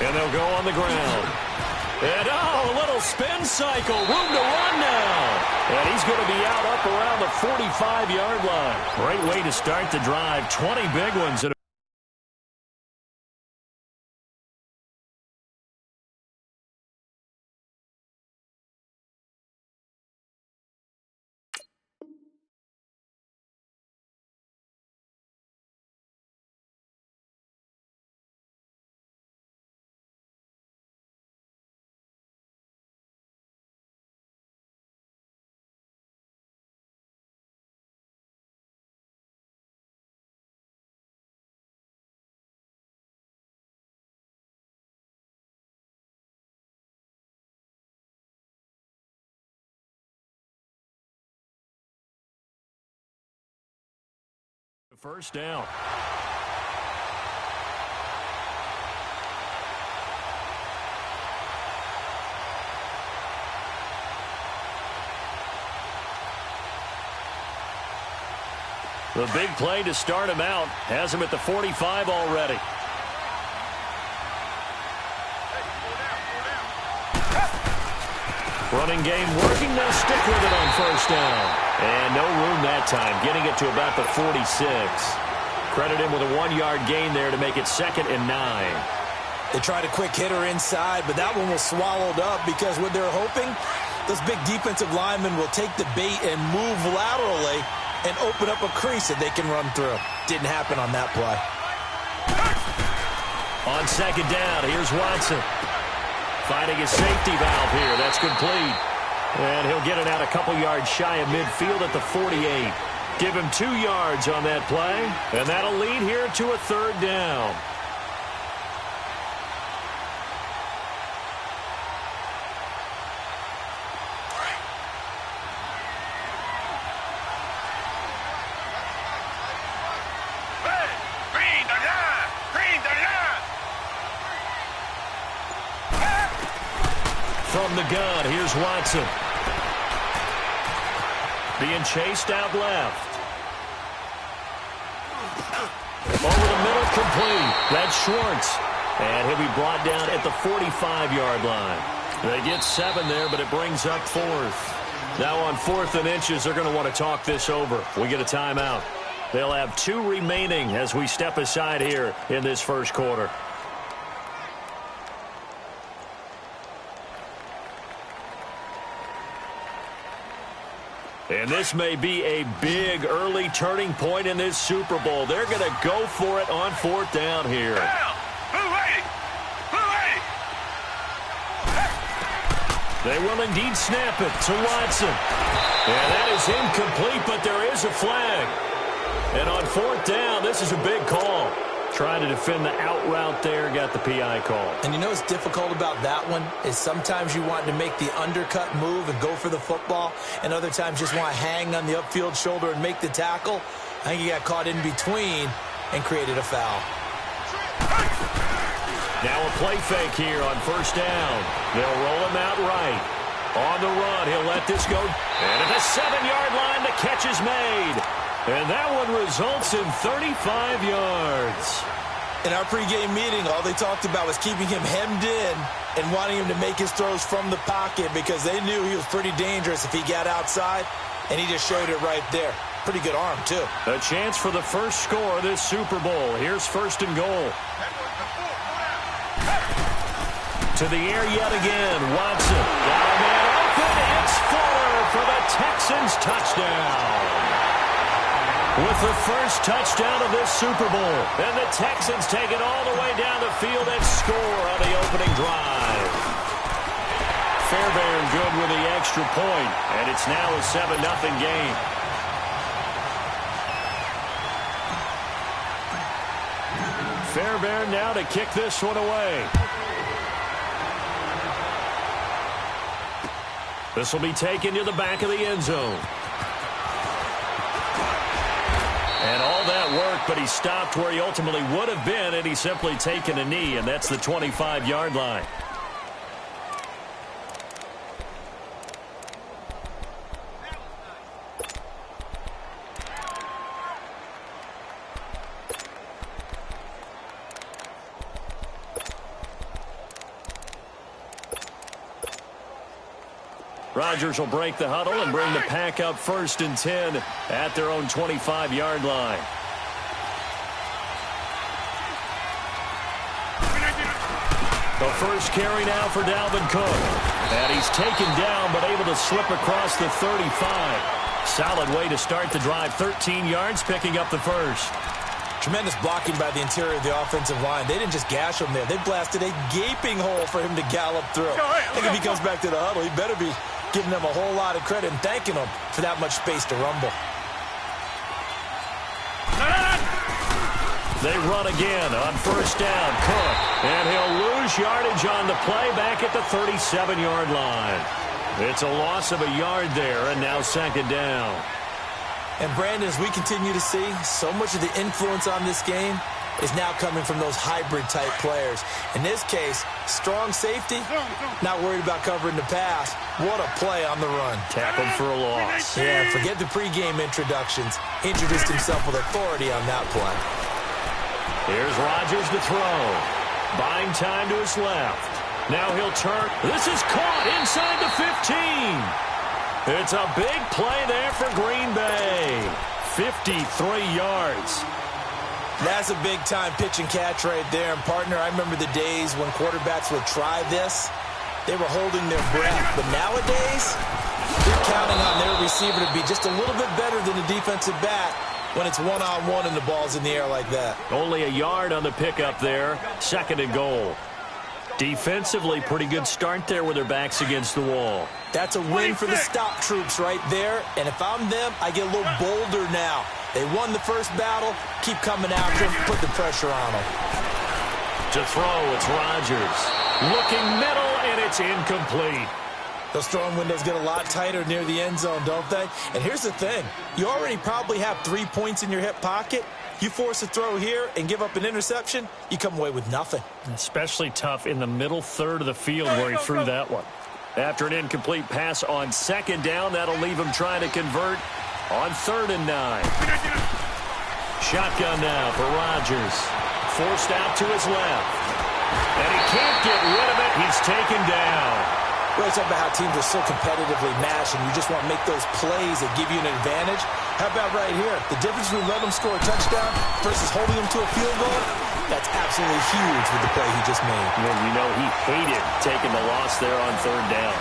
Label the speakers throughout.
Speaker 1: And they'll go on the ground. And, a little spin cycle. Room to run now. And he's going to be out up around the 45-yard line. Great way to start the drive. 20 big ones. First down. The big play to start him out has him at the 45 already. Running game working. They'll stick with it on first down. And no room that time, getting it to about the 46. Credit him with a 1-yard gain there to make it 2nd and 9.
Speaker 2: They tried a quick hitter inside, but that one was swallowed up because what they're hoping, those big defensive linemen will take the bait and move laterally and open up a crease that they can run through. Didn't happen on that play.
Speaker 1: On 2nd down, here's Watson. Finding his safety valve here. That's complete. And he'll get it out a couple yards shy of midfield at the 48. Give him 2 yards on that play. And that'll lead here to a 3rd down. From the gun, here's Watson. Being chased out left. Over the middle, complete. That's Schwartz. And he'll be brought down at the 45-yard line. They get 7 there, but it brings up 4th. Now on 4th and inches, they're going to want to talk this over. We get a timeout. They'll have 2 remaining as we step aside here in this first quarter. And this may be a big early turning point in this Super Bowl. They're going to go for it on 4th down here. They will indeed snap it to Watson. And that is incomplete, but there is a flag. And on 4th down, this is a big call. Trying to defend the out route there, got the PI call.
Speaker 2: And you know what's difficult about that one is sometimes you want to make the undercut move and go for the football, and other times just want to hang on the upfield shoulder and make the tackle. I think he got caught in between and created a foul.
Speaker 1: Now a play fake here on 1st down. They'll roll him out right. On the run, he'll let this go. And at the 7-yard line, the catch is made. And that one results in 35 yards.
Speaker 2: In our pregame meeting, all they talked about was keeping him hemmed in and wanting him to make his throws from the pocket because they knew he was pretty dangerous if he got outside, and he just showed it right there. Pretty good arm, too.
Speaker 1: A chance for the first score of this Super Bowl. Here's 1st and goal. To the air yet again. Watson. Got a man open. It's Fuller for the Texans touchdown. With the first touchdown of this Super Bowl. And the Texans take it all the way down the field and score on the opening drive. Fairbairn good with the extra point. And it's now a 7-0 game. Fairbairn now to kick this one away. This will be taken to the back of the end zone. And all that work, but he stopped where he ultimately would have been, and he's simply taken a knee, and that's the 25-yard line. Rodgers will break the huddle and bring the pack up 1st and 10 at their own 25-yard line. The first carry now for Dalvin Cook. And he's taken down but able to slip across the 35. Solid way to start the drive. 13 yards, picking up the first.
Speaker 2: Tremendous blocking by the interior of the offensive line. They didn't just gash him there. They blasted a gaping hole for him to gallop through. I think if he comes back to the huddle, he better be giving them a whole lot of credit and thanking them for that much space to rumble.
Speaker 1: They run again on 1st down. Cook. And he'll lose yardage on the play back at the 37-yard line. It's a loss of a yard there, and now 2nd down.
Speaker 2: And, Brandon, as we continue to see, so much of the influence on this game is now coming from those hybrid-type players. In this case, strong safety, not worried about covering the pass. What a play on the run.
Speaker 1: Tackled for a loss.
Speaker 2: Yeah, forget the pregame introductions. Introduced himself with authority on that play.
Speaker 1: Here's Rodgers to throw. Buying time to his left. Now he'll turn. This is caught inside the 15. It's a big play there for Green Bay. 53 yards.
Speaker 2: That's a big-time pitch and catch right there. And, partner, I remember the days when quarterbacks would try this. They were holding their breath. But nowadays, they're counting on their receiver to be just a little bit better than the defensive back when it's one-on-one and the ball's in the air like that.
Speaker 1: Only a yard on the pickup there. 2nd and goal. Defensively, pretty good start there with their backs against the wall.
Speaker 2: That's a win for the stop troops right there. And if I'm them, I get a little bolder now. They won the first battle. Keep coming after them. Put the pressure on them.
Speaker 1: To throw, it's Rodgers. Looking middle, and it's incomplete.
Speaker 2: Those throwing windows get a lot tighter near the end zone, don't they? And here's the thing. You already probably have 3 points in your hip pocket. You force a throw here and give up an interception, you come away with nothing.
Speaker 1: Especially tough in the middle third of the field where he threw that one. After an incomplete pass on 2nd down, that'll leave him trying to convert on 3rd and 9. Shotgun now for Rodgers. Forced out to his left. And he can't get rid of it. He's taken down.
Speaker 2: We always talk about how teams are so competitively matched and you just want to make those plays that give you an advantage. How about right here? The difference between letting them score a touchdown versus holding them to a field goal, that's absolutely huge with the play he just made.
Speaker 1: Well, you know, he hated taking the loss there on 3rd down.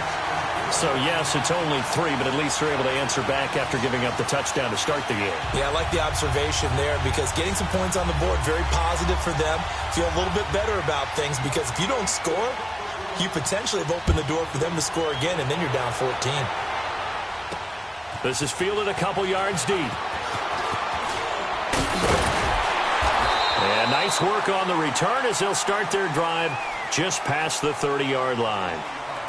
Speaker 1: So, yes, it's only 3, but at least they're able to answer back after giving up the touchdown to start the game.
Speaker 2: Yeah, I like the observation there because getting some points on the board, very positive for them. Feel a little bit better about things because if you don't score, you potentially have opened the door for them to score again, and then you're down 14.
Speaker 1: This is fielded a couple yards deep. And nice work on the return as they'll start their drive just past the 30-yard line.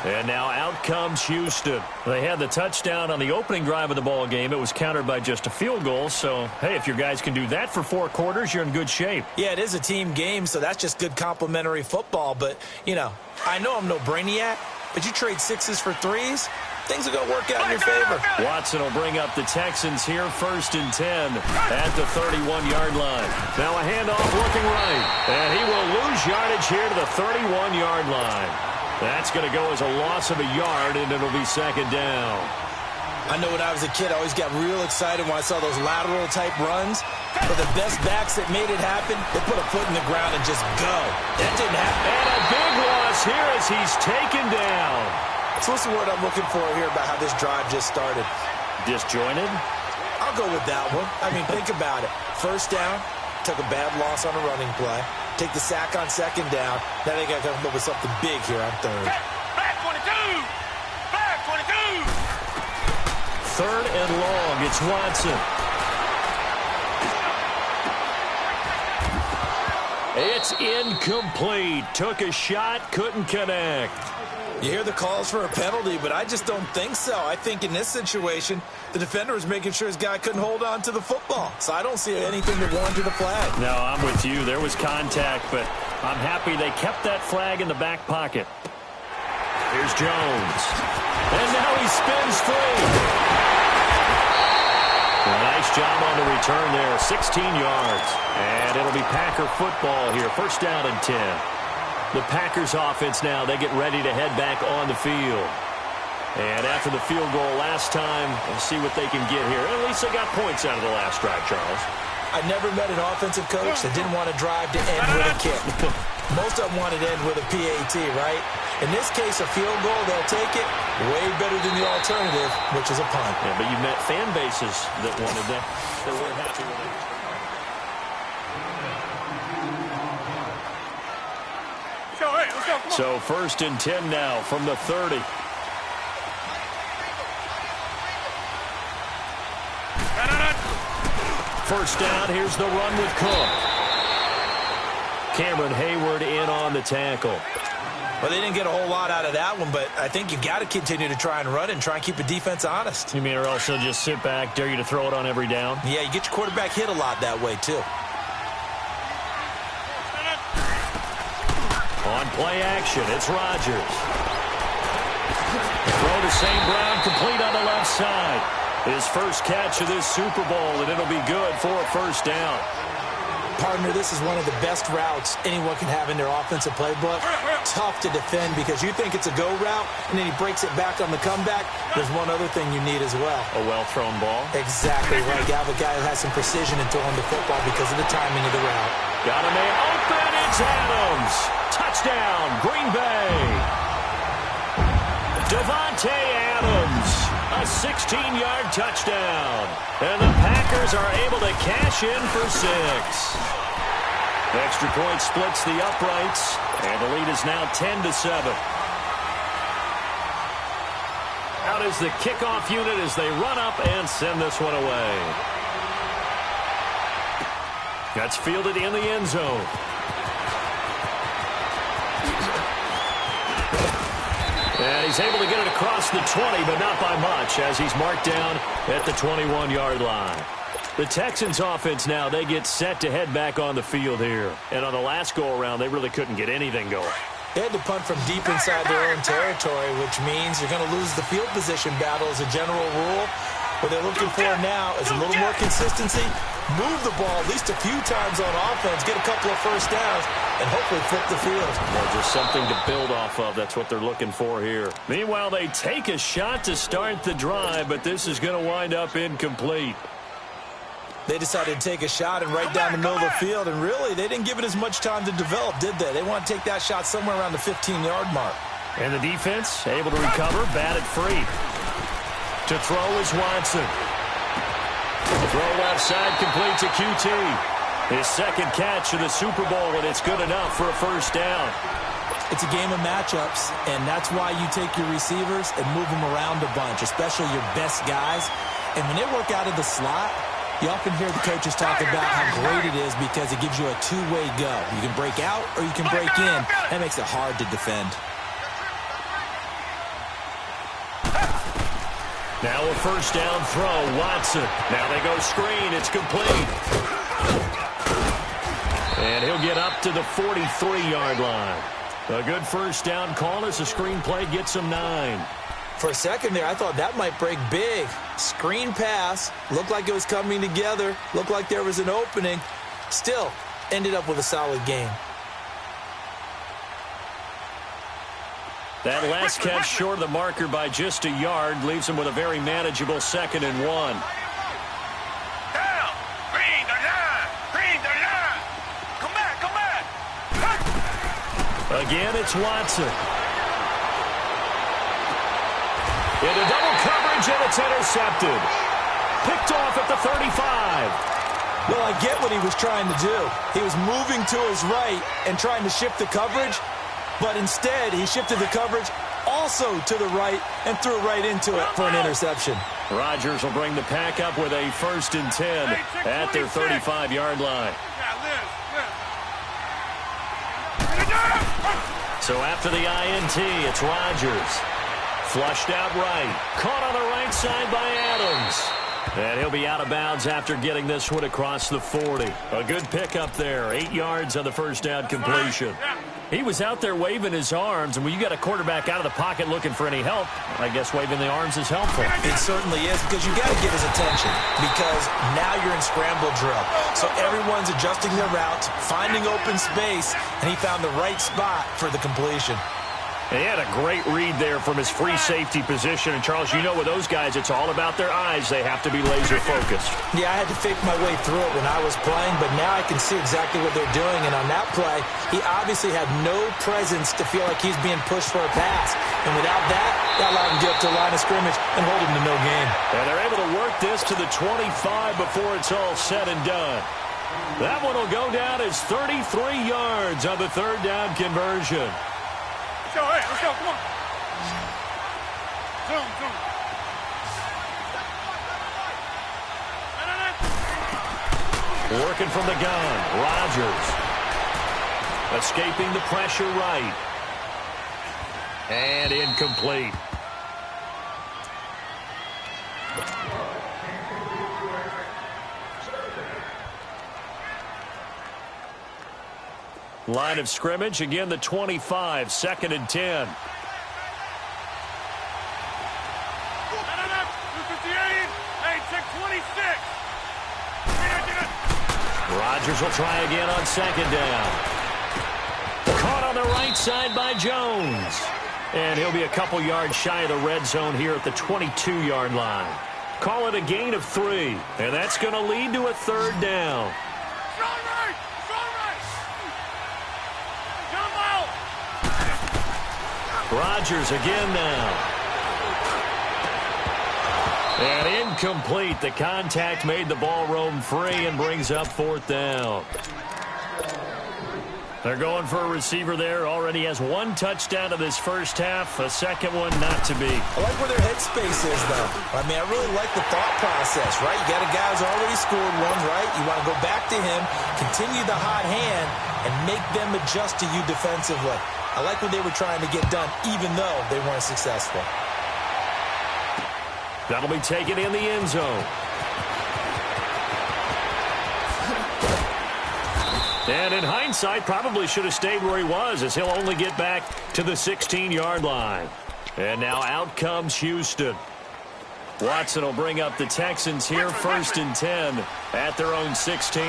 Speaker 1: And now out comes Houston. They had the touchdown on the opening drive of the ball game. It was countered by just a field goal. So, hey, if your guys can do that for 4 quarters, you're in good shape.
Speaker 2: Yeah, it is a team game, so that's just good complimentary football. But, you know, I know I'm no brainiac, but you trade 6s for 3s, things are going to work out in your favor.
Speaker 1: Watson will bring up the Texans here, 1st and 10 at the 31-yard line. Now a handoff looking right, and he will lose yardage here to the 31-yard line. That's going to go as a loss of a yard, and it'll be 2nd down.
Speaker 2: I know when I was a kid, I always got real excited when I saw those lateral-type runs. But the best backs that made it happen, they put a foot in the ground and just go. That didn't happen.
Speaker 1: And a big loss here as he's taken down.
Speaker 2: So what's the word I'm looking for here about how this drive just started?
Speaker 1: Disjointed?
Speaker 2: I'll go with that one. I mean, think about it. 1st down, took a bad loss on a running play. Take the sack on 2nd down. Now they got to come up with something big here on 3rd.
Speaker 3: Back 22! Back 22!
Speaker 1: 3rd and long. It's Watson. It's incomplete. Took a shot, couldn't connect.
Speaker 2: You hear the calls for a penalty, but I just don't think so. I think in this situation, the defender was making sure his guy couldn't hold on to the football. So I don't see anything that warranted a flag.
Speaker 1: No, I'm with you. There was contact, but I'm happy they kept that flag in the back pocket. Here's Jones. And now he spins free. Nice job on the return there. 16 yards. And it'll be Packer football here. 1st down and 10. The Packers offense now, they get ready to head back on the field. And after the field goal last time, we'll see what they can get here. At least they got points out of the last drive, Charles.
Speaker 2: I never met an offensive coach that didn't want to drive to end with a kick. Most of them wanted to end with a PAT, right? In this case, a field goal, they'll take it. Way better than the alternative, which is a punt.
Speaker 1: Yeah, but you met fan bases that wanted that. They weren't happy with it. So 1st and 10 now from the 30. First down, here's the run with Cook. Cameron Hayward in on the tackle.
Speaker 2: Well, they didn't get a whole lot out of that one, but I think you've got to continue to try and run it and try and keep the defense honest.
Speaker 1: You mean or else they'll just sit back, dare you to throw it on every down?
Speaker 2: Yeah, you get your quarterback hit a lot that way, too.
Speaker 1: On play action, it's Rodgers. Throw to St. Brown, complete on the left side. His first catch of this Super Bowl, and it'll be good for a first down.
Speaker 2: Partner, this is one of the best routes anyone can have in their offensive playbook. Tough to defend because you think it's a go route, and then he breaks it back on the comeback. There's one other thing you need as well.
Speaker 1: A well-thrown ball?
Speaker 2: Exactly right. You have a guy who has some precision in throwing the football because of the timing of the route.
Speaker 1: Got a man open. It's Adams. Touchdown, Green Bay. Davante Adams, a 16-yard touchdown. And the Packers are able to cash in for 6. Extra point splits the uprights, and the lead is now 10-7. Out is the kickoff unit as they run up and send this one away. That's fielded in the end zone. And he's able to get it across the 20, but not by much, as he's marked down at the 21-yard line. The Texans offense now, they get set to head back on the field here. And on the last go-around, they really couldn't get anything going.
Speaker 2: They had to punt from deep inside their own territory, which means you're going to lose the field position battle as a general rule. What they're looking for now is a little more consistency, move the ball at least a few times on offense, get a couple of first downs, and hopefully flip the field.
Speaker 1: Well, just something to build off of. That's what they're looking for here. Meanwhile, they take a shot to start the drive, but this is going to wind up incomplete.
Speaker 2: They decided to take a shot and right down the middle of the field, and really, they didn't give it as much time to develop, did they? They want to take that shot somewhere around the 15-yard mark.
Speaker 1: And the defense able to recover, batted free. To throw is Watson. Throw left side, complete to QT. His second catch of the Super Bowl, and it's good enough for a first down.
Speaker 2: It's a game of matchups, and that's why you take your receivers and move them around a bunch, especially your best guys. And when they work out of the slot, you often hear the coaches talk about how great it is because it gives you a two-way go. You can break out or you can break in. That makes it hard to defend.
Speaker 1: Now a first down throw, Watson. Now they go screen, it's complete. And he'll get up to the 43-yard line. A good first down call as the screen play gets him 9.
Speaker 2: For a second there, I thought that might break big. Screen pass, looked like it was coming together, looked like there was an opening. Still, ended up with a solid game.
Speaker 1: That last catch short of the marker by just a yard leaves him with a very manageable 2nd and 1.
Speaker 3: Down. Bring the line. Bring the line. Come back. Come back.
Speaker 1: Again, it's Watson. Into double coverage, and it's intercepted. Picked off at the 35.
Speaker 2: Well, I get what he was trying to do. He was moving to his right and trying to shift the coverage. But instead, he shifted the coverage also to the right and threw right into it for an interception.
Speaker 1: Rodgers will bring the pack up with a 1st and 10 at their 35-yard line. So after the INT, it's Rodgers. Flushed out right. Caught on the right side by Adams. And he'll be out of bounds after getting this one across the 40. A good pickup there. 8 yards on the first down completion. He was out there waving his arms, and when you got a quarterback out of the pocket looking for any help, I guess waving the arms is helpful.
Speaker 2: It certainly is, because you got to get his attention, because now you're in scramble drill. So everyone's adjusting their routes, finding open space, and he found the right spot for the completion.
Speaker 1: He had a great read there from his free safety position. And, Charles, you know with those guys, it's all about their eyes. They have to be laser-focused.
Speaker 2: Yeah, I had to fake my way through it when I was playing, but now I can see exactly what they're doing. And on that play, he obviously had no presence to feel like he's being pushed for a pass. And without that allowed him to get up to the line of scrimmage and hold him to no gain.
Speaker 1: And they're able to work this to the 25 before it's all said and done. That one will go down as 33 yards on the third down conversion.
Speaker 3: Let's go, hey, let's go, come on. Zoom.
Speaker 1: Working from the gun, Rodgers. Escaping the pressure right. And incomplete. Line of scrimmage, again the 25, 2nd and 10.
Speaker 3: Hey, check 26.
Speaker 1: Rodgers will try again on 2nd down. Caught on the right side by Jones. And he'll be a couple yards shy of the red zone here at the 22-yard line. Call it a gain of 3. And that's going to lead to a 3rd down. Rodgers again now. And incomplete. The contact made the ball roam free and brings up 4th down. They're going for a receiver there. Already has 1 touchdown in this first half. A second one not to be.
Speaker 2: I like where their headspace is, though. I mean, I really like the thought process, right? You got a guy who's already scored one, right? You want to go back to him, continue the hot hand, and make them adjust to you defensively. I like what they were trying to get done, even though they weren't successful.
Speaker 1: That'll be taken in the end zone. And in hindsight, probably should have stayed where he was, as he'll only get back to the 16-yard line. And now out comes Houston. Watson will bring up the Texans here, 1st and 10 at their own 16.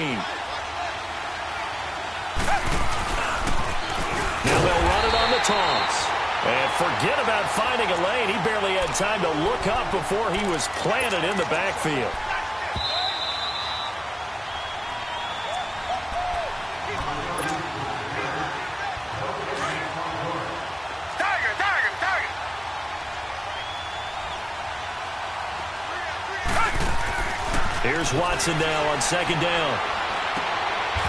Speaker 1: Now they'll run it on the toss. And forget about finding a lane. He barely had time to look up before he was planted in the backfield. Here's Watson now on 2nd down.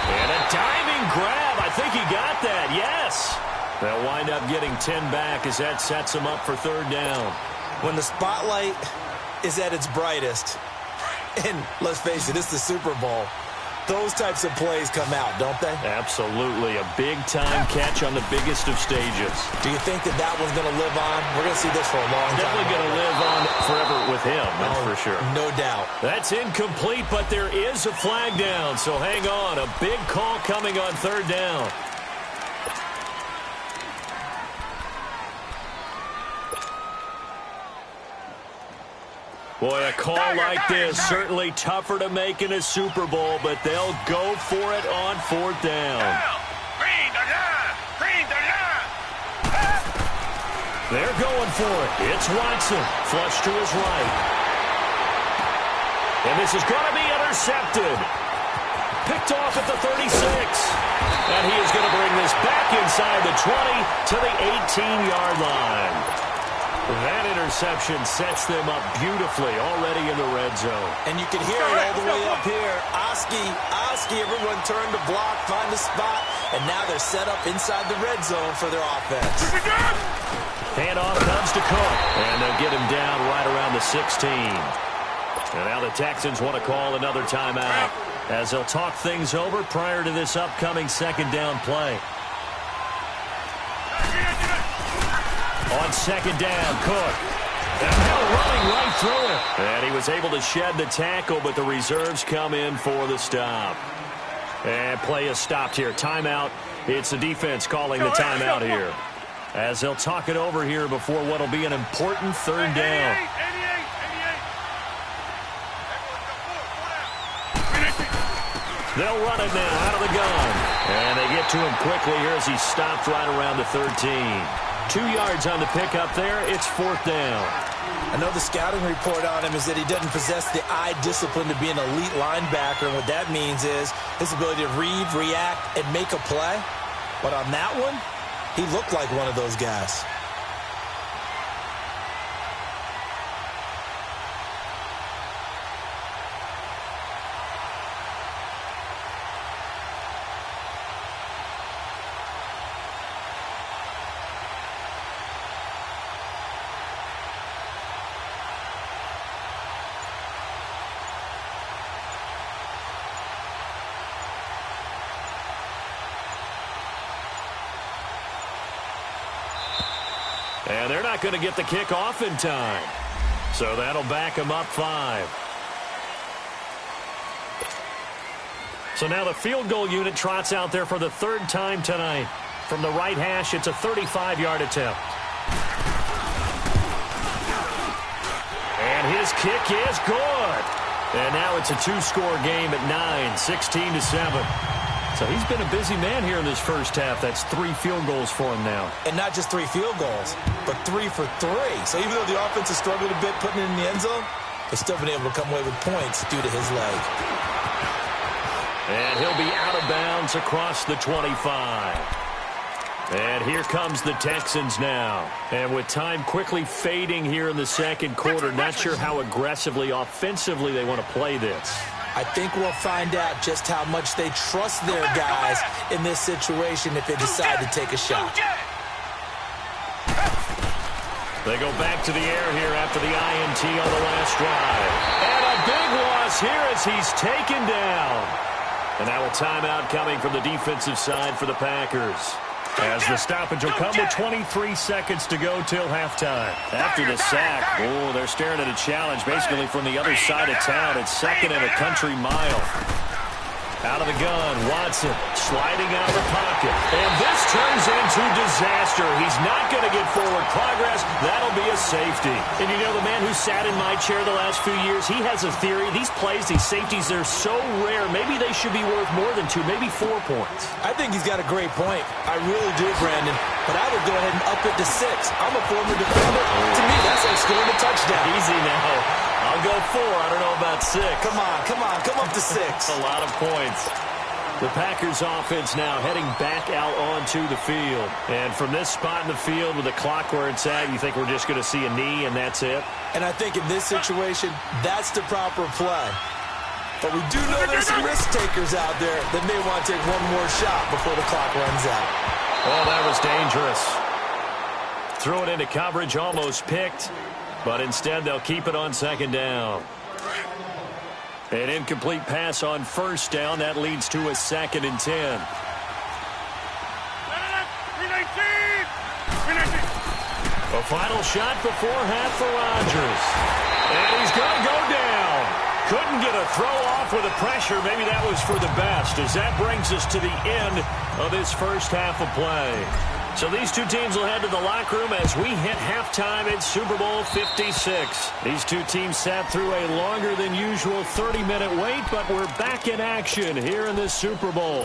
Speaker 1: And a diving grab. I think he got that. Yes. They'll wind up getting 10 back as that sets him up for 3rd down.
Speaker 2: When the spotlight is at its brightest, and let's face it, it's the Super Bowl, those types of plays come out, don't they?
Speaker 1: Absolutely. A big-time catch on the biggest of stages.
Speaker 2: Do you think that one's going to live on? We're going to see this for a long time.
Speaker 1: Definitely going to live on forever with him, that's for sure.
Speaker 2: No doubt.
Speaker 1: That's incomplete, but there is a flag down, so hang on. A big call coming on 3rd down. Boy, a call like this, certainly tougher to make in a Super Bowl, but they'll go for it on 4th down. They're going for it. It's Watson, flush to his right. And this is going to be intercepted. Picked off at the 36. And he is going to bring this back inside the 20 to the 18-yard line. That interception sets them up beautifully already in the red zone.
Speaker 2: And you can hear it all the way up here. Oski, everyone turned to block, find a spot, and now they're set up inside the red zone for their offense.
Speaker 1: Handoff comes to Cook, and they'll get him down right around the 16. And now the Texans want to call another timeout as they'll talk things over prior to this upcoming 2nd down play. On 2nd down, Cook. And now running right through it. And he was able to shed the tackle, but the reserves come in for the stop. And play is stopped here. Timeout. It's the defense calling the timeout here. As they'll talk it over here before what will be an important 3rd down. They'll run it now out of the gun. And they get to him quickly here as he stopped right around the 13. 2 yards on the pickup there. It's 4th down.
Speaker 2: I know the scouting report on him is that he doesn't possess the eye discipline to be an elite linebacker, and what that means is his ability to read, react, and make a play. But on that one, he looked like one of those guys.
Speaker 1: And they're not going to get the kick off in time. So that'll back them up 5. So now the field goal unit trots out there for the 3rd time tonight. From the right hash, it's a 35-yard attempt. And his kick is good. And now it's a 2-score game at 9, 16-7. So he's been a busy man here in this first half. That's 3 field goals for him now. And not just 3 field goals, but 3 for 3. So even though the offense has struggled a bit putting it in the end zone, they've still been able to come away with points due to his leg. And he'll be out of bounds across the 25. And here comes the Texans now. And with time quickly fading here in the second quarter, not sure how aggressively, offensively they want to play this.
Speaker 2: I think we'll find out just how much they trust their guys in this situation if they decide to take a shot.
Speaker 1: They go back to the air here after the INT on the last drive. And a big loss here as he's taken down. And now a timeout coming from the defensive side for the Packers. As the stoppage will come with 23 seconds to go till halftime. After the sack, they're staring at a challenge basically from the other side of town. It's 2nd and a country mile. Out of the gun, Watson sliding out of the pocket. And this turns into disaster. He's not going to get forward progress. That'll be a safety. And you know, the man who sat in my chair the last few years, he has a theory. These plays, these safeties, they're so rare. Maybe they should be worth more than 2, maybe 4 points.
Speaker 2: I think he's got a great point. I really do, Brandon. But I would go ahead and up it to 6. I'm a former defender. To me, that's like scoring a touchdown.
Speaker 1: Easy now. I'll go 4. I don't know about 6.
Speaker 2: Come on. Come up to 6.
Speaker 1: A lot of points. The Packers offense now heading back out onto the field. And from this spot in the field with the clock where it's at, you think we're just going to see a knee and that's it?
Speaker 2: And I think in this situation, that's the proper play. But we do know there's some risk takers out there that may want to take one more shot before the clock runs out.
Speaker 1: Oh, that was dangerous. Threw it into coverage, almost picked. But instead, they'll keep it on 2nd down. An incomplete pass on 1st down. That leads to a 2nd and 10. A final shot before half for Rodgers. And he's going to go down. Couldn't get a throw off with the pressure. Maybe that was for the best, as that brings us to the end of this first half of play. So these two teams will head to the locker room as we hit halftime at Super Bowl 56. These two teams sat through a longer than usual 30-minute wait, but we're back in action here in this Super Bowl.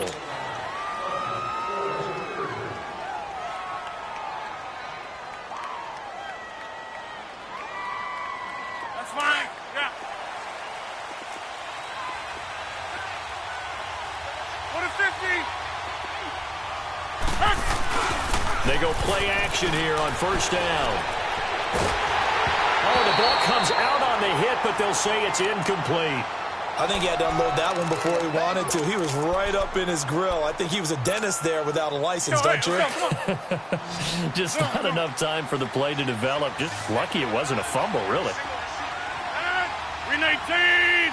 Speaker 3: That's fine. Yeah. What a 50.
Speaker 1: They go play action here on 1st down. Oh, the ball comes out on the hit, but they'll say it's incomplete.
Speaker 2: I think he had to unload that one before he wanted to. He was right up in his grill. I think he was a dentist there without a license, don't you?
Speaker 1: Just not enough time for the play to develop. Just lucky it wasn't a fumble, really.
Speaker 3: 319.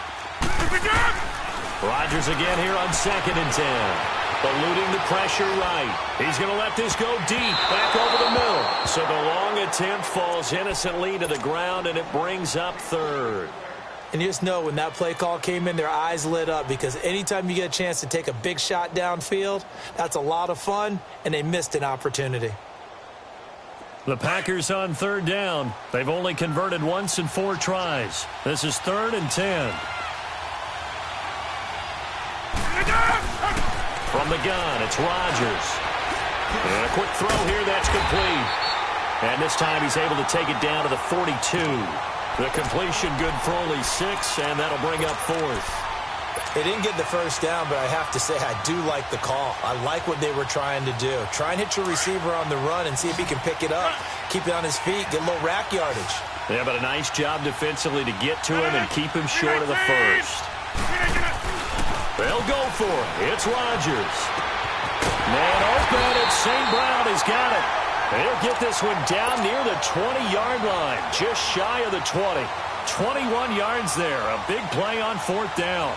Speaker 1: Rodgers again here on 2nd and 10. Eluding the pressure right. He's going to let this go deep, back over the middle. So the long attempt falls innocently to the ground, and it brings up 3rd.
Speaker 2: And you just know when that play call came in, their eyes lit up, because anytime you get a chance to take a big shot downfield, that's a lot of fun, and they missed an opportunity.
Speaker 1: The Packers on 3rd down. They've only converted once in 4 tries. This is 3rd and 10. From the gun, it's Rodgers. And a quick throw here, that's complete. And this time he's able to take it down to the 42. The completion good for only 6, and that'll bring up 4th.
Speaker 2: They didn't get the first down, but I have to say I do like the call. I like what they were trying to do. Try and hit your receiver on the run and see if he can pick it up, keep it on his feet, get a little rack yardage.
Speaker 1: Yeah, but a nice job defensively to get to him and keep him short of the first. They'll go for it. It's Rodgers. Man open. It's St. Brown. He's got it. They'll get this one down near the 20-yard line, just shy of the 20. 21 yards there. A big play on 4th down.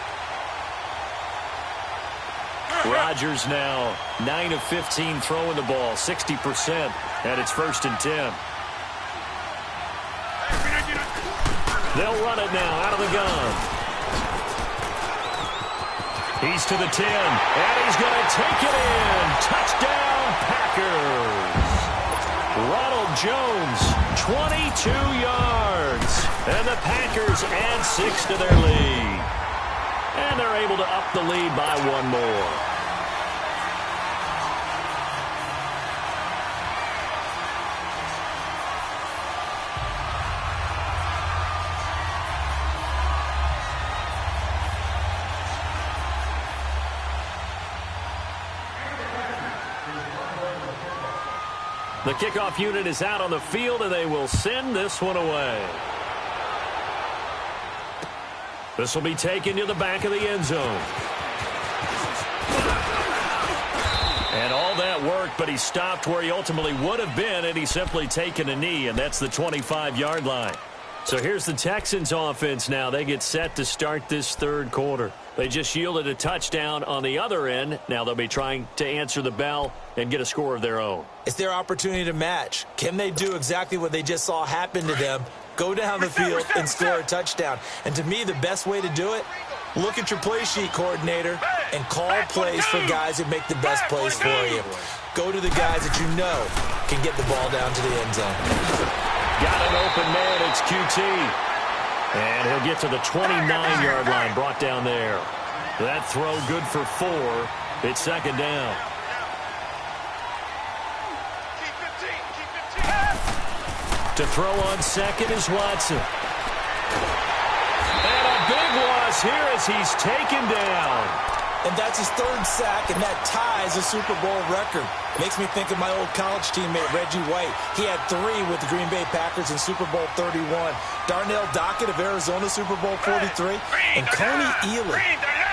Speaker 1: Rodgers now 9 of 15 throwing the ball, 60%, and it's 1st and 10. They'll run it now out of the gun. He's to the 10, and he's going to take it in. Touchdown, Packers. Ronald Jones, 22 yards. And the Packers add 6 to their lead. And they're able to up the lead by 1 more. The kickoff unit is out on the field, and they will send this one away. This will be taken to the back of the end zone. And all that worked, but he stopped where he ultimately would have been, and he's simply taken a knee, and that's the 25-yard line. So here's the Texans offense now. They get set to start this 3rd quarter. They just yielded a touchdown on the other end. Now they'll be trying to answer the bell and get a score of their own.
Speaker 2: It's their opportunity to match. Can they do exactly what they just saw happen to them? Go down the field and score a touchdown. And to me, the best way to do it, look at your play sheet coordinator and call plays for guys that make the best plays for you. Go to the guys that you know can get the ball down to the end zone.
Speaker 1: Got an open man. It's QT. And he'll get to the 29-yard line, brought down there. That throw good for 4. It's 2nd down. To throw on 2nd is Watson. And a big loss here as he's taken down.
Speaker 2: And that's his 3rd sack, and that ties a Super Bowl record. Makes me think of my old college teammate, Reggie White. He had 3 with the Green Bay Packers in Super Bowl 31. Darnell Dockett of Arizona, Super Bowl 43. And Coney Ealy,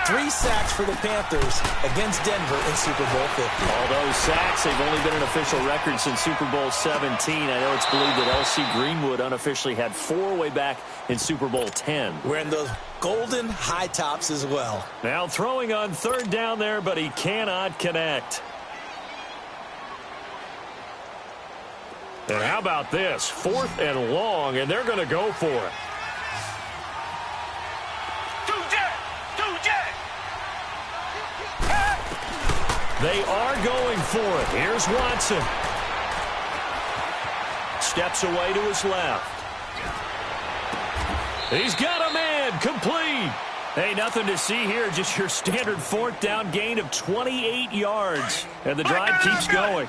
Speaker 2: 3 sacks for the Panthers against Denver in Super Bowl 50.
Speaker 1: All those sacks, they've only been an official record since Super Bowl 17. I know it's believed that L.C. Greenwood unofficially had 4 way back in Super Bowl 10.
Speaker 2: Wearing those golden high tops as well.
Speaker 1: Now throwing on 3rd down there, but he cannot connect. And how about this? 4th and long, and they're going to go for it. They are going for it. Here's Watson. Steps away to his left. He's got a man. Complete. Hey, nothing to see here. Just your standard 4th down gain of 28 yards. And the drive keeps going.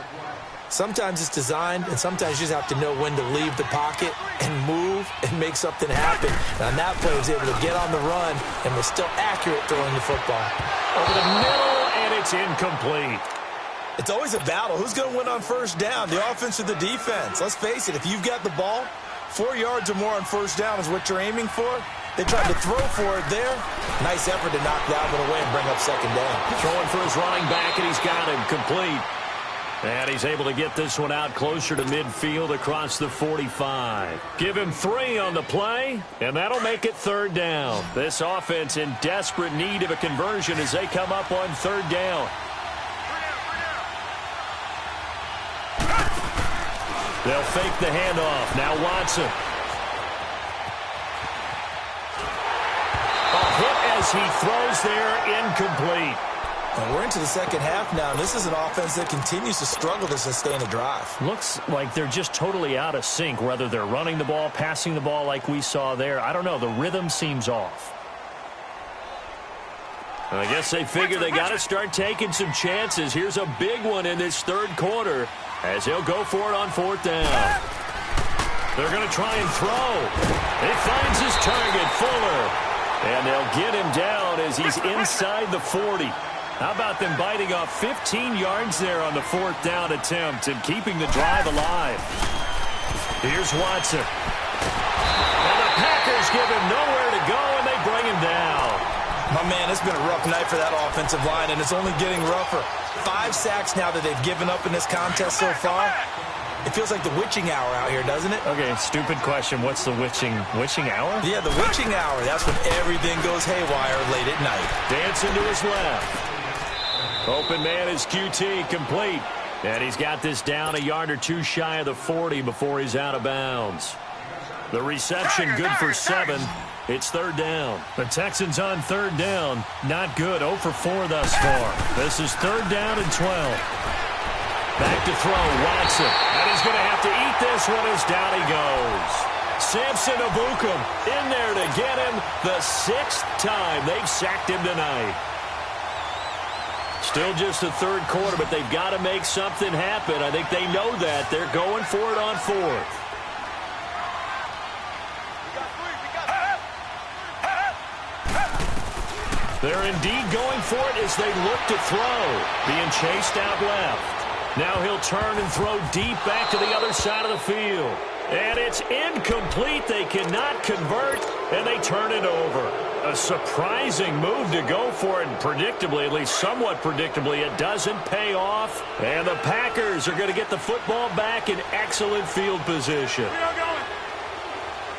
Speaker 2: Sometimes it's designed, and sometimes you just have to know when to leave the pocket and move and make something happen. And on that play, he was able to get on the run and was still accurate throwing the football.
Speaker 1: Over the middle, and it's incomplete.
Speaker 2: It's always a battle. Who's going to win on 1st down, the offense or the defense? Let's face it, if you've got the ball, 4 yards or more on 1st down is what you're aiming for. They tried to throw for it there. Nice effort to knock that one away and bring up 2nd down.
Speaker 1: Throwing for his running back, and he's got him complete. And he's able to get this one out closer to midfield across the 45. Give him 3 on the play, and that'll make it 3rd down. This offense in desperate need of a conversion as they come up on 3rd down. They'll fake the handoff. Now Watson. A hit as he throws there, incomplete.
Speaker 2: And we're into the 2nd half now, and this is an offense that continues to struggle to sustain a drive.
Speaker 1: Looks like they're just totally out of sync, whether they're running the ball, passing the ball like we saw there. I don't know. The rhythm seems off. I guess they figure they got to start taking some chances. Here's a big one in this third quarter as he'll go for it on 4th down. They're going to try and throw. It finds his target, Fuller. And they'll get him down as he's inside the 40. How about them biting off 15 yards there on the 4th down attempt and keeping the drive alive? Here's Watson. And the Packers give him nowhere to go, and they bring him down.
Speaker 2: My man, it's been a rough night for that offensive line, and it's only getting rougher. 5 sacks now that they've given up in this contest so far. It feels like the witching hour out here, doesn't it?
Speaker 1: Okay, stupid question. What's the witching hour?
Speaker 2: Yeah, the witching hour. That's when everything goes haywire late at night.
Speaker 1: Dancing to his left. Open man is QT, complete. And he's got this down a yard or two shy of the 40 before he's out of bounds. The reception good for 7. It's 3rd down. The Texans on 3rd down. Not good. 0 for 4 thus far. This is 3rd down and 12. Back to throw, Watson. And he's going to have to eat this one as down he goes. Samson Ebukam in there to get him the 6th time they've sacked him tonight. Still just the 3rd quarter, but they've got to make something happen. I think they know that. They're going for it on 4th. They're indeed going for it as they look to throw. Being chased out left. Now he'll turn and throw deep back to the other side of the field. And it's incomplete. They cannot convert, and they turn it over. A surprising move to go for it, and predictably, at least somewhat predictably, it doesn't pay off. And the Packers are going to get the football back in excellent field position.
Speaker 3: We are going.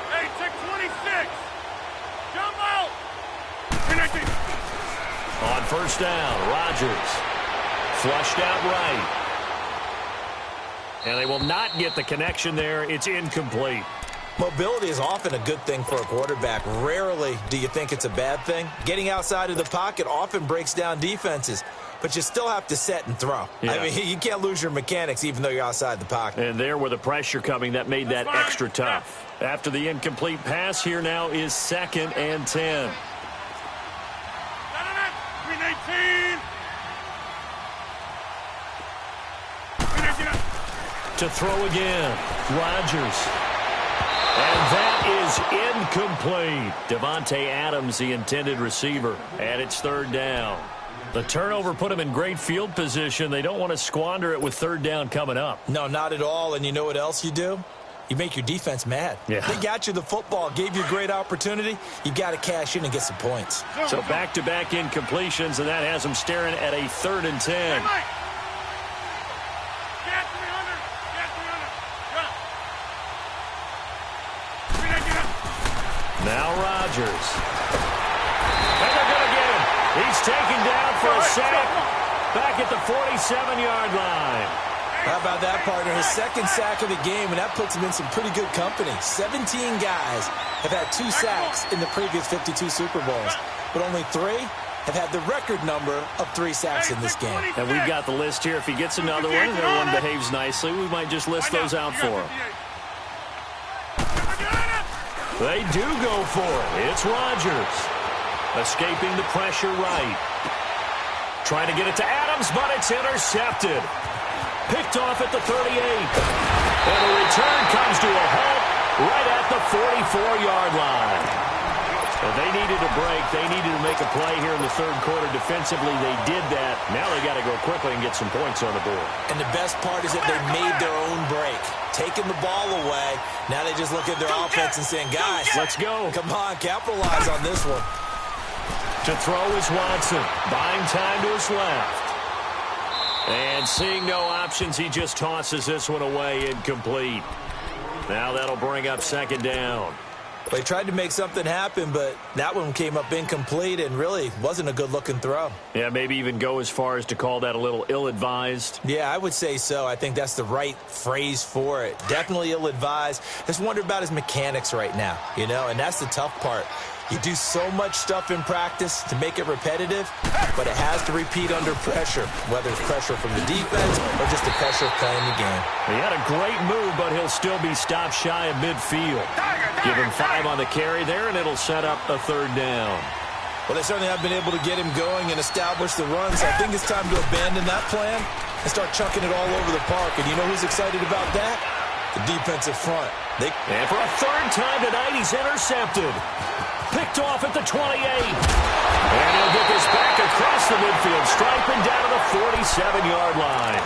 Speaker 3: Hey, check 26. Jump out.
Speaker 1: On 1st down, Rodgers. Flushed out right. And they will not get the connection there. It's incomplete.
Speaker 2: Mobility is often a good thing for a quarterback. Rarely do you think it's a bad thing. Getting outside of the pocket often breaks down defenses, but you still have to set and throw.
Speaker 1: Yeah.
Speaker 2: I mean, you can't lose your mechanics even though you're outside the pocket.
Speaker 1: And there with the pressure coming, that made that extra tough. After the incomplete pass, here now is 2nd and 10.
Speaker 3: Green 18.
Speaker 1: To throw again, Rodgers. And that is incomplete. Davante Adams, the intended receiver, and it's 3rd down. The turnover put them in great field position. They don't want to squander it with 3rd down coming up.
Speaker 2: No, not at all. And you know what else you do? You make your defense mad.
Speaker 1: Yeah.
Speaker 2: They got you the football, gave you a great opportunity. You got to cash in and get some points.
Speaker 1: So back-to-back incompletions, and that has them staring at a 3rd and 10. Now Rodgers. And they're going to get him. He's taken down for a sack back at the 47-yard line.
Speaker 2: How about that, partner? His 2nd sack of the game, and that puts him in some pretty good company. 17 guys have had 2 sacks in the previous 52 Super Bowls, but only 3 have had the record number of 3 sacks in this game.
Speaker 1: And we've got the list here. If he gets another one, and everyone behaves nicely, we might just list those out for him. They do go for it. It's Rodgers. Escaping the pressure right. Trying to get it to Adams, but it's intercepted. Picked off at the 38. And the return comes to a halt right at the 44-yard line. Well, they needed a break. They needed to make a play here in the 3rd quarter. Defensively, they did that. Now they got to go quickly and get some points on the board.
Speaker 2: And the best part is that they made their own break. Taking the ball away. Now they just look at their offense and saying, guys,
Speaker 1: let's go.
Speaker 2: Come on, capitalize on this one.
Speaker 1: To throw is Watson. Buying time to his left. And seeing no options, he just tosses this one away, incomplete. Now that'll bring up 2nd down.
Speaker 2: They tried to make something happen, but that one came up incomplete and really wasn't a good-looking throw.
Speaker 1: Yeah, maybe even go as far as to call that a little ill-advised.
Speaker 2: Yeah, I would say so. I think that's the right phrase for it. Definitely ill-advised. Just wonder about his mechanics right now, you know, and that's the tough part. You do so much stuff in practice to make it repetitive, but it has to repeat under pressure, whether it's pressure from the defense or just the pressure of playing the game.
Speaker 1: He had a great move, but he'll still be stopped shy of midfield. Give him 5 on the carry there, and it'll set up a 3rd down.
Speaker 2: Well, they certainly have been able to get him going and establish the run, so I think it's time to abandon that plan and start chucking it all over the park. And you know who's excited about that? The defensive front.
Speaker 1: And for a third time tonight, he's intercepted. Picked off at the 28. And he'll get this back across the midfield stripe and down to the 47-yard line.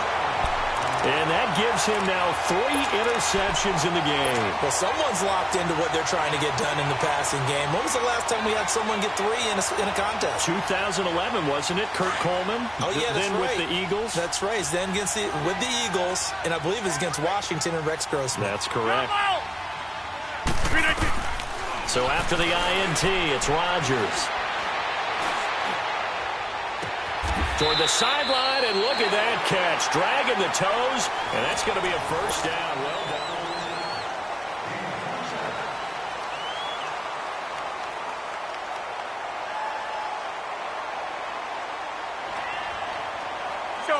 Speaker 1: And that gives him now 3 interceptions in the game.
Speaker 2: Well, someone's locked into what they're trying to get done in the passing game. When was the last time we had someone get 3 in a contest?
Speaker 1: 2011, wasn't it? Kurt Coleman?
Speaker 2: Oh, yeah, that's
Speaker 1: then
Speaker 2: right.
Speaker 1: With the Eagles?
Speaker 2: That's right. Then with the Eagles, and I believe it's against Washington and Rex Grossman.
Speaker 1: That's correct. So after the INT, it's Rodgers. Toward the sideline, and look at that catch. Dragging the toes, and that's going to be a first down. Well done.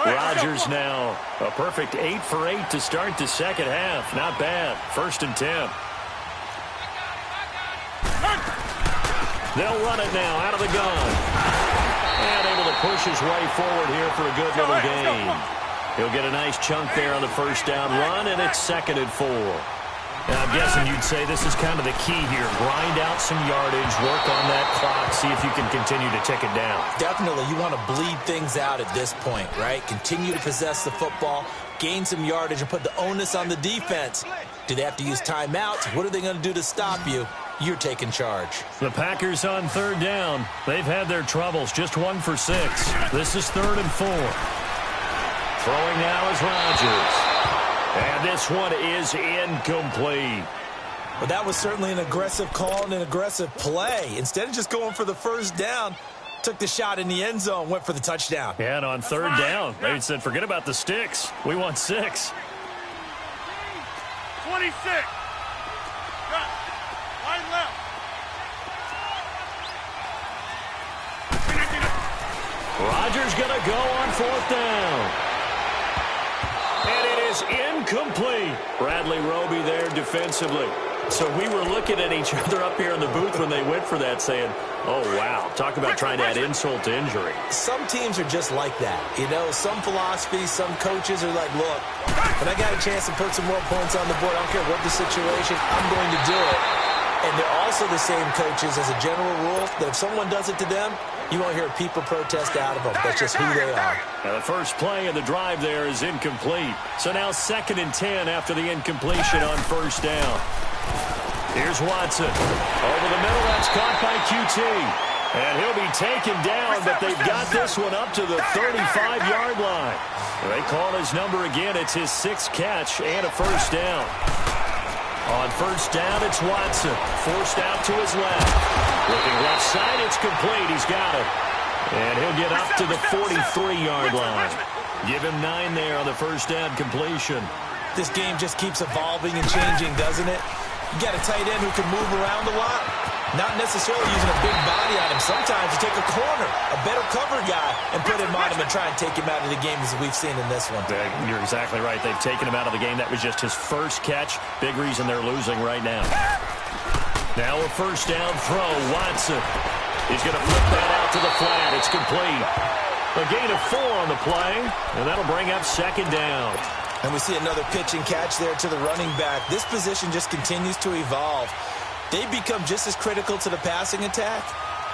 Speaker 1: Rodgers now a perfect 8 for 8 to start the second half. Not bad. 1st and 10. They'll run it now out of the gun. And able to push his way forward here for a good little gain. He'll get a nice chunk there on the first down run, and it's 2nd and 4. Now, I'm guessing you'd say this is kind of the key here. Grind out some yardage, work on that clock, see if you can continue to tick it down.
Speaker 2: Definitely, you want to bleed things out at this point, right? Continue to possess the football, gain some yardage, and put the onus on the defense. Do they have to use timeouts? What are they going to do to stop you? You're taking charge.
Speaker 1: The Packers on 3rd down. They've had their troubles. Just 1 for 6. This is 3rd and 4. Throwing now is Rodgers. And this one is incomplete.
Speaker 2: But that was certainly an aggressive call and an aggressive play. Instead of just going for the first down, took the shot in the end zone, went for the touchdown.
Speaker 1: Yeah, and on 3rd down, they said, forget about the sticks. We want 6.
Speaker 3: 26. Cut. Line left.
Speaker 1: Rodgers going to go on 4th down. And it is incomplete. Bradley Roby there defensively. So we were looking at each other up here in the booth when they went for that saying, oh, wow, talk about trying to add insult to injury.
Speaker 2: Some teams are just like that. You know, some philosophies, some coaches are like, look, when I got a chance to put some more points on the board, I don't care what the situation, I'm going to do it. And they're also the same coaches as a general rule that if someone does it to them, you won't hear people protest out of them. That's just who they are.
Speaker 1: Now the first play of the drive there is incomplete. So now 2nd and 10 after the incompletion on 1st down. Here's Watson. Over the middle, that's caught by QT. And he'll be taken down, but they've got this one up to the 35-yard line. They call his number again. It's his 6th catch and a first down. On 1st down, it's Watson. Forced out to his left. Looking left side, it's complete. He's got it. And he'll get up to the 43-yard line. Give him 9 there on the first down completion.
Speaker 2: This game just keeps evolving and changing, doesn't it? You got a tight end who can move around a lot. Not necessarily using a big body on him. Sometimes you take a corner, a better cover guy, and put him on him and try and take him out of the game as we've seen in this one.
Speaker 1: You're exactly right. They've taken him out of the game. That was just his first catch. Big reason they're losing right now. Now a first down throw. Watson. He's going to flip that out to the flat. It's complete. A gain of 4 on the play, and that'll bring up 2nd down.
Speaker 2: And we see another pitch and catch there to the running back. This position just continues to evolve. They become just as critical to the passing attack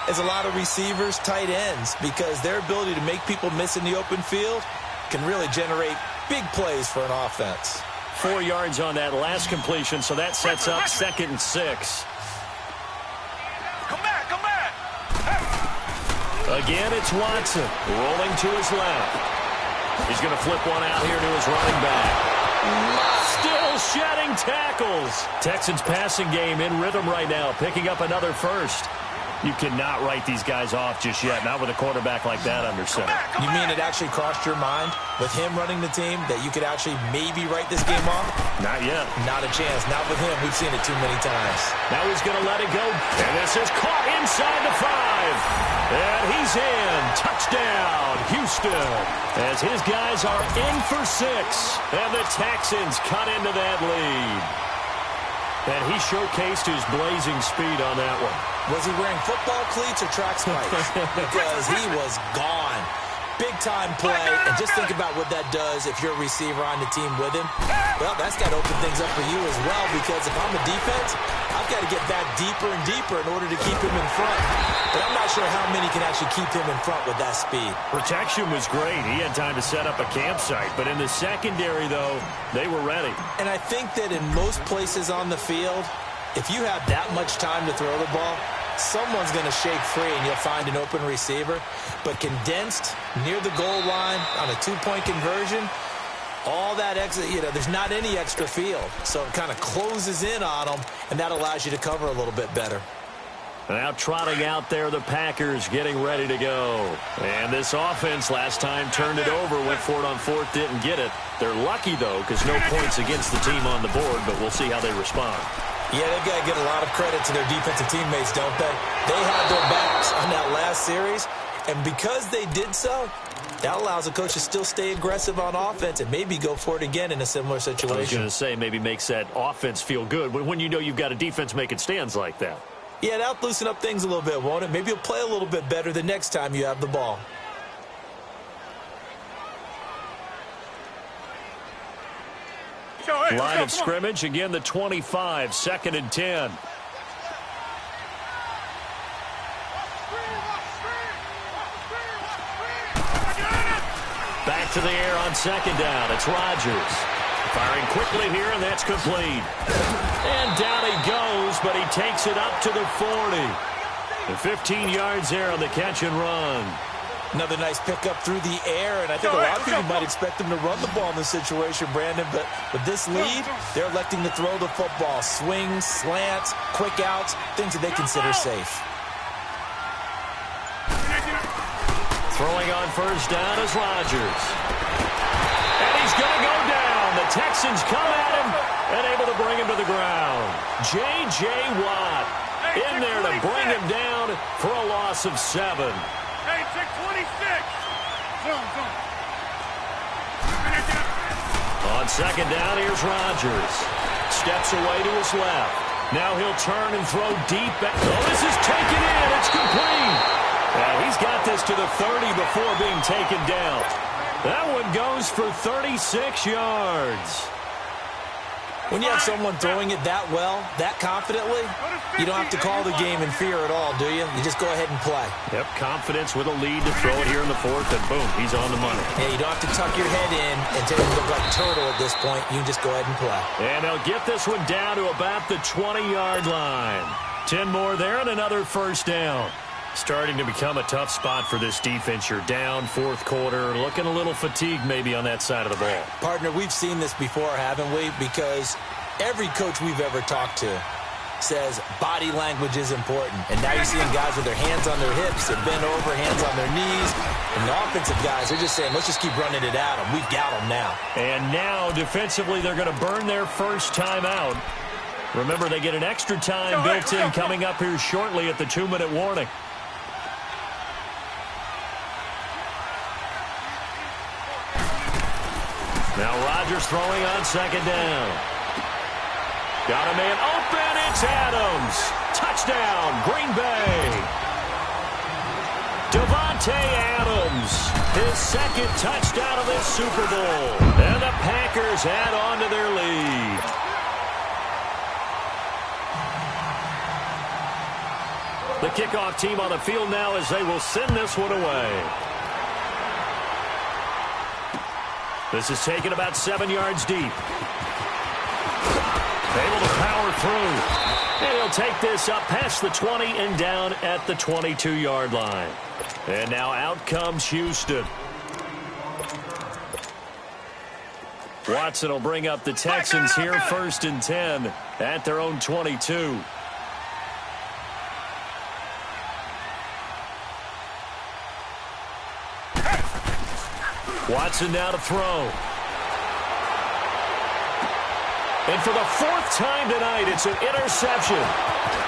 Speaker 2: as a lot of receivers, tight ends, because their ability to make people miss in the open field can really generate big plays for an offense.
Speaker 1: 4 yards on that last completion, so that sets up 2nd and 6.
Speaker 3: Come back, come back.
Speaker 1: Again, it's Watson rolling to his left. He's going to flip one out here to his running back. Still shedding tackles. Texans passing game in rhythm right now, picking up another first. You cannot write these guys off just yet, not with a quarterback like that under center.
Speaker 2: You mean it actually crossed your mind with him running the team that you could actually maybe write this game off?
Speaker 1: Not yet.
Speaker 2: Not a chance. Not with him. We've seen it too many times.
Speaker 1: Now he's going to let it go. And this is caught inside the 5. And he's in. Touchdown, Houston. As his guys are in for 6. And the Texans cut into that lead. And he showcased his blazing speed on that one.
Speaker 2: Was he wearing football cleats or track spikes? Because he was gone. Big-time play, and just think about what that does if you're a receiver on the team with him. Well, that's got to open things up for you as well, because if I'm a defense, I've got to get back deeper and deeper in order to keep him in front. But I'm not sure how many can actually keep him in front with that speed.
Speaker 1: Protection was great. He had time to set up a campsite. But in the secondary, though, they were ready.
Speaker 2: And I think that in most places on the field, if you have that much time to throw the ball, someone's going to shake free and you'll find an open receiver. But condensed near the goal line on a two-point conversion, all that extra, there's not any extra field. So it kind of closes in on them, and that allows you to cover a little bit better.
Speaker 1: Now trotting out there, the Packers getting ready to go. And this offense last time turned it over, went for it on fourth, didn't get it. They're lucky, though, because no points against the team on the board, but we'll see how they respond.
Speaker 2: Yeah, they've got to get a lot of credit to their defensive teammates, don't they? They had their backs on that last series, and because they did so, that allows the coach to still stay aggressive on offense and maybe go for it again in a similar situation.
Speaker 1: I was going to say, maybe makes that offense feel good when you know you've got a defense making stands like that.
Speaker 2: Yeah, that'll loosen up things a little bit, won't it? Maybe you'll play a little bit better the next time you have the ball.
Speaker 1: Line of scrimmage, again the 25, 2nd and 10. Back to the air on 2nd down. It's Rodgers. Firing quickly here, and that's complete. And down he goes, but he takes it up to the 40. The 15 yards there on the catch and run.
Speaker 2: Another nice pickup through the air, and I think a lot of people might expect him to run the ball in this situation, Brandon, but with this lead, they're electing to throw the football. Swings, slants, quick outs, things that they consider safe.
Speaker 1: Throwing on first down is Rodgers. And he's going to go down. The Texans come at him and able to bring him to the ground. J.J. Watt in there to bring him down for a loss of 7.
Speaker 3: Hey, check 26. Zone.
Speaker 1: On 2nd down, here's Rodgers. Steps away to his left. Now he'll turn and throw deep back. Oh, this is taken in. It's complete. And he's got this to the 30 before being taken down. That one goes for 36 yards.
Speaker 2: When you have someone throwing it that well, that confidently, you don't have to call the game in fear at all, do you? You just go ahead and play.
Speaker 1: Yep, confidence with a lead to throw it here in the 4th, and boom, he's on the money.
Speaker 2: Yeah, you don't have to tuck your head in and take it look like turtle at this point. You can just go ahead and play.
Speaker 1: And they'll get this one down to about the 20-yard line. 10 more there and another first down. Starting to become a tough spot for this defense. You're down 4th quarter, looking a little fatigued maybe on that side of the ball.
Speaker 2: Partner, we've seen this before, haven't we? Because every coach we've ever talked to says body language is important. And now you're seeing guys with their hands on their hips, they're bent over, hands on their knees. And the offensive guys, they're just saying, let's just keep running it at them. We've got them now.
Speaker 1: And now, defensively, they're going to burn their first time out. Remember, they get an extra time built in coming up here shortly at the 2-minute warning. Now Rodgers throwing on 2nd down. Got a man open. It's Adams. Touchdown, Green Bay. Davante Adams, his 2nd touchdown of this Super Bowl. And the Packers add on to their lead. The kickoff team on the field now as they will send this one away. This is taken about 7 yards deep. Able to power through. And he'll take this up past the 20 and down at the 22-yard line. And now out comes Houston. Watson will bring up the Texans here, 1st and 10 at their own 22. Watson now to throw. And for the 4th time tonight, it's an interception.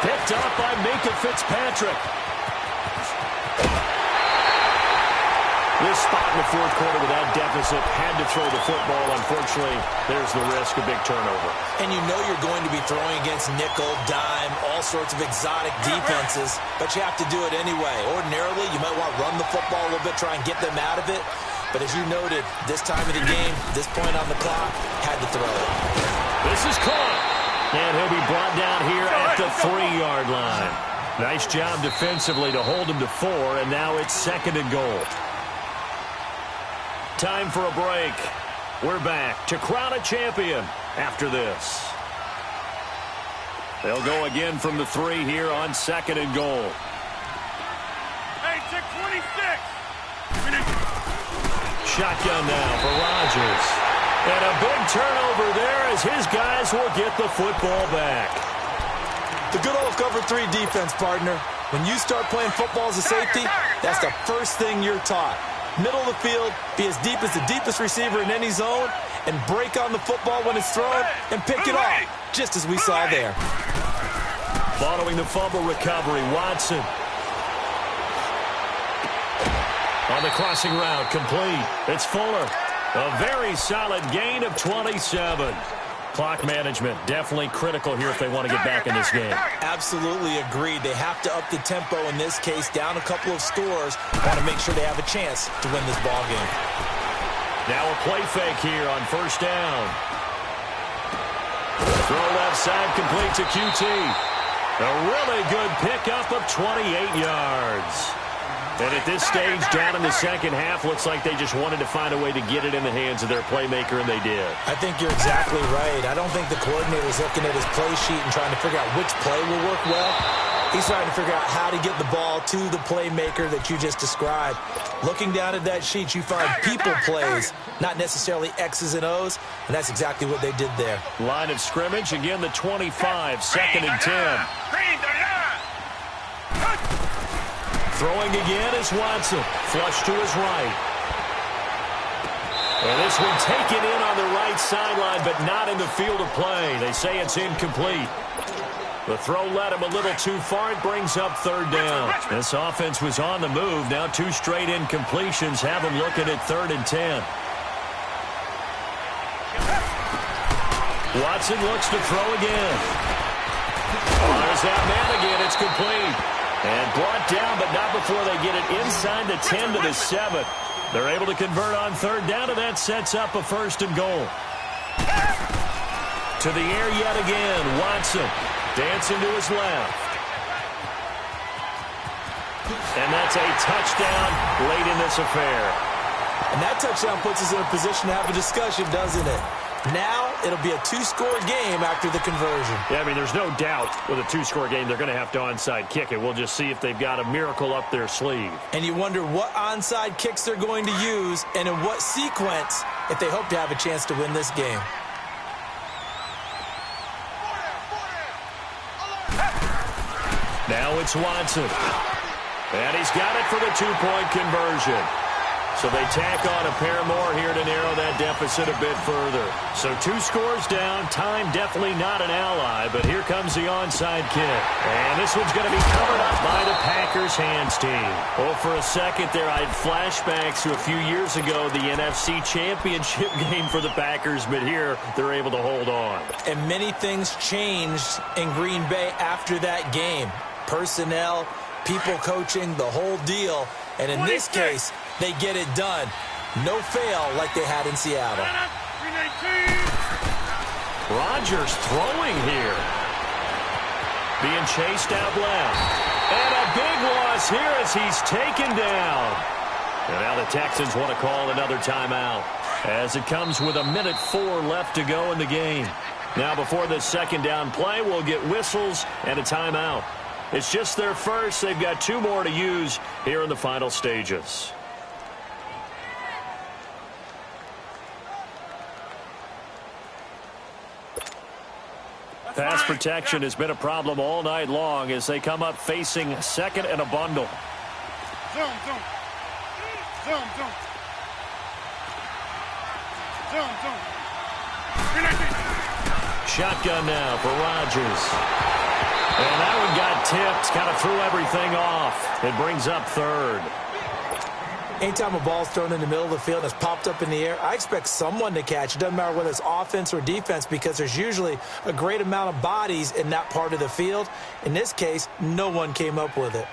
Speaker 1: Picked up by Minkah Fitzpatrick. This spot in the fourth quarter with that deficit, had to throw the football. Unfortunately, there's the risk of big turnover.
Speaker 2: And you know you're going to be throwing against nickel, dime, all sorts of exotic defenses, but you have to do it anyway. Ordinarily, you might want to run the football a little bit, try and get them out of it. But as you noted, this time of the game, this point on the clock, had to throw it.
Speaker 1: This is caught. And he'll be brought down here at the 3-yard line. Nice job defensively to hold him to 4, and now it's 2nd and goal. Time for a break. We're back to crown a champion after this. They'll go again from the 3 here on 2nd and goal.
Speaker 3: Hey, check 26.
Speaker 1: Shotgun now for Rodgers. And a big turnover there as his guys will get the football back.
Speaker 2: The good old cover 3 defense, partner. When you start playing football as a safety, that's the first thing you're taught. Middle of the field, be as deep as the deepest receiver in any zone, and break on the football when it's thrown and pick it off, just as we saw there.
Speaker 1: Following the fumble recovery, Watson. On the crossing route, complete. It's Fuller. A very solid gain of 27. Clock management, definitely critical here if they want to get back in this game.
Speaker 2: Absolutely agreed. They have to up the tempo in this case, down a couple of scores. Want to make sure they have a chance to win this ball game.
Speaker 1: Now a play fake here on 1st down. Throw left side, complete to QT. A really good pickup of 28 yards. And at this stage, down in the second half, looks like they just wanted to find a way to get it in the hands of their playmaker, and they did.
Speaker 2: I think you're exactly right. I don't think the coordinator's looking at his play sheet and trying to figure out which play will work well. He's trying to figure out how to get the ball to the playmaker that you just described. Looking down at that sheet, you find people plays, not necessarily X's and O's, and that's exactly what they did there.
Speaker 1: Line of scrimmage, again the 25, 2nd and 10. Throwing again is Watson. Flush to his right. And this one taken in on the right sideline, but not in the field of play. They say it's incomplete. The throw led him a little too far. It brings up 3rd down. This offense was on the move. Now 2 straight incompletions have them looking at 3rd and 10. Watson looks to throw again. Oh, there's that man again. It's complete. And brought down, but not before they get it inside the 10 to the 7. They're able to convert on 3rd down, and that sets up a 1st and goal. To the air yet again. Watson dancing to his left. And that's a touchdown late in this affair.
Speaker 2: And that touchdown puts us in a position to have a discussion, doesn't it? Now it'll be a 2-score game after the conversion.
Speaker 1: Yeah, I mean, there's no doubt with a 2-score game they're going to have to onside kick it. We'll just see if they've got a miracle up their sleeve.
Speaker 2: And you wonder what onside kicks they're going to use and in what sequence if they hope to have a chance to win this game.
Speaker 1: Now it's Watson. And he's got it for the 2-point conversion. So they tack on a pair more here to narrow that deficit a bit further. So 2 scores down. Time definitely not an ally, but here comes the onside kick. And this one's going to be covered up by the Packers hands team. Oh, for a second there, I had flashbacks to a few years ago, the NFC Championship game for the Packers, but here they're able to hold on.
Speaker 2: And many things changed in Green Bay after that game. Personnel, people coaching, the whole deal. And in this case, they get it done. No fail like they had in Seattle.
Speaker 1: Rodgers throwing here. Being chased out left. And a big loss here as he's taken down. And now the Texans want to call another timeout as it comes with 1:04 left to go in the game. Now before this 2nd down play, we'll get whistles and a timeout. It's just their first. They've got 2 more to use here in the final stages. Pass protection has been a problem all night long as they come up facing 2nd and a bundle.
Speaker 3: Zoom, zoom. Zoom, zoom. Zoom, zoom.
Speaker 1: Shotgun now for Rodgers. And that one got tipped, kind of threw everything off. It brings up 3rd.
Speaker 2: Anytime a ball's thrown in the middle of the field and it's popped up in the air, I expect someone to catch. It doesn't matter whether it's offense or defense because there's usually a great amount of bodies in that part of the field. In this case, no one came up with it.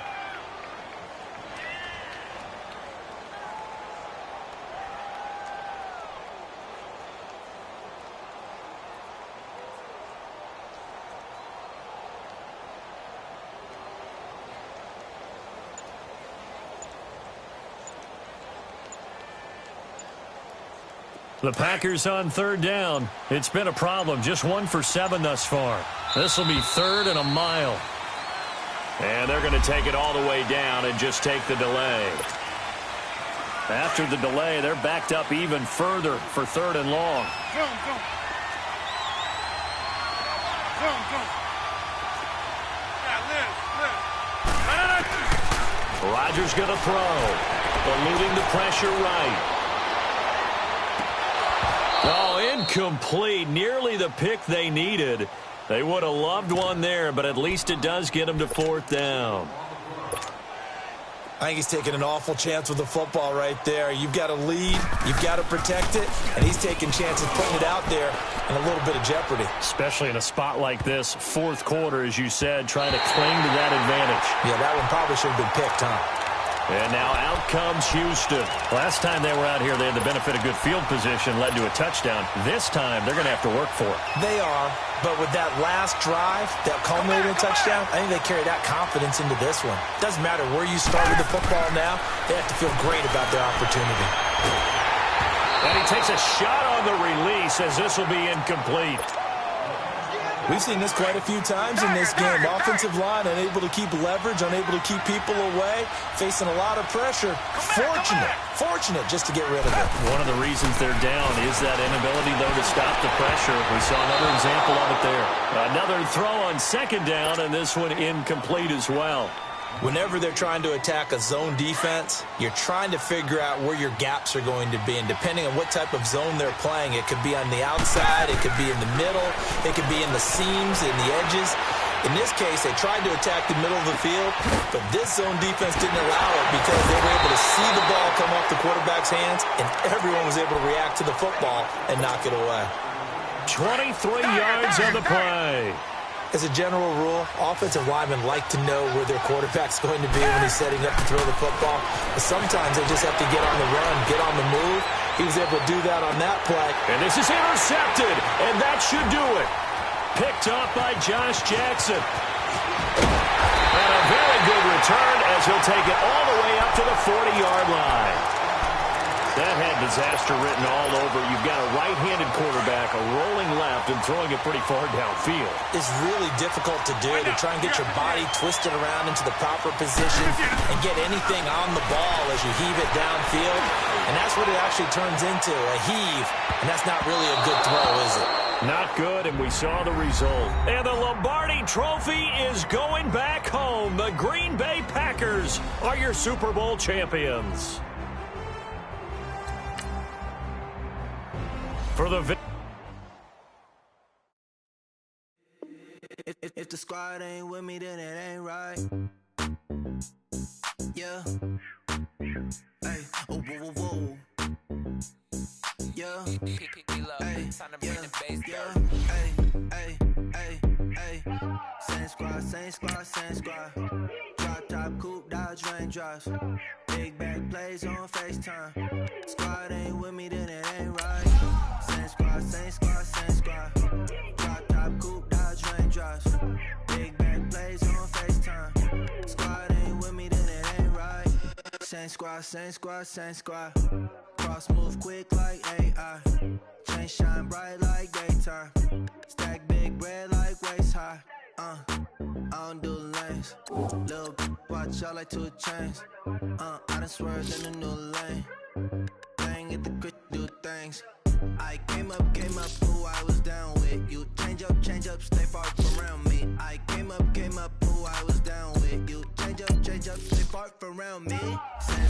Speaker 1: The Packers on third down. It's been a problem. Just 1 for 7 thus far. This will be 3rd and a mile. And they're going to take it all the way down and just take the delay. After the delay, they're backed up even further for 3rd and long.
Speaker 3: Zone. Yeah, live.
Speaker 1: Rodgers going to throw. Eluding the pressure right. Oh, incomplete. Nearly the pick they needed. They would have loved one there, but at least it does get them to 4th down.
Speaker 2: I think he's taking an awful chance with the football right there. You've got to lead, you've got to protect it, and he's taking chances putting it out there in a little bit of jeopardy.
Speaker 1: Especially in a spot like this, 4th quarter, as you said, trying to cling to that advantage.
Speaker 2: Yeah, that one probably should have been picked, huh?
Speaker 1: And now out comes Houston. Last time they were out here, they had the benefit of good field position, led to a touchdown. This time, they're going to have to work for it.
Speaker 2: They are, but with that last drive that culminated in a touchdown, I think they carry that confidence into this one. Doesn't matter where you start with the football now, they have to feel great about their opportunity.
Speaker 1: And he takes a shot on the release as this will be incomplete.
Speaker 2: We've seen this quite a few times in this game. Offensive line unable to keep leverage, unable to keep people away, facing a lot of pressure. Fortunate just to get rid of it.
Speaker 1: One of the reasons they're down is that inability, though, to stop the pressure. We saw another example of it there. Another throw on 2nd down, and this one incomplete as well.
Speaker 2: Whenever they're trying to attack a zone defense, you're trying to figure out where your gaps are going to be. And depending on what type of zone they're playing, it could be on the outside, it could be in the middle, it could be in the seams, in the edges. In this case, they tried to attack the middle of the field, but this zone defense didn't allow it because they were able to see the ball come off the quarterback's hands, and everyone was able to react to the football and knock it away.
Speaker 1: 23 yards on the play.
Speaker 2: As a general rule, offensive linemen like to know where their quarterback's going to be when he's setting up to throw the football. But sometimes they just have to get on the run, get on the move. He was able to do that on that play.
Speaker 1: And this is intercepted, and that should do it. Picked up by Josh Jackson. And a very good return as he'll take it all the way up to the 40-yard line. That had disaster written all over. You've got a right-handed quarterback, a rolling left, and throwing it pretty far downfield.
Speaker 2: It's really difficult to do, to try and get your body twisted around into the proper position and get anything on the ball as you heave it downfield. And that's what it actually turns into, a heave. And that's not really a good throw, is it?
Speaker 1: Not good, and we saw the result. And the Lombardi Trophy is going back home. The Green Bay Packers are your Super Bowl champions. For the
Speaker 4: if the squad ain't with me, then it ain't right. Yeah. Hey. Oh, whoa, whoa, whoa. Yeah. Hey. Yeah. Hey. Hey. Same squad. Drop top, coupe, Dodge Range drives. Big back plays on FaceTime. Squad ain't with me, then it ain't right. Same squad. Drop top, coupe, Dodge Range drives. Big back plays on FaceTime. Squad ain't with me, then it ain't right. Same squad. Cross move quick like AI. Chain shine bright like daytime. Stack big bread like waist high. I don't do lanes. Little watch out like 2 chains. I done swerved in a new lane. Bang at the grit, do things. I came up, who I was down with. You change up, stay far from around me. I came up, who I was down with. You change up, stay far from around me. Same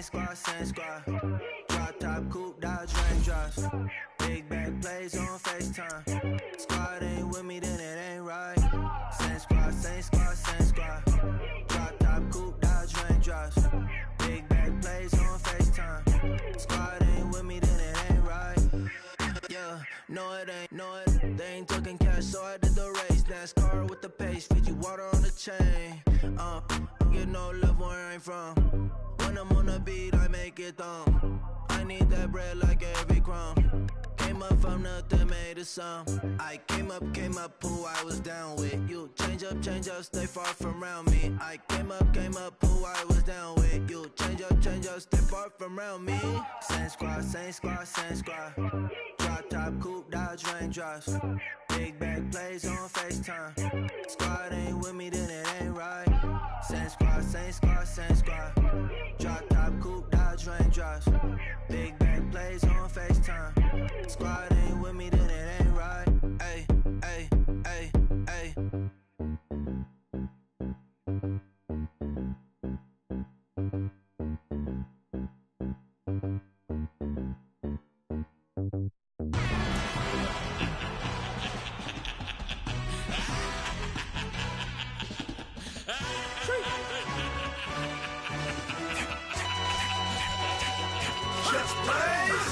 Speaker 4: squad. Drop top, coupe, Dodge Range drives. Big back plays on FaceTime. Squad ain't with me, then it ain't right. Same squad. Drop top, coupe, Dodge Range drives. Big back plays on FaceTime. They ain't talking cash, so I did the race. NASCAR with the pace, feed you water on the chain. Get no love where I'm from. When I'm on the beat, I make it thumb. I need that bread like every crumb. Came up from nothing, made a sum. I came up, who I was down with. You change up, stay far from around me. I came up, who I was down with. You change up, stay far from around me. Same squad. Drop top, coupe, Dodge raindrops. Big bag plays on FaceTime. Squad ain't with me, then it ain't right. Same squad. Drop top, coupe, Dodge raindrops. Big bag plays on FaceTime. Squad ain't with me, then it ain't right. Ay.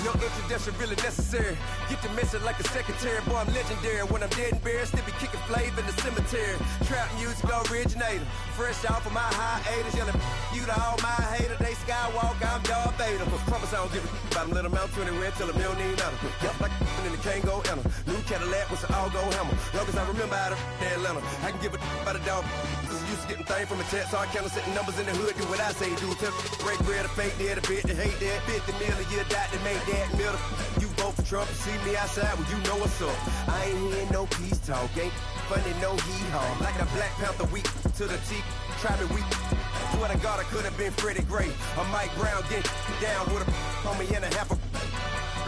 Speaker 5: No introduction really necessary. Get the message like a secretary. Boy, I'm legendary. When I'm dead and buried, still be kicking flavor in the cemetery. Trap music originator. Fresh off of my hiatus. Yelling you to all my haters. They skywalk, I'm Darth Vader. Promise I don't give a about them. Let them out to anywhere. Tell them they don't need nothing. Yup, like and the can't go enter. New Cadillac with an all-go hammer. Long as I remember out of Atlanta, I can give a about a dog. Used to getting things from a text, so I count setting numbers in the hood. Do what I say, do. Tell break bread, a fake dead, a bit to hate that. 50 million, you die to make that middle. You vote for Trump, you see me outside, well, you know what's up. I ain't hearing no peace talk, ain't funny, no hee-haw. Like a Black Panther weak to the teeth, try me weak. Swear to God, I could have been Freddie Gray. Or Mike Brown getting down with a homie and a half a.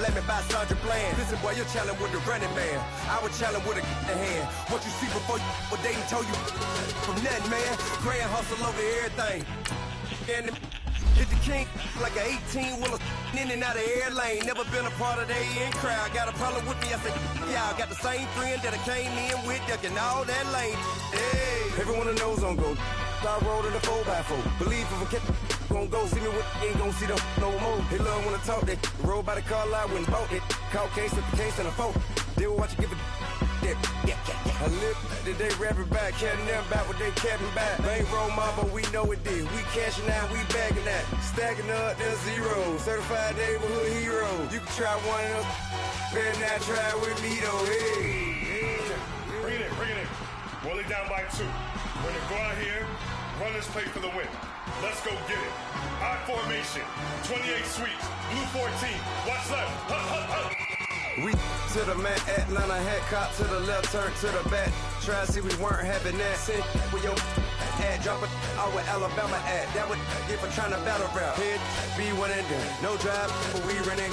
Speaker 5: Let me buy Sandra Bland. Listen, boy, you're challenging with the running man. I would challenge with a hand. What you see before you, what they done told you from nothing, man. Grand hustle over everything. And hit the king like an 18-wheeler in and out of air lane. Never been a part of the in crowd. Got a problem with me, I said, y'all got the same friend that I came in with, ducking all that lane. Hey, everyone knows on go. I rolled in a 4x4. Believe if a cat gon' go see me with ain't gon' see them no more. They love when I talk, they roll by the car lot when bought it. Caught case at the case and a phone. They will watch you give a that. I live that they rapping back, catting them back what they capping back. They ain't roll mob, but we know it did. We cashing out, we bagging that. Stacking up, there's zero. Certified neighborhood hero. You can try one of them, better not try with me though. Hey.
Speaker 3: Bring it in. Roll it down by 2. We're gonna go out here, run this play for the win. Let's go get it. I formation, 28 sweeps, blue 14. Watch left.
Speaker 5: We to the man, Atlanta head cop to the left, turn to the back. Try to see we weren't having that. Sit with your ad, drop it out with Alabama ad. That would get for trying to battle rap. Head be one and done. No drive, but we running.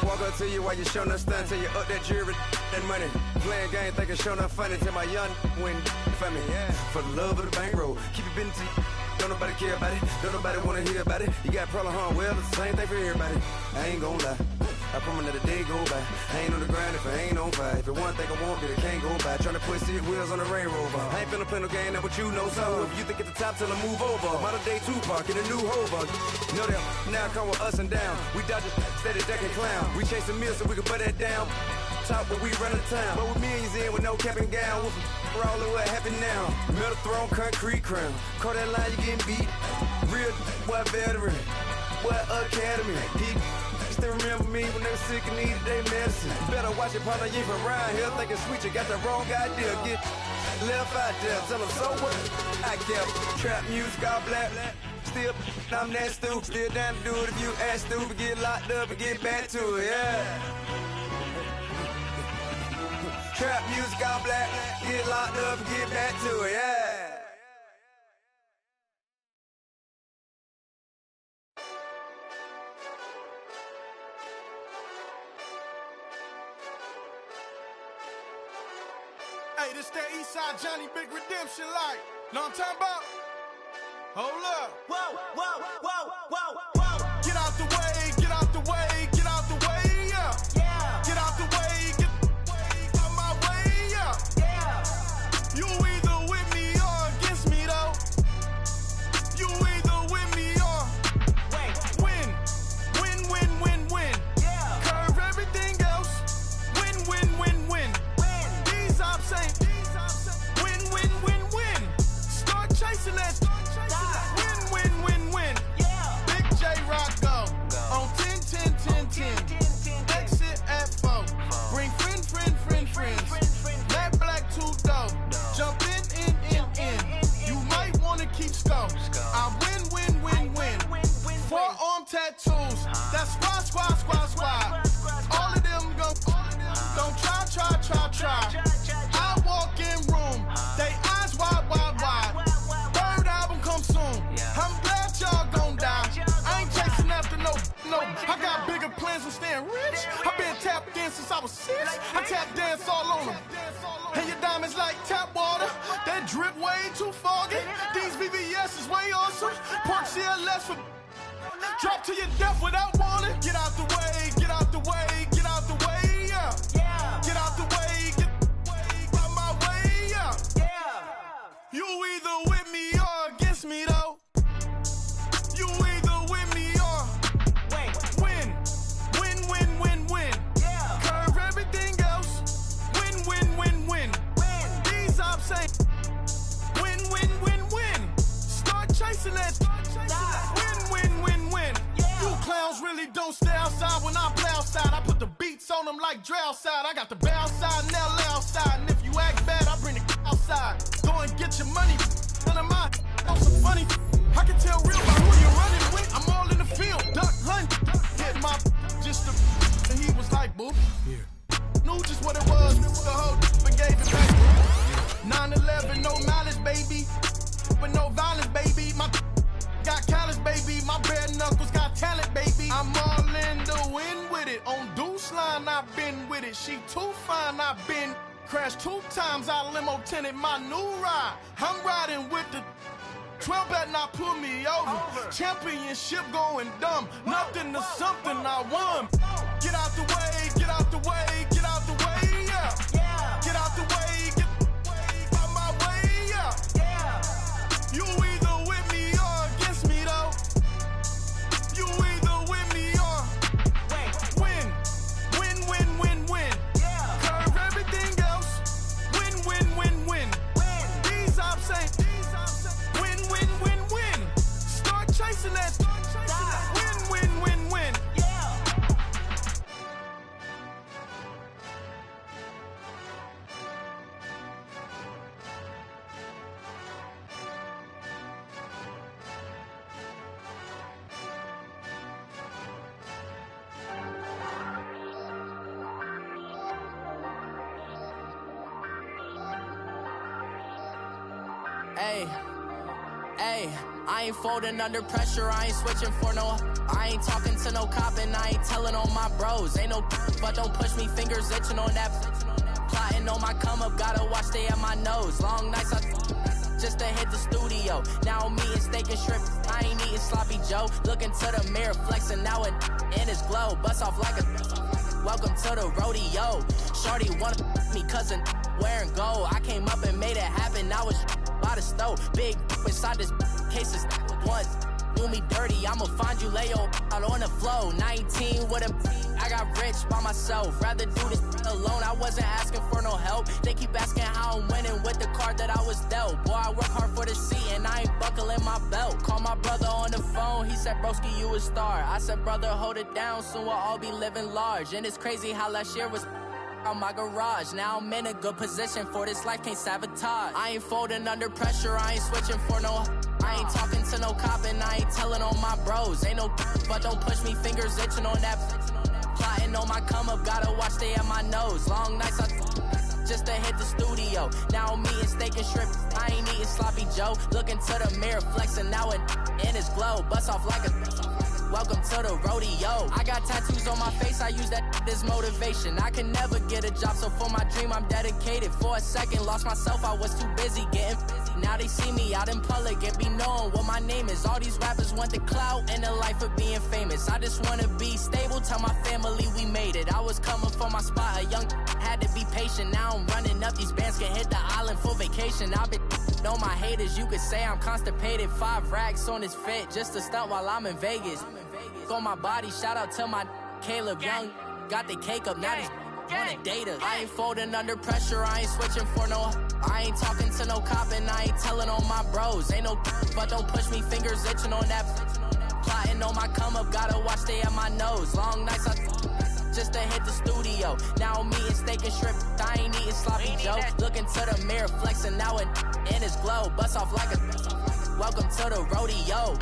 Speaker 5: Walk up to you while you showing us stunt till you up that jury and money. Playing game, thinking showing up funny till my young win for me. Yeah. For the love of the bankroll, keep it busy. Don't nobody care about it. Don't nobody wanna hear about it. You got problem, huh? Well, it's the same thing for everybody. I ain't gon' lie. I promise that a day go by. I ain't on the grind if I ain't on fire. If it one thing I want, then it can't go by. Tryna put 6 wheels on the Range Rover. I ain't finna play no game, that what you know. So if you think at the top till I move over. Modern day Tupac in a new Hova. Know that now come with us and down. We dodge a steady ducking clown. We chase a meal so we can put that down. Top but we run the town. But with millions in with no cap and gown. We're all in what happened now. Metal throne, concrete crown. Call that line, you getting beat. Real what veteran. What academy. He still remember me when they were sick and needed their medicine. Better watch it, partner, you from around here thinking sweet, you got the wrong idea. Get left out there, tell them so what I kept. Trap music, all black. Still, I'm that stupid. Still down to do it if you ask stupid. Get locked up and get back to it, yeah. Trap music, all black. Get locked up and get back to it, yeah.
Speaker 6: Hey, this that Eastside Johnny Big Redemption like. Know what I'm talking about? Hold up. Whoa, whoa, whoa, whoa, whoa. Get out the way, get out the way, get out the way, yeah. Yeah. Get out the way, get out my way, yeah. Yeah. You either with me or against me, though. You either with me or win. Yeah. Curve everything else. Win. was 6. I tap dance all on them. And your diamonds like tap water. That drip way too foggy. These VVS is way awesome. Pork CLS for drop to your death without warning. Get out the way, get out the way, get out the way, yeah. Get out the way, get out my way, yeah. You either with me or against me though. You either with me or win. Win. Curve everything else. Win. These ops ain't win. Start chasing that. Win. You clowns really don't stay outside when I play outside. I put the beats on them like Dre outside. I got the bow side and LA outside. And if you act bad, I bring the outside. Go and get your money. None of my on some funny. I can tell real by who you're running with. I'm all in the field. Duck hunt. Hit my just the. And he was like, boo. Yeah. Knew just what it was. The whole but gave it back. 9/11, no knowledge, baby. But no violence, baby. My got callous, baby. My bare knuckles got talent, baby. I'm all in the wind with it. On Deuce line, I've been with it. She too fine, I've been crashed 2 times. I limo tinted my new ride. I'm riding with the 12 better not pull me over. Championship going dumb. Nothing to something I won. Get out the way, get out the way, get out the way, yeah. Get out the way, get out my way, yeah. You either with me or against me though. You either with me or win. Curve everything else. Win. These ops ain't win. Start chasing that. Win.
Speaker 7: Hey, I ain't folding under pressure, I ain't switching for no. I ain't talking to no cop and I ain't telling on my bros. Ain't no but don't push me, fingers itching on that. Plotting on my come up, gotta watch stay at my nose. Long nights just to hit the studio. Now I'm eating steak and shrimp, I ain't eating sloppy Joe. Looking to the mirror, flexing now it in his glow. Bust off like a welcome to the rodeo. Shorty wanna me cousin wearing gold. I came up and made it happen, I was by the stove. Big inside this cases once. Do me dirty, I'ma find you lay out on the floor. 19 with a I got rich by myself. Rather do this alone, I wasn't asking for no help. They keep asking how I'm winning with the card that I was dealt. Boy, I work hard for the seat and I ain't buckling my belt. Call my brother on the phone, he said, broski, you a star. I said, brother, hold it down, soon we'll all be living large. And it's crazy how last year was out my garage. Now I'm in a good position for this life, can't sabotage. I ain't folding under pressure, I ain't switching for no. I ain't talking to no cop and I ain't telling on my bros. Ain't no but don't push me, fingers itching on that. Plotting on my come up, gotta watch stay at my nose. Long nights just to hit the studio. Now I'm eating steak and shrimp, I ain't eating sloppy Joe. Looking to the mirror, flexing now it in his glow. Bust off like a welcome to the rodeo. I got tattoos on my face, I use that as motivation. I can never get a job, so for my dream I'm dedicated. For a second, lost myself, I was too busy getting busy. Now they see me out in public and be knowing what my name is. All these rappers want the clout and the life of being famous. I just wanna be stable, tell my family we made it. I was coming for my spot, a young had to be patient. Now I'm running up, these bands can hit the island for vacation. I've been on my haters, you could say I'm constipated. 5 racks on his fit, just to stunt while I'm in Vegas. On my body, shout out to my Caleb Young. Got the cake up, now these wanna date us. I ain't folding under pressure, I ain't switching for no. I ain't talking to no cop and I ain't telling on my bros. Ain't no but don't push me, fingers itching on that. Plotting on my come up, gotta watch stay at my nose. Long nights just to hit the studio. Now I'm eating steak and shrimp, I ain't eating sloppy Joe. Looking to the mirror, flexing now it in his glow. Bust off like a welcome to the rodeo.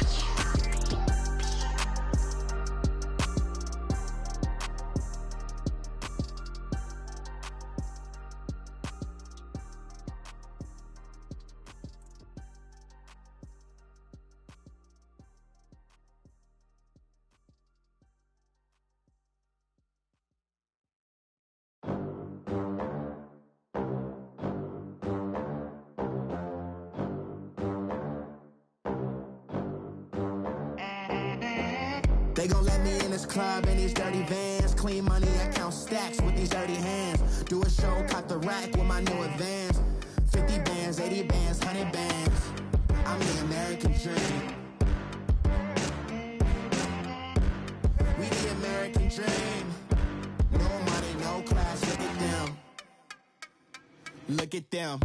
Speaker 8: They gon' let me in this club in these dirty vans. Clean money, I count stacks with these dirty hands. Do a show, caught the rack with my new advance. 50 bands, 80 bands, 100 bands. I'm the American dream. We the American dream. No money, no class, look at them. Look at them,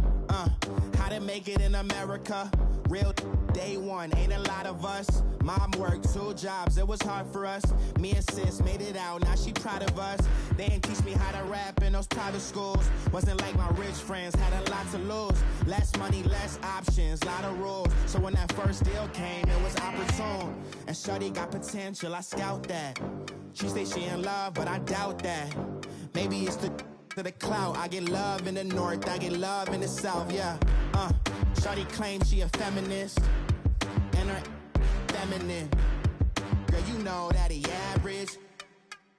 Speaker 8: how to make it in America. Real day one, ain't a lot of us. Mom worked 2 jobs, it was hard for us. Me and sis made it out, now she proud of us. They didn't teach me how to rap in those private schools. Wasn't like my rich friends, had a lot to lose. Less money, less options, lot of rules. So when that first deal came, it was opportune. And shorty got potential, I scout that. She say she in love, but I doubt that. Maybe it's to the clout. I get love in the north, I get love in the south, yeah. Shorty claims she a feminist, and her feminine. Girl, you know that he average.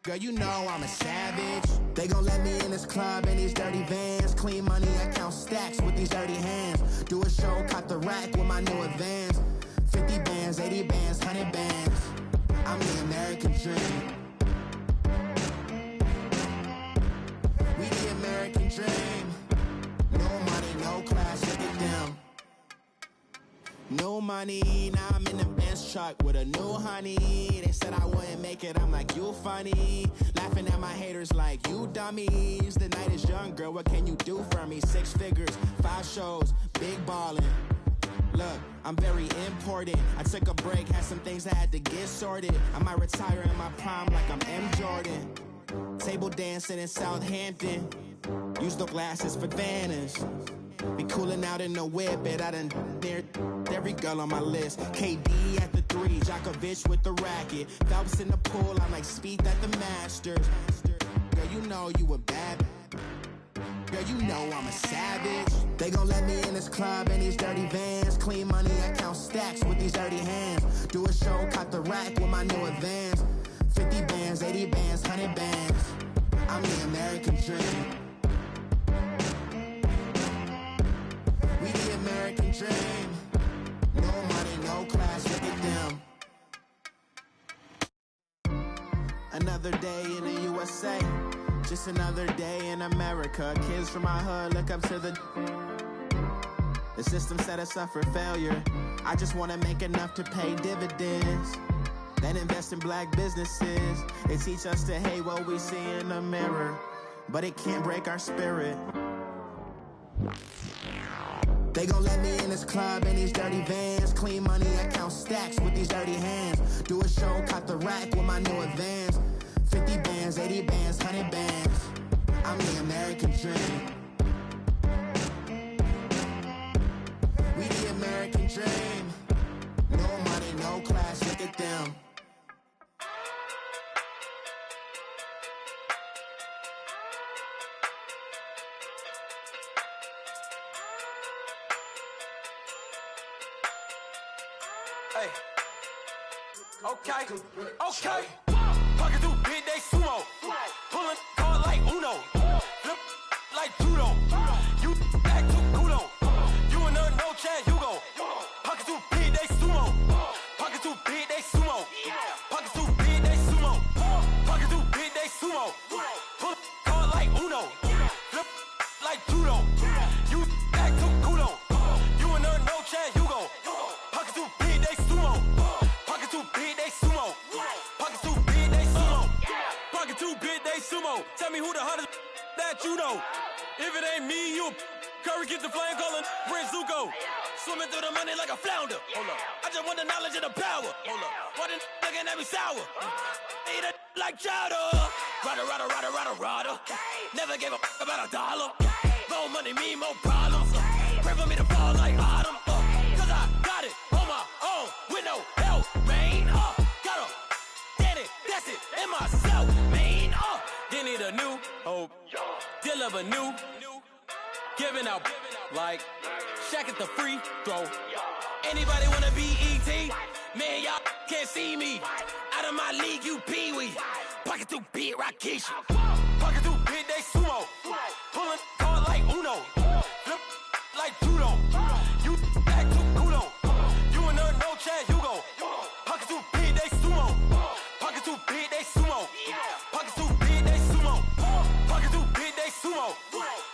Speaker 8: Girl, you know I'm a savage. They gon' let me in this club in these dirty vans. Clean money, I count stacks with these dirty hands. Do a show, caught the rack with my new advance. 50 bands, 80 bands, 100 bands. I'm the American dream. We the American dream. No money, no class, look at them. No money, now I'm in the Benz truck with a new honey. They said I wouldn't make it, I'm like, you funny. Laughing at my haters like, you dummies. The night is young, girl, what can you do for me? 6 figures, 5 shows, big ballin'. Look, I'm very important. I took a break, had some things I had to get sorted. I might retire in my prime like I'm M. Jordan. Table dancing in Southampton. Use the glasses for Vannas. Be cooling out in the whip, but I done near every girl on my list. KD at the 3, Djokovic with the racket. Phelps in the pool, I'm like Speed at the Masters. Girl, you know you a bad. Girl, you know I'm a savage. They gon' let me in this club in these dirty vans. Clean money, I count stacks with these dirty hands. Do a show, caught the rack with my new advance. 50 bands, 80 bands, 100 bands. I'm the American dream. We the American dream. No money, no class, look at them. Another day in the USA. Just another day in America. Kids from my hood look up to the system set us up for failure. I just wanna make enough to pay dividends. Then invest in black businesses. They teach us to hate what we see in the mirror, but it can't break our spirit. They gon' let me in this club in these dirty vans. Clean money, I count stacks with these dirty hands. Do a show, caught the rack with my new advance. 50 bands, 80 bands, 100 bands. I'm the American dream. We the American dream. No money, no class, look at them.
Speaker 5: Hey. Okay. Pocket through big, they sumo. Pulling card like Uno. Flip like judo. You back to kudo. You and no Chad Hugo. Pocket through big, they sumo. Pocket through big, they sumo. Pocket through big, they sumo. Pocket through big, they sumo. Pull card like Uno. Flip like judo. You back to kudo. You and no Chad Hugo. Pocket through big, they sumo. Pocket too big, they sumo. Pocket too big, they sumo. Pocket too big, they sumo. Tell me who the hottest that you know. If it ain't me, you Curry get the flame calling Prince Zuko. Swimming through the money like a flounder. Hold up. I just want the knowledge and the power. Hold up. Why the looking at me sour? Eat it like chowder. Rada. Never gave a about $1. More money, me, more problems. Pray for me to fall like autumn. Cause I got it on my own with no help, man. Gotta get it, that's it, in myself, man. They need a new hope, deliver new, giving out like Shaq at the free throw. Anybody wanna be E.T.? Man, y'all can't see me. Out of my league, you pee-wee. Pocket too big, Rakisha. Pocket too big, they sumo. Pulling card like Uno. Flip like judo. You back to kudo. You and no Chad Hugo. Pocket too big, they sumo.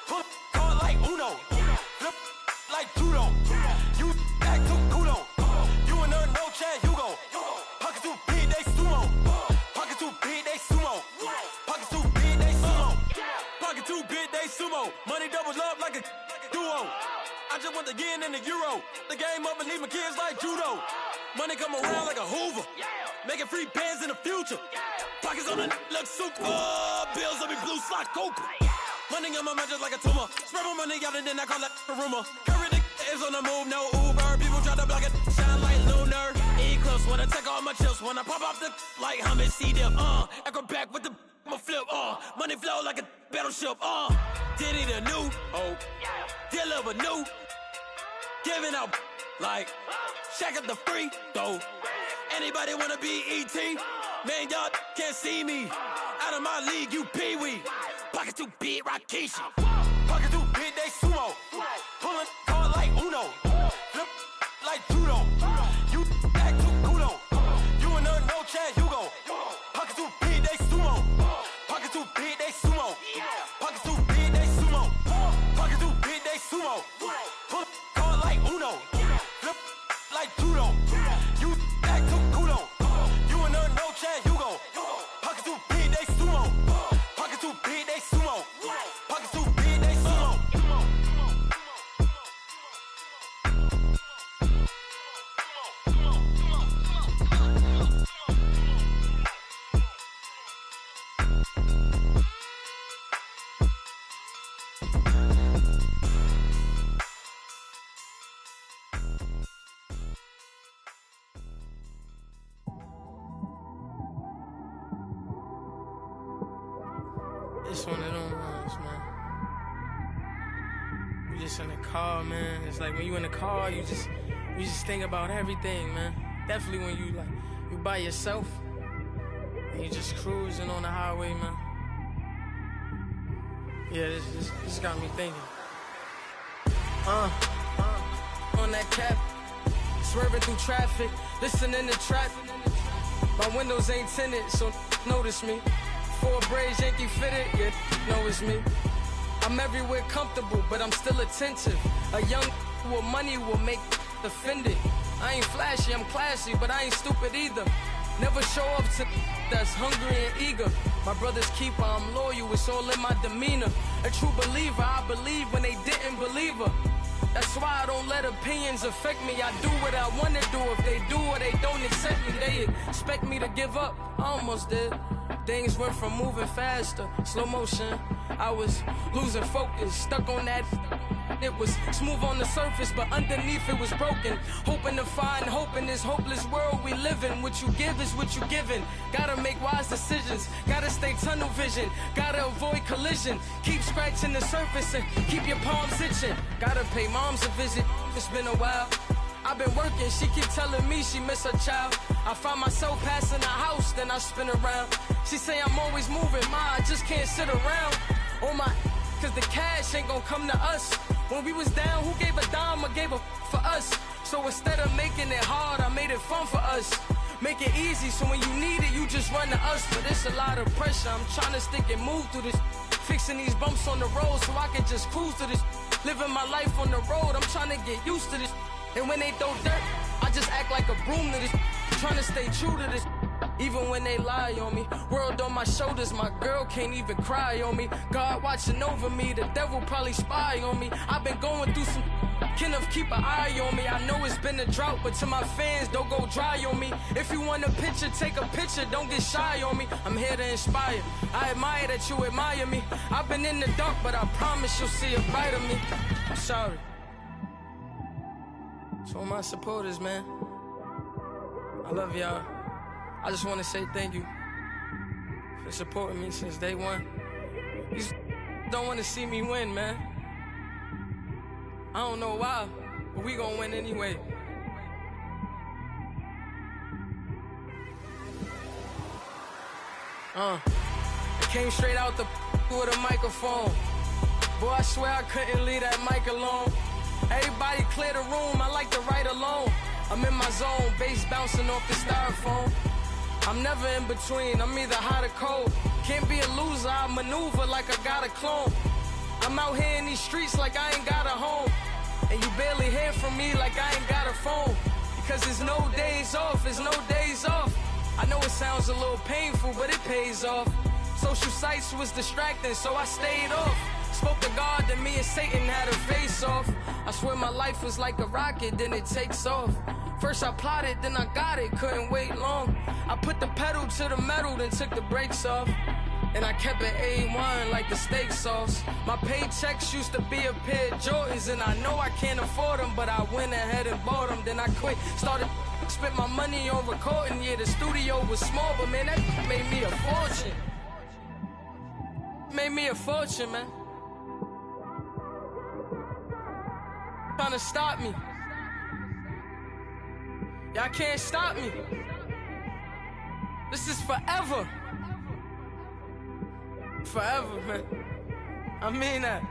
Speaker 5: Pull card like Uno. Flip like judo. You back to kudo. You and her no Chad Hugo. Pockets too big, they sumo. Pockets too big, they sumo. Pockets too big, they sumo. Pockets too big, they sumo. Money doubles up like a duo. I just want the yen and the euro. The game up and leave my kids like judo. Money come around like a Hoover. Making free bands in the future. Pockets on the look super. Bills on me blue slot coke. Money on my mind just like a tumor. Spread my money out and then I call it a rumor. Curry the is on the move, no Uber. People try to block it, shine like lunar. Eclipse when I take all my chips. When I pop off the like hummus, see them. Acrobat with the flip. Money flow like a battleship. Diddy the new. Deliver new. Giving out like check out the free though. Anybody wanna be ET? Man, y'all can't see me. Out of my league, you pee-wee. Pocket too big, Rakishi. Pocket too big, they sumo. Pulling card like Uno. Flip like judo. You back to kudo. You and her no Chad Hugo. Pocket too big, they sumo. Pocket too big, they sumo. Pocket too big, they sumo. Pocket too big, they sumo. Pull card like Uno. Flip like judo. You back to kudo. You and her no Chad Hugo. Pocket too big, they sumo. Pocket too big, they sumo. Pocket too big, they sumo.
Speaker 9: It's one of them ones, man. You just in the car, man. It's like when you in the car, you just think about everything, man. Definitely when you by yourself and you just cruising on the highway, man. Yeah, this got me thinking. On that cap, swerving through traffic, listening to trap. My windows ain't tinted, so notice me. 4 braids, Yankee fitted, yeah, know it's me. I'm everywhere comfortable, but I'm still attentive. A young with money will make offended. I ain't flashy, I'm classy, but I ain't stupid either. Never show up to that's hungry and eager. My brother's keeper, I'm loyal, it's all in my demeanor. A true believer, I believe when they didn't believe her. That's why I don't let opinions affect me. I do what I want to do. If they do or they don't accept me, they expect me to give up. I almost did. Things went from moving faster, slow motion. I was losing focus, stuck on that. It was smooth on the surface, but underneath it was broken. Hoping to find hope in this hopeless world we live in. What you give is what you given. Gotta make wise decisions. Gotta stay tunnel vision. Gotta avoid collision. Keep scratching the surface and keep your palms itching. Gotta pay moms a visit. It's been a while. I've been working, she keep telling me she miss her child. I find myself passing the house, then I spin around. She say I'm always moving, I just can't sit around. Oh my, cause the cash ain't gonna come to us. When we was down, who gave a dime or gave a for us? So instead of making it hard, I made it fun for us. Make it easy, so when you need it, you just run to us. But it's a lot of pressure, I'm trying to stick and move through this. Fixing these bumps on the road so I can just cruise to this. Living my life on the road, I'm trying to get used to this. And when they throw dirt, I just act like a broom to this. Trying to stay true to this. Even when they lie on me. World on my shoulders, my girl can't even cry on me. God watching over me, the devil probably spy on me. I've been going through some. Kenneth, keep an eye on me. I know it's been a drought, but to my fans, don't go dry on me. If you want a picture, take a picture, don't get shy on me. I'm here to inspire. I admire that you admire me. I've been in the dark, but I promise you'll see a bright of me. I'm sorry. To all my supporters, man. I love y'all. I just want to say thank you for supporting me since day one. These don't want to see me win, man. I don't know why, but we gonna win anyway. I came straight out the with a microphone. Boy, I swear I couldn't leave that mic alone. Everybody clear the room, I like to write alone. I'm in my zone, bass bouncing off the styrofoam. I'm never in between, I'm either hot or cold. Can't be a loser, I maneuver like I got a clone. I'm out here in these streets like I ain't got a home. And you barely hear from me like I ain't got a phone. Because there's no days off, there's no days off. I know it sounds a little painful, but it pays off. Social sites was distracting, so I stayed off. Spoke to God that me and Satan had a face off. I swear my life was like a rocket, then it takes off. First I plotted, then I got it, couldn't wait long. I put the pedal to the metal, then took the brakes off. And I kept it A1 like the steak sauce. My paychecks used to be a pair of Jordans, and I know I can't afford them, but I went ahead and bought them. Then I quit, started spent my money on recording. Yeah, the studio was small, but man, that made me a fortune. Made me a fortune, man. Trying to stop me. Y'all can't stop me. This is forever. Forever, man. I mean that.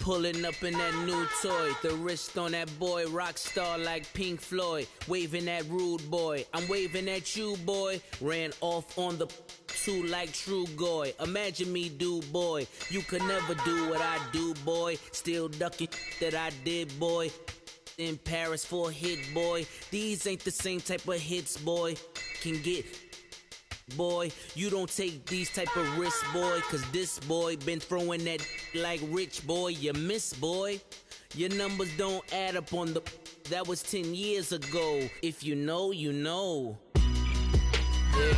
Speaker 10: Pulling up in that new toy, the wrist on that boy, rock star like Pink Floyd, waving at rude boy, I'm waving at you boy, ran off on the two like True Goy, imagine me do boy, you could never do what I do boy, still ducking that I did boy, in Paris for a hit boy, these ain't the same type of hits boy, can get boy, you don't take these type of risks, boy, cause this boy been throwing that like rich boy, you miss, boy. Your numbers don't add up on the, that was 10 years ago. If you know, you know. Yeah.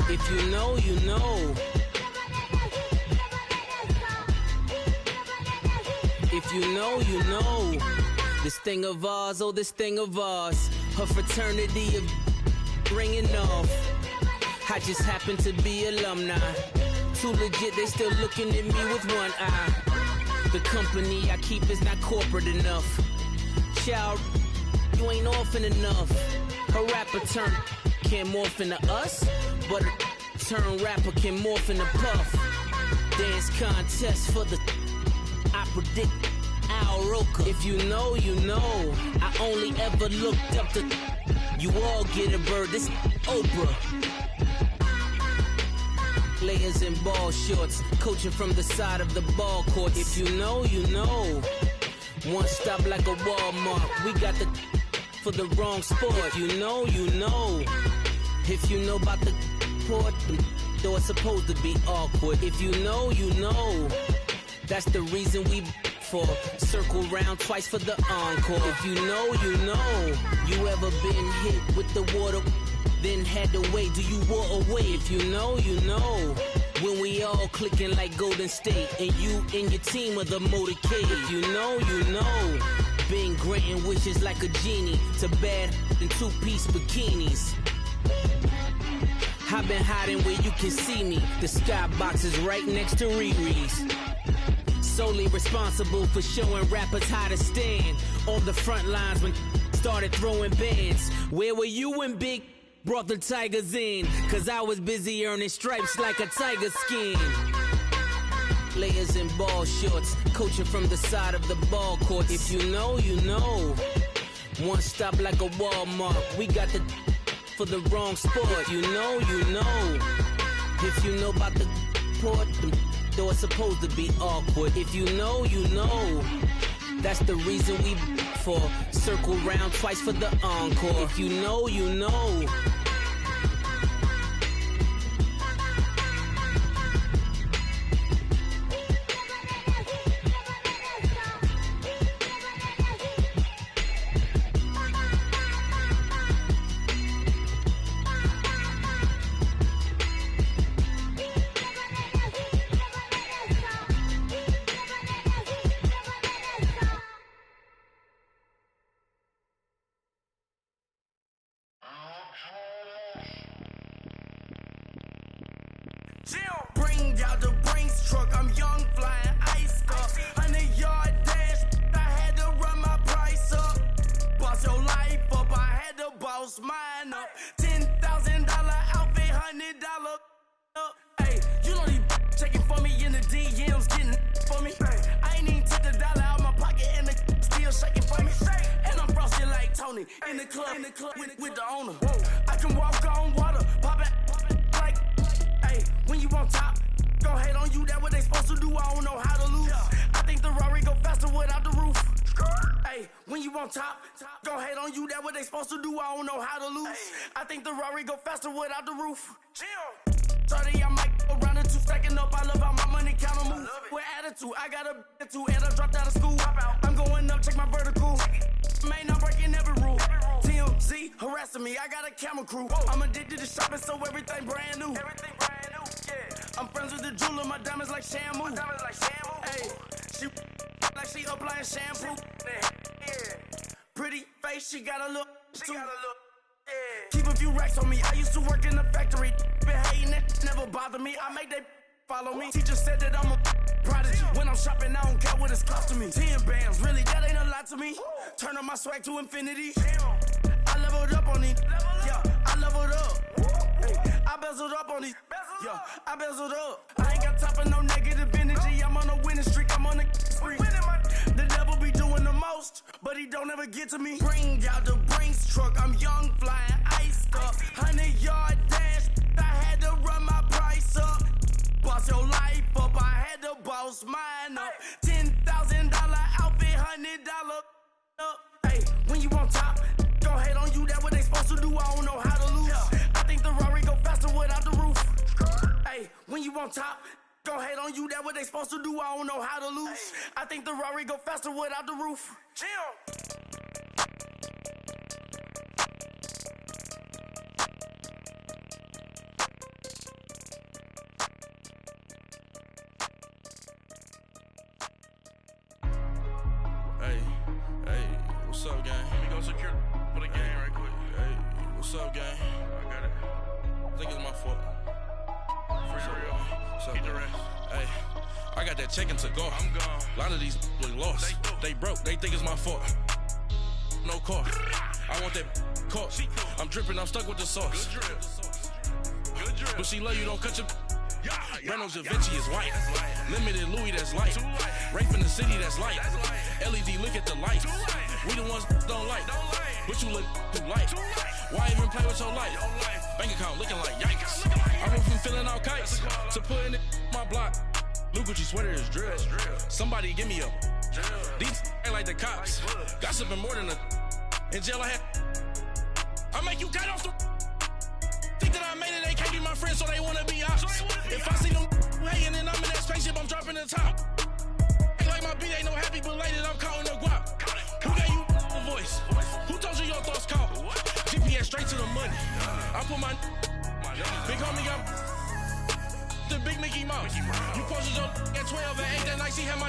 Speaker 10: If you know, you know. If you know, you know. This thing of ours, oh, this thing of ours. Her fraternity of ringing off. I just happen to be alumni. Too legit, they still looking at me with one eye. The company I keep is not corporate enough. Child, you ain't orphan enough. A rapper turn can't morph into us, but a turn rapper can morph into Puff. Dance contest for the I predict Al Roker. If you know, you know. I only ever looked up to you all get a bird. This Oprah. Layers in ball shorts, coaching from the side of the ball court. If you know, you know. One stop like a Walmart. We got the for the wrong sport. If you know, you know. If you know about the port, though it's supposed to be awkward. If you know, you know. That's the reason we for circle round twice for the encore. If you know, you know. You ever been hit with the water, then had to wait? Do you walk away? If you know, you know. When we all clicking like Golden State, and you and your team are the motorcade. If you know, you know. Been granting wishes like a genie to bad in two-piece bikinis. I've been hiding where you can see me. The skybox is right next to Riri's. Solely responsible for showing rappers how to stand on the front lines when started throwing bands. Where were you when Big brought the Tigers in? Cause I was busy earning stripes like a tiger skin. Layers in ball shorts, coaching from the side of the ball court. If you know, you know. One stop like a Walmart. We got the for the wrong sport. You know, you know. If you know about the port, though it's supposed to be awkward. If you know, you know. That's the reason we for circle round twice for the encore. If you know, you know.
Speaker 11: in the club with the owner. I can walk on water, pop it like, hey, when you on top, gon' hate on you, that what they supposed to do, I don't know how to lose. I think the Rari go faster without the roof. Hey, when you on top, gon' hate on you, that what they supposed to do, I don't know how to lose. I think the Rari go faster without the roof. 30, I might go round and two, stacking up, I love how my money count on move. With attitude, I got a two, and I dropped out of school. I'm going up, check my vertical. Man, I'm breaking every rule. TMZ harassing me, I got a camera crew. I'm addicted to shopping, so everything brand new. I'm friends with the jeweler, my diamonds like shampoo. Hey, she like she applying shampoo. Pretty face, she got a look too. Keep a few racks on me, I used to work in the factory. Been hating it, never bother me. I make they follow me. Teacher said that I'm a prodigy. When I'm shopping, I don't care what it's costing me. 10 bands, really, that ain't a lot to me. Turn up my swag to infinity. I leveled up on these. Yeah, I leveled up. Hey, I bezeled up on these. Yeah, I bezeled up. I ain't got time for no negative energy. I'm on a winning streak. I'm on a spree. The devil be doing the most, but he don't ever get to me. Bring out the Brinks truck. I'm young, flying, iced up. 100-yard dash. I had to run my price up. Boss your life up. I had to boss mine up. $10,000 outfit, $100 up. Hey, when you on top, gon' hate on you. That what they supposed to do. I don't know how to lose. I think the Rari go faster without the roof. Hey, when you on top, gon' hate on you. That what they supposed to do. I don't know how to lose. I think the Rari go faster without the roof.
Speaker 12: Hey, what's up, gang? Let me go secure for the game right quick. Hey, what's up, gang? I got it. I think it's my fault. For real. What's up, keep the rest. Hey, I got that chicken to go. I'm gone. A lot of these look lost. They broke. They think it's my fault. No car. I want that caught. I'm dripping. I'm stuck with the sauce. Good drip. Good drip. But she love you. Don't cut your. Reynolds Da Vinci is white. Limited Louis, that's light. Rape in the city, that's light. LED, look at the light. We the ones don't like. But you look too light. Why even play with your life? Bank account looking like yikes. I went from filling out kites to putting it in my block. Blue Gucci sweater is drill. Somebody give me a. These ain't like the cops. Gossiping more than a. In jail I had. I make you get off the. Think that I made it, they can't be my friends, so they wanna be ops. If I see them hating and I'm in that spaceship, I'm dropping the top. Ain't like my beat ain't no happy belated, I'm counting the guap. Who gave you a voice? Who told you your thoughts count? GPS straight to the money. I put my big homie got the big Mickey Mouse. You posted your at 12 and 8 that night, she had my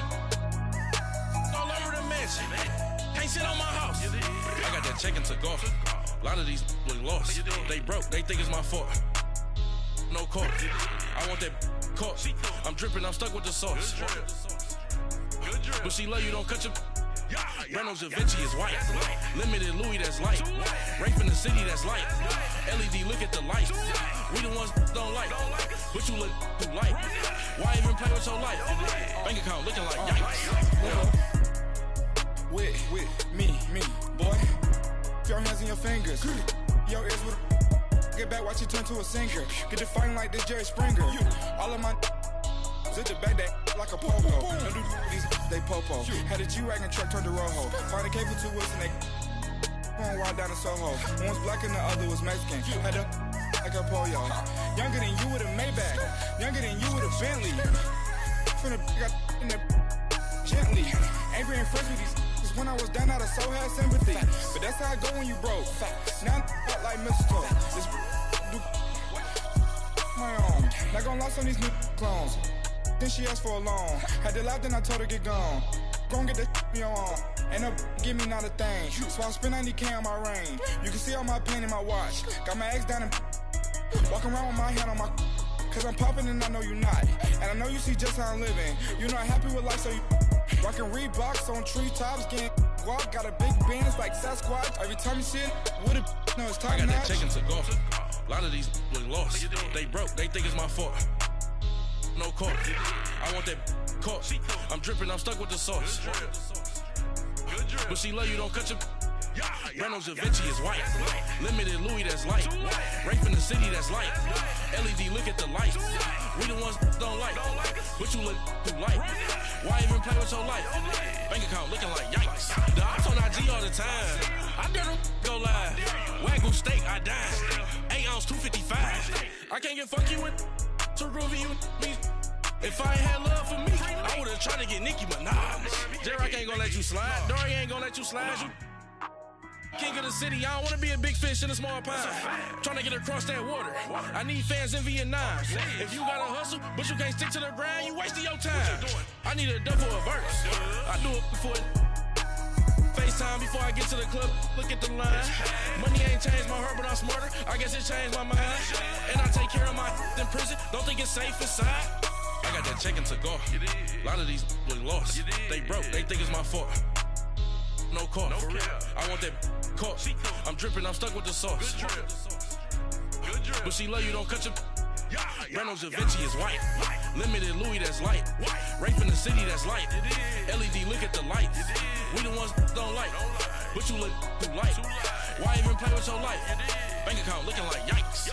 Speaker 12: all over the mansion. Can't sit on my house. I got that chicken to go. A lot of these look lost. They broke. They think it's my fault. No car. I want that caught. I'm dripping. I'm stuck with the sauce. But she love you. Don't cut your. Reynolds Da Vinci is white. Limited Louis, that's light. Rape in the city, that's light. LED, look at the light. We the ones don't like. But you look too light. Why even play with your life? Bank account looking like yikes.
Speaker 13: With me, boy. Your hands in your fingers. Your ears with get back, watch you turn to a singer. Get to fighting like this Jerry Springer. All of my zip the back that like a pogo. Don't do these they popo. Had a G-Wagon truck turned to Rojo. Find a cable 2 wheels and they going wild down in Soho. One was black and the other was Mexican. Had a like a pollo. Younger than you with a Maybach. Younger than you with a Bentley. From the got in the gently. Ain't being friends with these. When I was down out of so had sympathy. But that's how I go when you broke. Now I'm like mistletoe. This do my own. Not gonna lost on these new clones. Then she asked for a loan. Had to laugh, then I told her get gone. Gon' get that me on. Ain't no give me not a thing. So I spend 90K on my range. You can see all my pain in my watch. Got my ex down and walking around with my hand on my. Cause I'm popping and I know you not. And I know you see just how I'm living. You're not happy with life, so you. Rockin' Reeboks on treetops, getting guap. Got a big bands like Sasquatch. Every time you see it, with a no, it's time.
Speaker 12: I got that chicken to go. A lot of these look lost. They broke. They think it's my fault. No car. I want that caught. I'm dripping. I'm stuck with the sauce. But she love you. Don't cut your. Reynolds Da Vinci is white. Limited Louis that's light. Rape in the city that's light. LED, look at the light. We the ones don't like. But you look too light. Why even play with your life? Bank account looking like yikes. The ops on IG all the time. I dare them go live. Wagyu steak, I dine. 8 ounce, 255. I can't get funky with too groovy you me. If I ain't had love for me, I would've tried to get Nicki Minaj. J-Rock ain't gonna let you slide. Dory ain't gonna let you slide. You king of the city, I don't wanna be a big fish in a small pond. Trying to get across that water. I need fans in Vietnam. If you gotta hustle, but you can't stick to the grind, you wasting your time. I need a dub for a verse. I do it before FaceTime before I get to the club. Look at the line. Money ain't changed my heart, but I'm smarter. I guess it changed my mind. And I take care of my in prison. Don't think it's safe inside. I got that check-in to go. A lot of these was lost. They broke. They think it's my fault. No call, for real. I want that caught. I'm dripping, I'm stuck with the sauce. But she love you, don't cut your. Reynolds Da Vinci is white. Limited Louis that's light. Rape in the city that's light. LED, look at the lights. We the ones don't like. But you look too light. Why even play with your life? Bank account looking like yikes.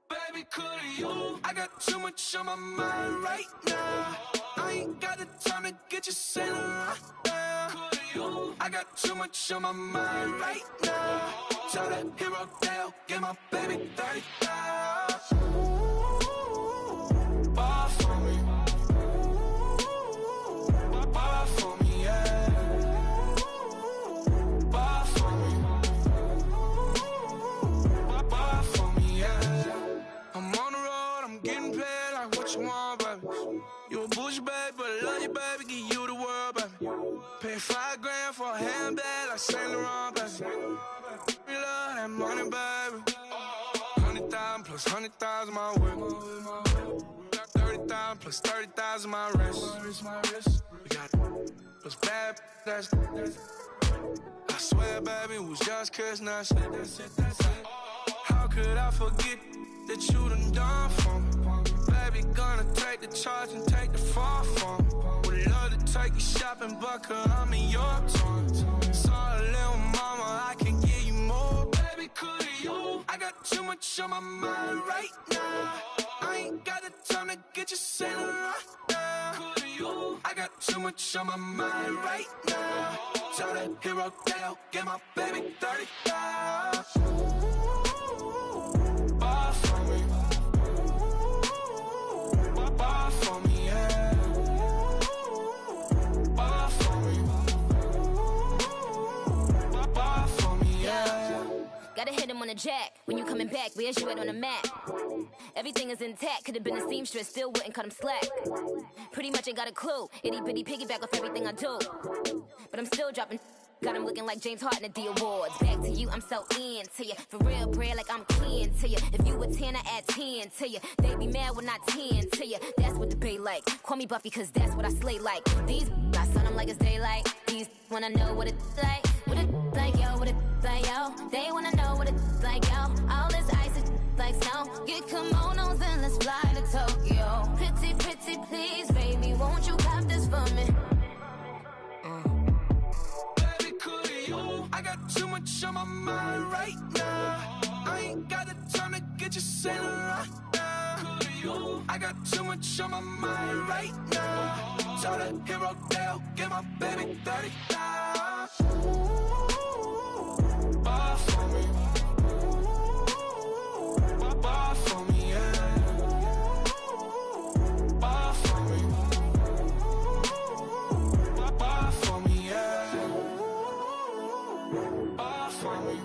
Speaker 11: Baby, could you? I got too much on my mind right now. I ain't got the time to get you sailing right now. Could you? I got too much on my mind right now. Tell that hero Dale, get my baby 30,000. Bar for me. Bar for me, yeah. Bar for me. Bar for me, yeah. I'm on the road, I'm getting paid like what you want, baby. You a bougie, baby, but I love you, baby. Give you the world, baby. Pay $5 grand for a handbag like Saint Laurent, baby. We love that money, baby. 100,000 plus 100,000 my work. Got 30,000 plus 30,000 my wrist. We got those bad, that's I swear, baby, it was just kiss, now that's it. How could I forget that you done for me? Baby, gonna take the charge and take the fall from me. Would love to take you shopping, but I'm in your town. Sorry, little mama, I can give you more. Baby, could you? I got too much on my mind right now. I ain't got the time to get you sailing right now. Could you? I got too much on my mind right now. Tell that hero Dale, get my baby 30,000. Bar for me. Bar for me, yeah. Bar for me. Bar for me, yeah.
Speaker 14: Gotta hit him on the jack. When you coming back, where's you at on the map? Everything is intact. Could've been a seamstress, still wouldn't cut him slack. Pretty much ain't got a clue. Itty bitty piggyback off everything I do. But I'm still dropping. Got him looking like James Harden at the awards. Back to you, I'm so into you. For real, bread, like I'm kin to you. If you a 10, I add 10 to you. They be mad when I 10 to you. That's what the bay like. Call me Buffy, cause that's what I slay like. These, I sun them like it's daylight. These wanna know what it's like. What it like, yo, what it like, yo. They wanna know what it's like, yo. All this ice is like snow. Get kimonos and let's fly to Tokyo. Pretty, pretty, please, baby, won't you cop this for me?
Speaker 11: I got too much on my mind right now. I ain't got the time to get you sailing right now. I got too much on my mind right now. Tell that hero Dale, get my baby 30,000. Bar for me. Bar for me, yeah. Bar for me. Bar for me, yeah. Bar for me.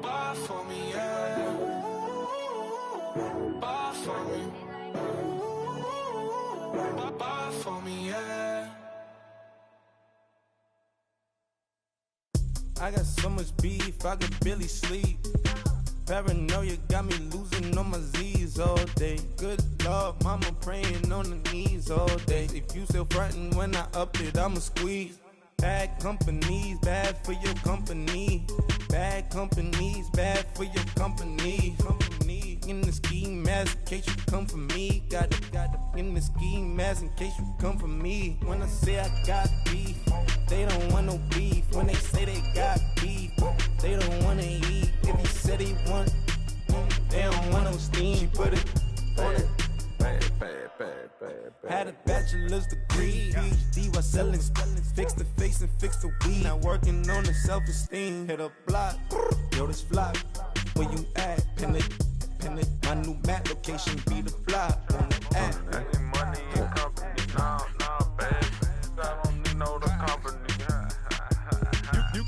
Speaker 11: Bar for me, yeah. Buy for me, yeah.
Speaker 8: I got so much beef, I could barely sleep. Paranoia got me losing on my Z's all day. Good Lord, mama praying on the knees all day. If you still frontin' when I up it, I'ma squeeze. Bad companies, bad for your company. Bad companies, bad for your company. Company in the ski mask in case you come for me. Got it in the ski mask in case you come for me. When I say I got beef, they don't want no beef. When they say they got beef, they don't wanna eat. If he said he want, they don't want no steam. She put it on it. Had a bachelor's degree, PhD while selling. Fix the face and fix the weed. Now working on the self-esteem. Hit a block, yo this flop. Where you at? Pin it. My new map location be the flop on the app.
Speaker 15: Money and company, nah, baby. I don't need no company.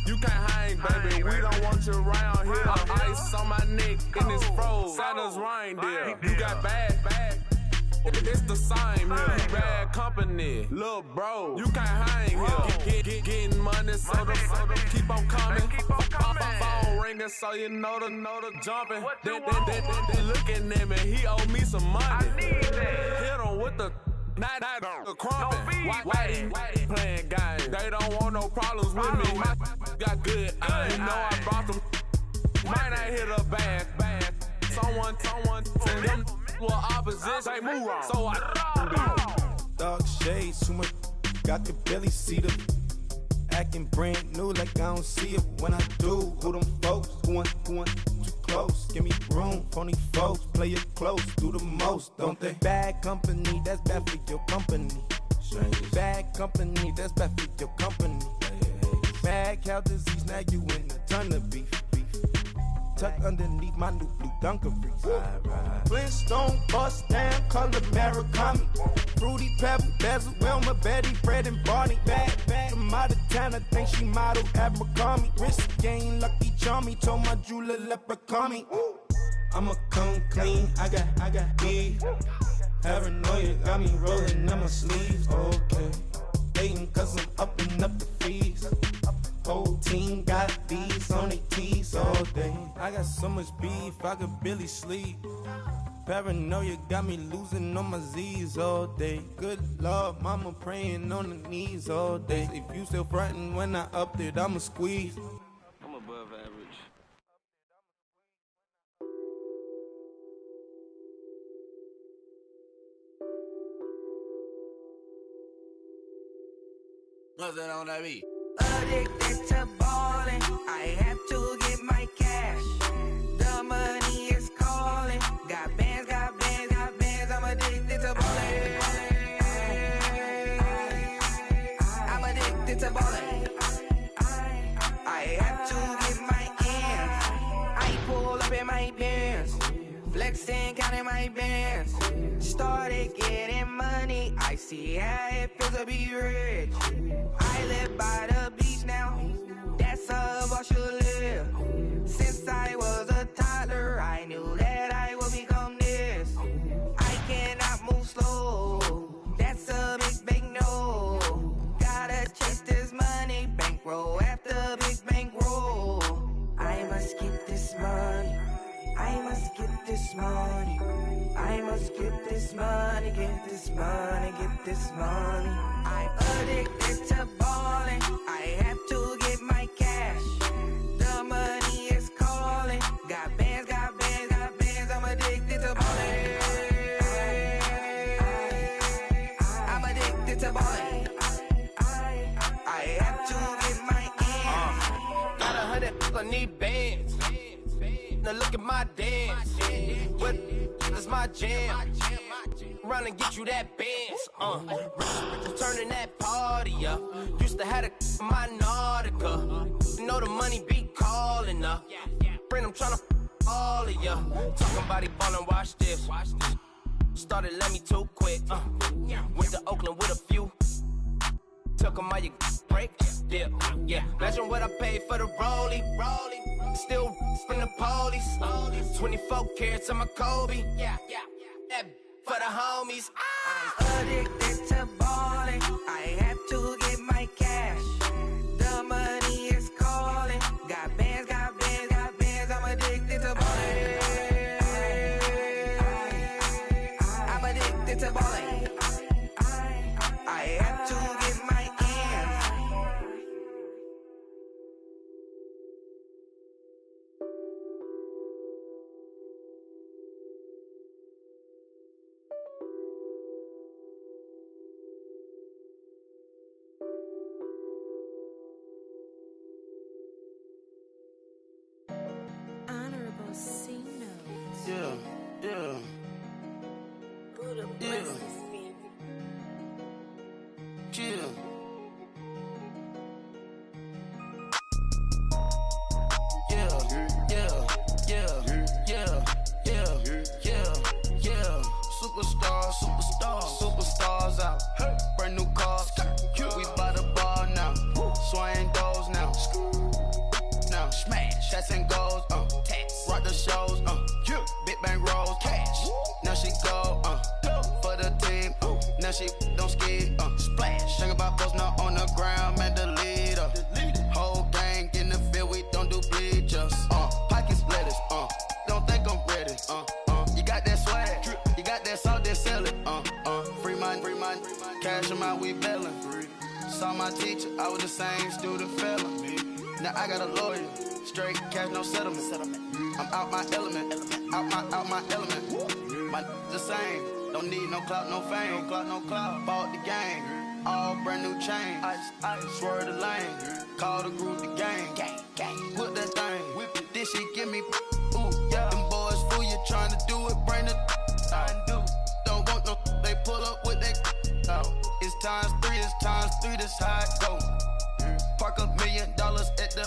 Speaker 16: You can't hang, baby. We don't want you around here. Ice on my neck in this froze. Santa's reindeer. You got bad. It's the same here. Bad company, little bro. You can't hang here. Getting money, so the keep on coming. Phone ringing, so you know the jumping. They looking at me. He owe me some money. Hit him with the the crumping. Why playing games? They don't want no problems with me. My got good. I know I brought them. Might not hit a bad. Someone send them. Well, opposition, they move wrong. So I
Speaker 8: dark shades, too much. I could barely see them. Acting brand new like I don't see it when I do. Who them folks? Who want too close? Give me room, phony folks. Play it close, do the most, don't they? Bad company, that's bad for your company. Bad company, that's bad for your company. Bad cow disease, now you in a ton of beef. Tuck underneath my new blue Dunkaroos. Flintstone bust down, color Murakami. Fruity Pebble, Bezel, Wilma, Betty, Fred, and Barney. Bad from out of town, I think she modeled Abercrombie. Wrist game, Lucky Charmy, told my jeweler leprechaun. I'ma come clean, I got beef. Paranoia got me rolling in my sleeves. Okay, hating cause I'm upping up the fees. Whole team got these on their tees all day. I got so much beef, I could barely sleep. Paranoia got me losing on my Z's all day. Good Lord, mama praying on the knees all day. If you still frontin' when I upped it, I'ma squeeze.
Speaker 15: I'm above average.
Speaker 11: What's that on that beat?
Speaker 17: Addicted to ballin', I have to get my cash. The money is calling. Got bands, I'm addicted to ballin'. I'm addicted to ballin'. I have to get my ends. I pull up in my Benz, flexing, counting my bands. Started getting money, I see how it feels to be rich. I live by the beach now, that's how I should live. Since I was a toddler, I knew that I would become this. I cannot move slow, that's a big no. Gotta chase this money, bankroll after big bankroll. I must get this money, I must get this money. I must get this money, get this money, get this money. I'm addicted to ballin', I have to get my cash. The money is calling. Got bands, I'm addicted to ballin'. I'm addicted to ballin'. I have to get my ends.
Speaker 9: Got 100, I need bands. Now look at my dance. What is my jam? Run and get you that bands. Turning that party up. Used to have a my Nautica. You know the money be calling up. Friend, I'm tryna all of ya. Talking about it ballin', watch this. Started let me too quick. Went to Oakland with a few. Took 'em all you break. Yeah. Imagine what I paid for the rollie. Still from the police. 24 carats on my Kobe. That
Speaker 17: for the homies. I'm addicted to balling. I have to get my cash. The money is calling. Got bands, got bands, got bands. I'm addicted to balling. I'm addicted to balling. I have to get my ends.
Speaker 18: Honorable C notes.
Speaker 19: Yeah, yeah.
Speaker 18: Buddha
Speaker 19: Yeah.
Speaker 18: blesses me.
Speaker 19: Chill. Yeah, yeah, yeah, yeah, yeah, yeah. Superstars, superstars out. Brand new cars, we by the bar now. Swaying doors now. Now smash, shots and goals, tax. Rock the shows, big bang rolls, cash. Now she go, for the team, now she don't ski, splash. Think about post now on the ground, man, the leader. Whole gang in the field, we don't do bleachers, pockets lettuce, don't think I'm ready, you got that swag, you got that salt, then sell it, free mind, cash them out, we bailin'. Saw my teacher, I was the same student felon. Now I got a lawyer, straight cash, no settlement. I'm out my element, out my element. My the same, don't need no clout, no fame. No clout, bought the game, all brand new chain. Ice, swerve the lane, call the group the gang. Whip that thing, whip it, this shit give me, ooh, yeah. Them boys fool you, tryna do it, bring the don't want no, they pull up with that. It's times three, this how it go. Park $1 million at the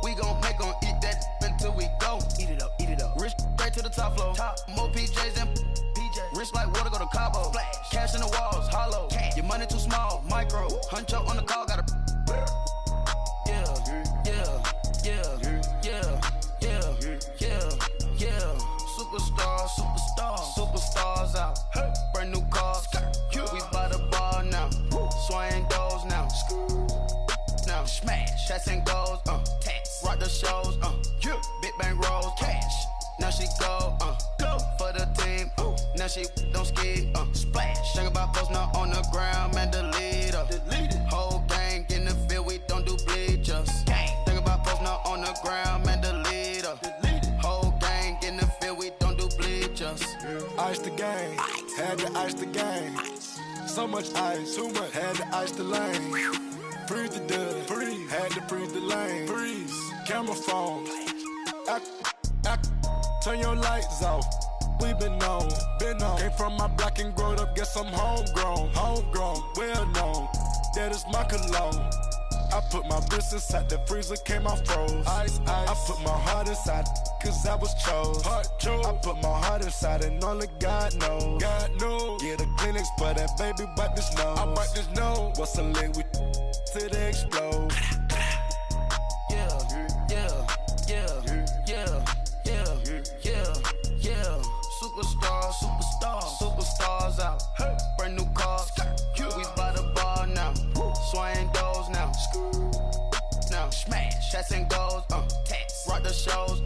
Speaker 19: we gon' make 'em eat that until we go. Eat it up. Rich straight to the top floor. More PJs than PJs. Rich like water, go to Cabo. Flash. Cash in the walls, hollow. Cash. Your money too small, micro. Huncho on the call, gotta. Yeah. Superstars out. Brand new cars. We by the bar now. Swaying doors now. Now smash, shots and goals, tax. Rock the shows, big bang rolls, cash. Now she go, for the team, now she don't ski, splash. Think about post now on the ground, man, the leader. Whole gang in the field, we don't do bleachers. Think about post now on the ground, man, the leader. Whole gang in the field, we don't do bleachers.
Speaker 20: Ice the game, had to ice the game. So much ice, too much, had to ice the lane. Freeze the dud, freeze, had to freeze the lane. Freeze, camera phone. Turn your lights off. We been on. Came from my block and growed up, guess I'm homegrown, well known. That is my cologne. I put my wrist inside the freezer, came out froze. Ice. I put my heart inside, cause I was chose. I put my heart inside and only God knows. Yeah, the clinics for that baby, wipe this nose. I wipe this nose. What's a leg with till they explode? Superstars out. Brand new cars. We by the bar now. Swaying doors now. Now smash, shots and goals, tax. Rock the shows,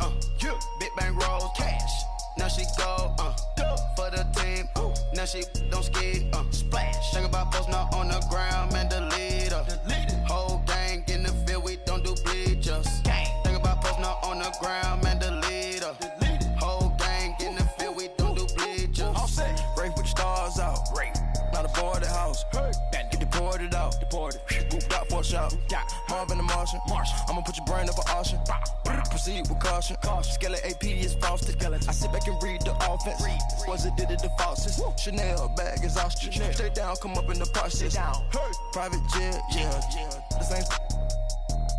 Speaker 20: big bang rolls, cash. Now she go, for the team, now she don't ski, splash. Think about post now on the ground, man, the leader. Whole gang in the field, we don't do bleachers. Think about post now on the ground, man, the leader. Whole gang in the field, we don't do bleachers.
Speaker 5: All set, race with the stars out. Not a boarded house. Get deported out. Moved out for a shot. Marvin the Martian. I'ma put your brain up for auction. Proceed with caution. Skeleton AP is frosted. I sit back and read the offense. Was it did it the faucets? Chanel bag is ostrich. Stay down, come up in the process. Private jet, yeah. The same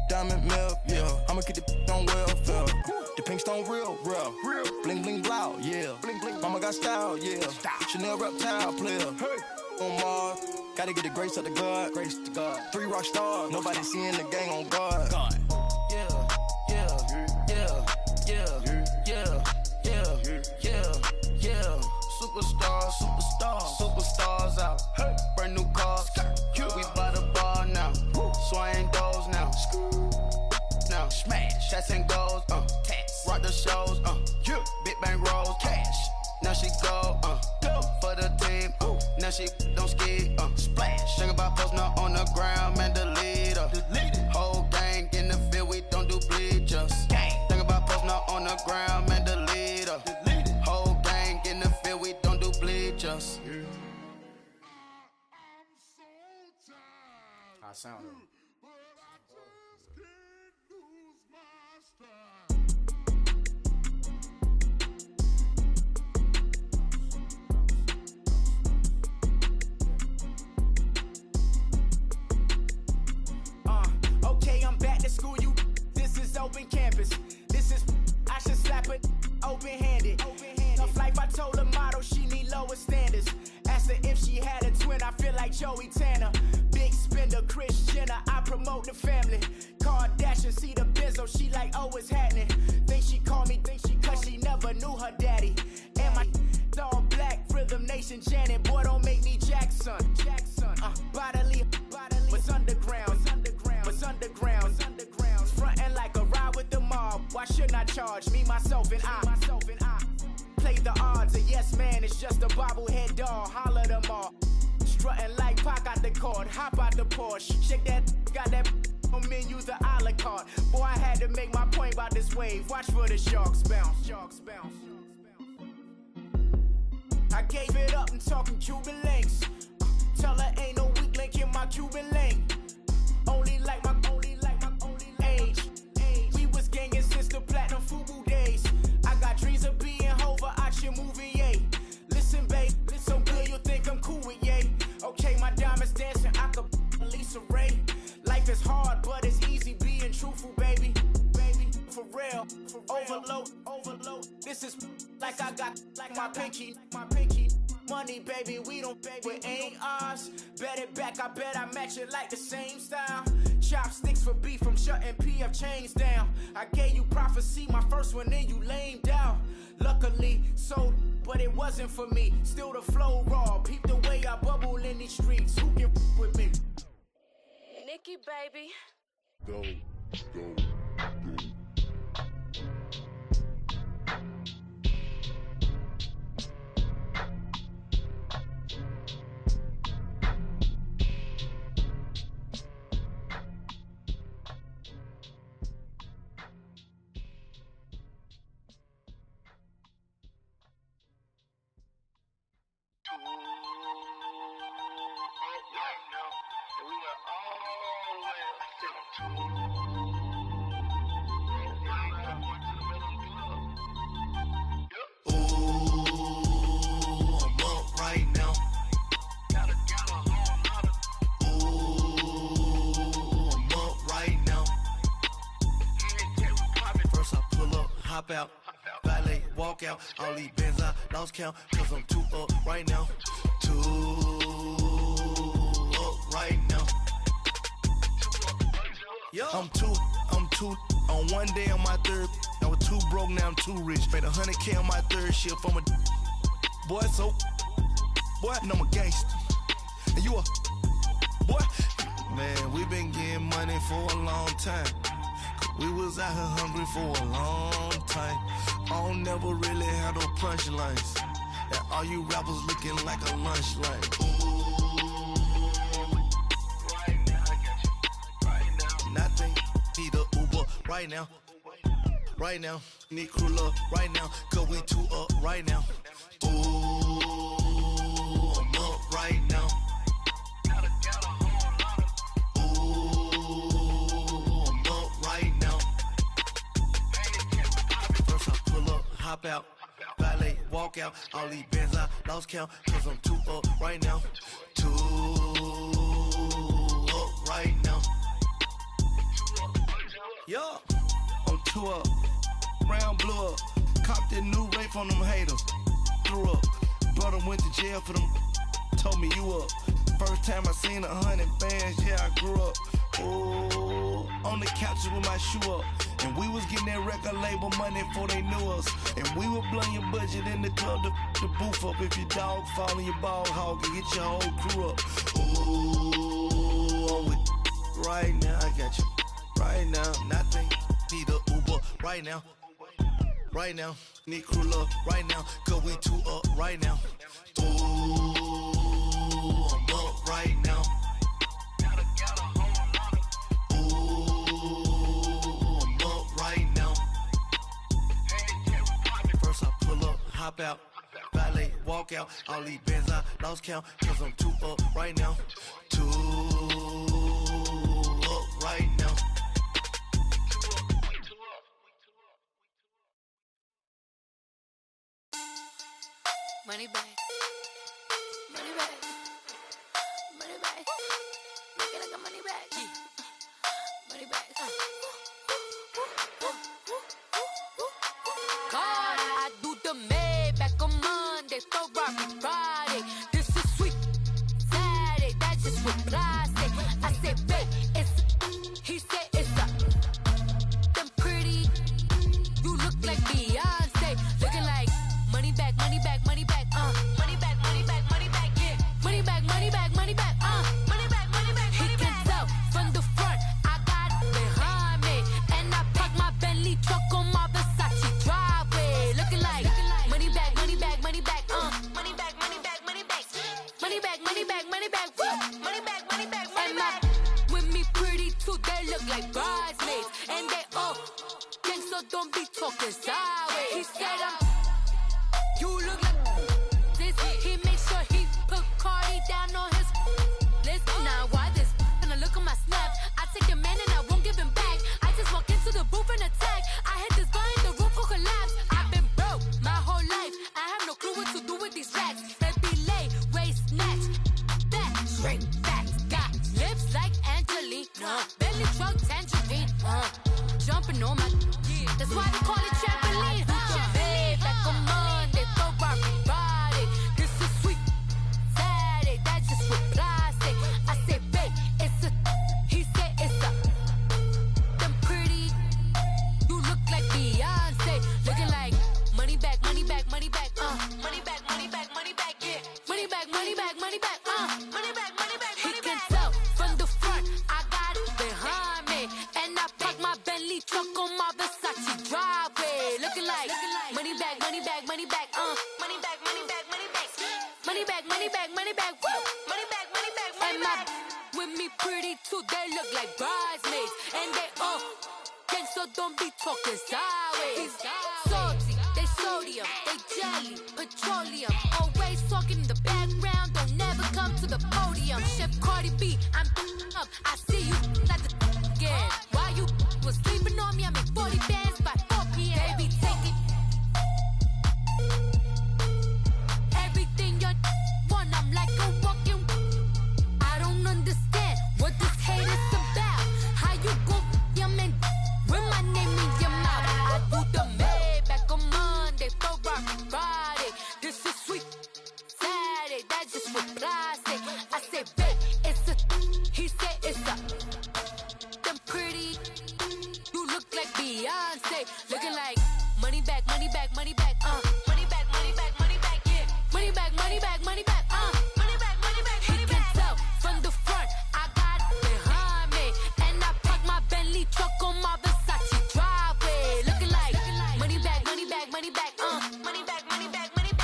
Speaker 5: diamond milk, yeah. I'ma keep the on welfare. The pink stone real. Bling bling blow, yeah. Mama got style, yeah. Chanel reptile player. On Mars, gotta get the grace of the God. 3 rock stars, nobody seeing the gang on guard. Yeah.
Speaker 20: shots and goals, tax. Rock the shows, yeah. Big bang rolls, cash. Now she go, for the team, now she don't ski, splash. Think about posting up on the ground, man, delete her. Whole gang in the field, we don't do bleachers. Think about posting up on the ground, man, delete her. Whole gang in the field, we don't do bleachers.
Speaker 19: I sound it.
Speaker 8: Okay, I'm back to school, you. This is open campus. This is, I should slap it open-handed. Tough life, I told her motto, she need lower standards. Asked her if she had a twin, I feel like Joey Tanner. Big spender, Kris Jenner, I promote the family. Kardashian, see the Benzo, she like, oh, it's happening. Think she called me, cause she never knew her daddy. And my all black, Rhythm Nation, Janet, boy, don't make me Jackson. Bodily, what's underground, what's underground, frontin' like a ride with the mob. Why shouldn't I charge me, myself, and I? Play the odds, a yes man, it's just a bobblehead doll. Holler them all. Strutting like Pac out the court, hop out the Porsche. Shake that, got that on menu, the a la carte. Boy, I had to make my point about this wave. Watch for the sharks bounce. I gave it up and talking Cuban links. Tell her ain't no weak link in my Cuban link. Only like my age. We was gangin' since the platinum FUBU days. I got dreams of being Hova out your movie, yay. Listen, babe, so good you'll think I'm cool with yay. Okay, my diamonds dancing, I could Lisa Ray. Life is hard, but it's easy being truthful, baby. For real, overload. This is like I got like my pinky. Money, baby, we don't pay, it ain't ours. Bet it back, I bet I match it like the same style. Chopsticks for beef from shutting PF chains down. I gave you prophecy, my first one, then you lamed out. Luckily, sold, but it wasn't for me. Still the flow raw, peep the way I bubble in these streets. Who can with me?
Speaker 21: Nikki, baby.
Speaker 3: Go.
Speaker 22: Hop out, valet, walk out. All these Benz I lost count, cause I'm too up right now. Too up right now. I'm too on one day on my third. I was too broke, now I'm too rich. Made 100K on my third shift from a boy, so boy, and I'm a gangster. And you a boy. Man, we been getting money for a long time. We was out here hungry for a long time. I don't never really have no punchlines. And all you rappers looking like a lunch line. Right now, I got you. Right now. Nothing. Need a Uber right now. Right now. Need crew love right now. Cause we too up right now. Ooh, I'm up right now. Hop out, valet, walk out. All these Benz I lost count, cause I'm too up right now. Too up right now. Yo, I'm too up. Round blew up. Copped that new rape on them haters. Threw up. Brother went to jail for them. Told me you up. First time I seen 100 bands, yeah, I grew up. Oh, on the couches with my shoe up. And we was getting that record label money before they knew us. And we were blowing your budget in the club to boof up. If your dog fall in your ball hog and get your whole crew up. Ooh, I'm with right now, I got you. Right now, nothing. Need a Uber right now. Right now, need crew love right now, cause we two up right now. Ooh, I'm up right now. Ooh, I'm up right now. First I pull up, hop out, valet, walk out. All these bands I lost count, cause I'm two up right now. Two up right now.
Speaker 1: Money back, money back, money back. Make it like a money back, money back. God, I do the Maybach on Monday, Ferrari Friday. This is sweet Saturday, that's just what I say. I say, babe, it's. He said it's a. Them pretty, you look like Beyonce, looking like money back, money back, money back. Money back, money back, money back, yeah. Money back, money back, money back, money back, money back, money back. He can tell from the front, I got it behind me. And I parked my Bentley truck on my Versace driveway. Looking like money back, money back, money back, money back, money back, money back. Money back, money back, money back, money back, money back, money back. With me pretty too, they look like bridesmaids. And they all gang, so don't be talking sideways. He said you look like this. He make sure he put Cardi down on his list. Now why this? Gonna look at my snap. I take your man and I won't give him back. I just walk into the booth and attack. I hit this guy in the roof will collapse. I've been broke my whole life. I have no clue what to do with these racks. That be lay, waist snatch, back, straight back. Got lips like Angelina, belly truck tangerine. Jumping on my, that's why they call it trampoline. Back on Monday, Ferrari Friday. This is sweet Saturday, that's just what I say. I say, babe, it's a. He said it's a. Them pretty, you look like Beyonce, looking like money back, money back, money back, money back, money back, money back, yeah. Money back, money back, money back, money back, money back, money back. He can tell from the front, I got it behind me, and I parked my Bentley truck on my Versace driveway, looking like money back, money back, money back, money back, money back, money back, money back, money back, money back, money back, money back, money back. With me pretty too, they look like bridesmaids, and they all gang, so don't be talking sideways. Salty, they sodium, they jelly, petroleum. Always talking in the background, don't never come to the podium. Chef Cardi B, I'm up. I see you at the again. While you was sleeping on me, I make 40 bands by 4 p.m. Baby, take it. Everything you want, I'm like a walking. I don't understand what this hate is about. How you go, your man, with my name in your mouth. I do the Maybach on Monday, Ferrari Friday. This is sweet Saturday, that's just what I say. I say, babe, it's a. He said it's a. Them pretty, you look like Beyonce, looking like money back, money back, money back, money back, money back, money back, yeah. Money back, money back, money back, money back, money back, money back. He can tell from the front, I got it behind me, and I parked my Bentley truck on my Versace driveway, looking like money back, money back, money back, money back, money back, money back,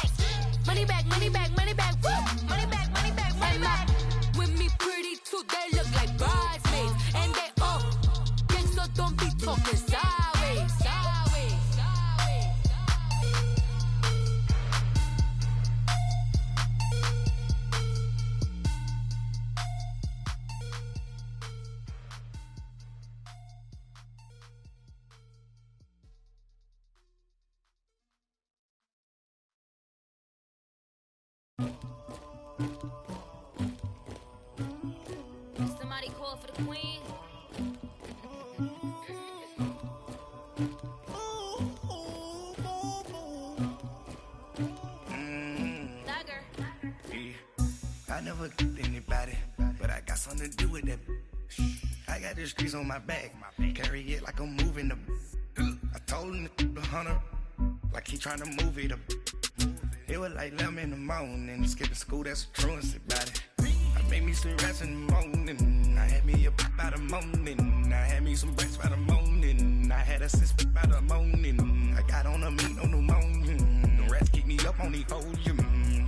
Speaker 1: money back, money back, money back, money back, money back, money back. With me pretty too, they look like bridesmaids, and they all gang, so don't be talking sideways, sideways, sideways. Somebody call for the queen. Thugger.
Speaker 22: I never killed anybody, but I got something to do with that. I got the streets on my back, carry it like I'm moving the. I told him the hunter, like he trying to move it up. It was like 11 in the morning, skipping school, that's a truancy about it. I made me some rats in the morning, I had me a pop out of morning, I had me some breaks by the morning, I had a
Speaker 20: assist by the morning. I got on a meat on the morning. The rats keep me up on the podium.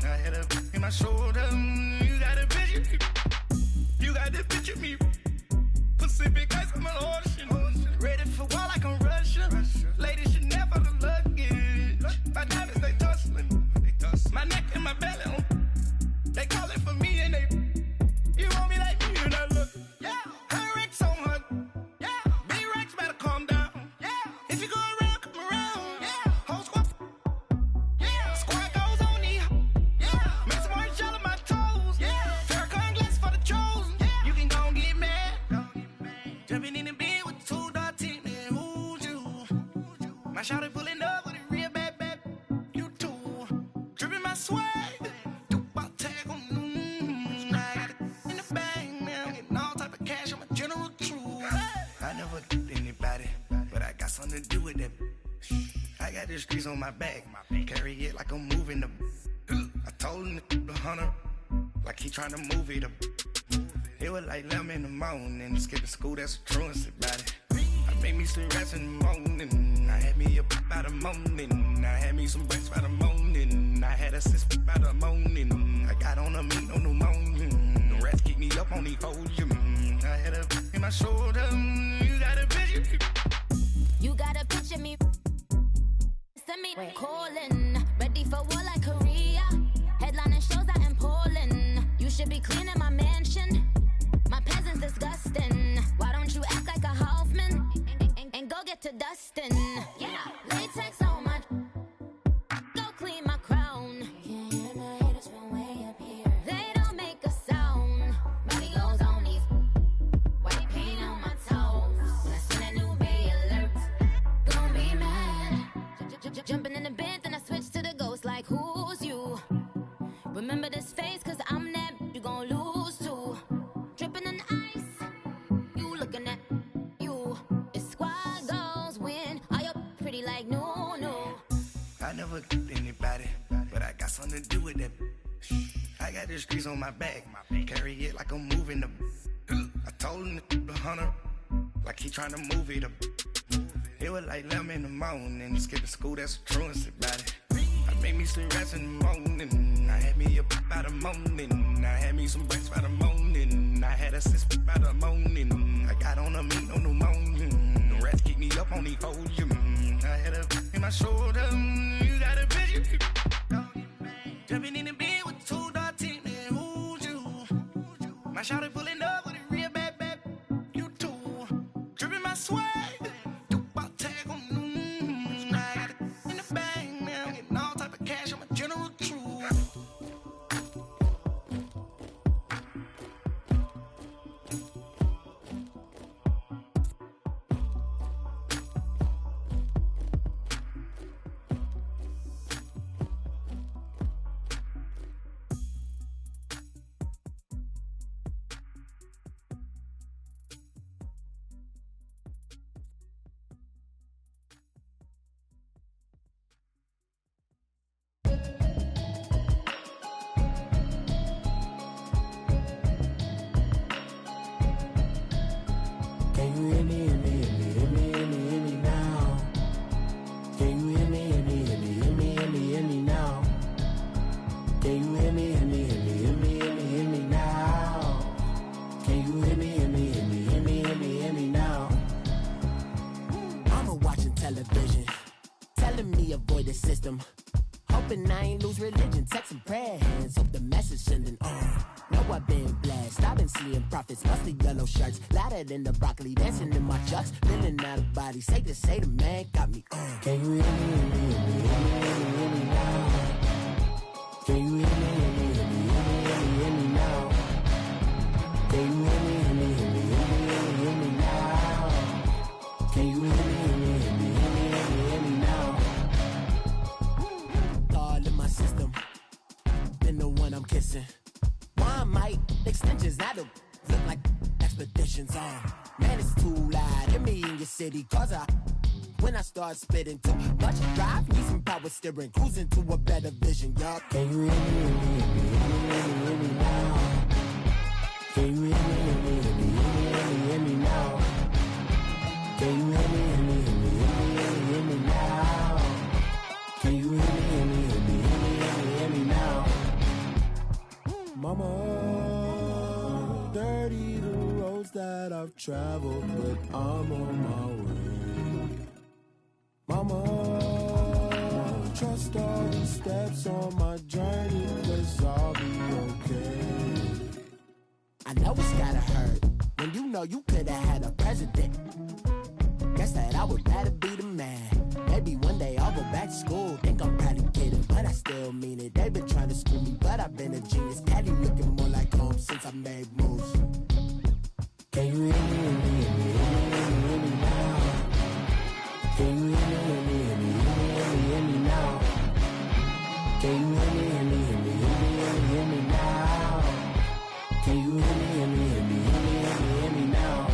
Speaker 20: I had a in my shoulder. You got a picture. You got the picture me. Pacific ice on my ocean. Ready for war like I'm Russia. Ladies should never the luggage. My diamonds they tussling. My neck and my belly on. They call it for me and they. You want me like me and I look. Yeah. Her Rex on her. Yeah. B-Rex better calm down. Yeah. If you go around, come around. Yeah. Whole squad. Yeah. Squad goes on the. Yeah. Make some orange gel on my toes. Yeah. Farrakhan glass for the chosen. Yeah. You can go and get mad. Jumping in the bed with 2 dark teeth, man. Who's you? My shawty pulling up with a real bad. You too. Dripping my swag. Something to do with that. I got the streets on my back. Carry it like I'm moving the. I told him the hunter, like he trying to move it up. It was like 11 in the morning. Skipping school, that's a truancy about it. I made me some rats in the morning. I had me up by the morning. I had me some breaks by the morning. I had a sister by the morning. I got on a meat on the morning. The rats keep me up on the podium. I had a in my shoulder. You got a picture.
Speaker 14: You gotta picture me. Send me calling. Ready for war like Korea. Headlining shows out in Poland. You should be cleaning my mansion. My peasants disgusting. Why don't you act like a Hoffman and go get to dustin'? Yeah, latex on my. Go clean my crown. You can hear my haters from way up here. They don't make a sound. Money goes on these. White paint on my toes. When I send a new bay alert. Don't be mad. Jumping in the bed, then I switch to the ghost like who's you? Remember this face, cause I'm that you gon' lose too. Dripping in ice, you looking at you. It's squad goals win. Are you pretty like no?
Speaker 20: I never killed anybody, but I got something to do with that. I got the streets on my back. Carry it like I'm moving the. I told him the hunter, like he trying to move it up. It was like 11 in the morning. Skipping school, that's a truancy about it. I made me some rats in the morning. I had me up by the morning. I had me some breaks by the morning. I had a sister by the morning. I got on a meat on the morning. The rats keep me up on the podium. I had a in my shoulder. You got a picture. Jumping in the bed with 2 dark teeth, man. Who's you? My shawty pulling up with a real bad. You too. Dripping my swag.
Speaker 2: Hoping I ain't lose religion, texting prayer hands, hope the message sending on. Know I've been blessed, I've been seeing prophets, mostly yellow shirts, louder than the broccoli, dancing in my chucks, feeling out of body, say the man got me on. Can you hear me, hear me, hear me, hear me now? Can you hear me, hear me, hear me, hear me now? Can you hear me, hear me, hear me, hear me now? Can you hear me, hear me, hear me, hear me now? All in my system, been the one I'm kissing. One might extensions that'll look like expeditions on. Man, it's too loud. Hear me in your city, cause when I start spitting too much drive, need some power steering, cruising to a better vision, y'all. Can you hear me, hear me, hear me, hear me now? Can you hear me, hear me, hear me, hear me now? Can you hear me, hear me, hear me,
Speaker 4: I've traveled, but I'm on my way. Mama, trust all the steps on my journey, 'cause I'll be okay.
Speaker 2: I know it's gotta hurt when you know you could've had a president. Guess that I would rather be the man. Maybe one day I'll go back to school. Think I'm probably kidding, but I still mean it. They've been trying to school me, but I've been a genius. Caddy looking more like home since I made moves. Can you hear me, hear me, hear me, hear me, hear me now? Can you hear me, hear me, hear me, hear me, hear me, hear me now? Can you hear me, hear me, hear me, hear me, hear me, hear me now? Can you hear me, hear me, hear me, hear me, hear me, hear me now?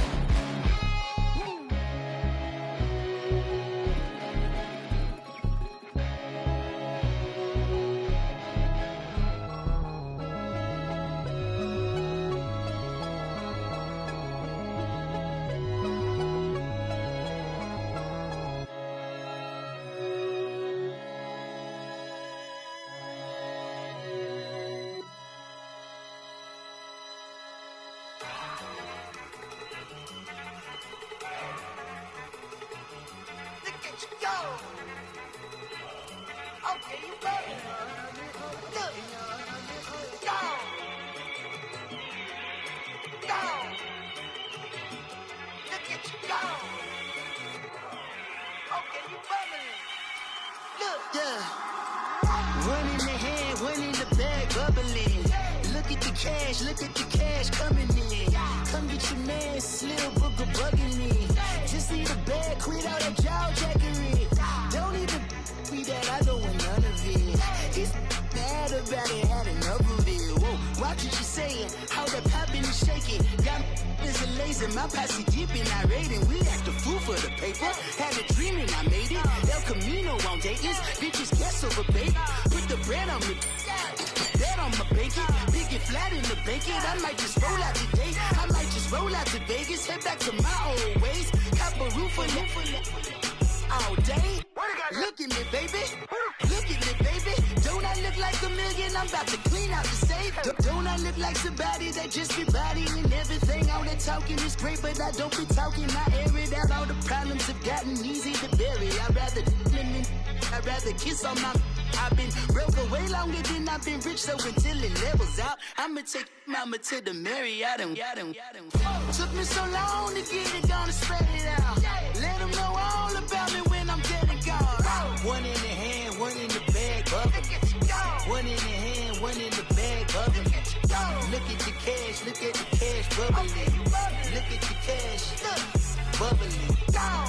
Speaker 8: Look at the cash coming in. Come get your man, Slim Booker bugging me. Just need a bag, quit all that jaw jackery. Don't even be that, I don't want none of it. It's bad about it, had enough of it. Whoa, watch what you saying, how that poppin' and shaking. Got is a laser, my posse dipping, I raiding. We act a fool for the paper. Had a dream and I made it. El Camino on Dayton's, bitches guess over baby. Put the bread on me. Bet on my bacon, big and flat in the bacon. I might just roll out today. I might just roll out to Vegas, head back to my old ways. Cop a roof for all day. Look at me, baby. Look at me, baby. Don't I look like a million? I'm about to clean out the safe. Don't I look like somebody that just be bodying everything? All that talking is great, but I don't be talking. I air it out. All the problems have gotten easy to bury. I'd rather kiss on my. I've been broke way longer than I've been rich, so until it levels out, I'ma take mama to the Marriott and took me so long to get it, gonna spread it out. Let them know all about me when I'm dead and gone. One in the hand, one in the bag, bubbling. One in the hand, one in the bag, bubbling. Look at the cash, look at the cash, bubbling. Look at the cash, bubbling.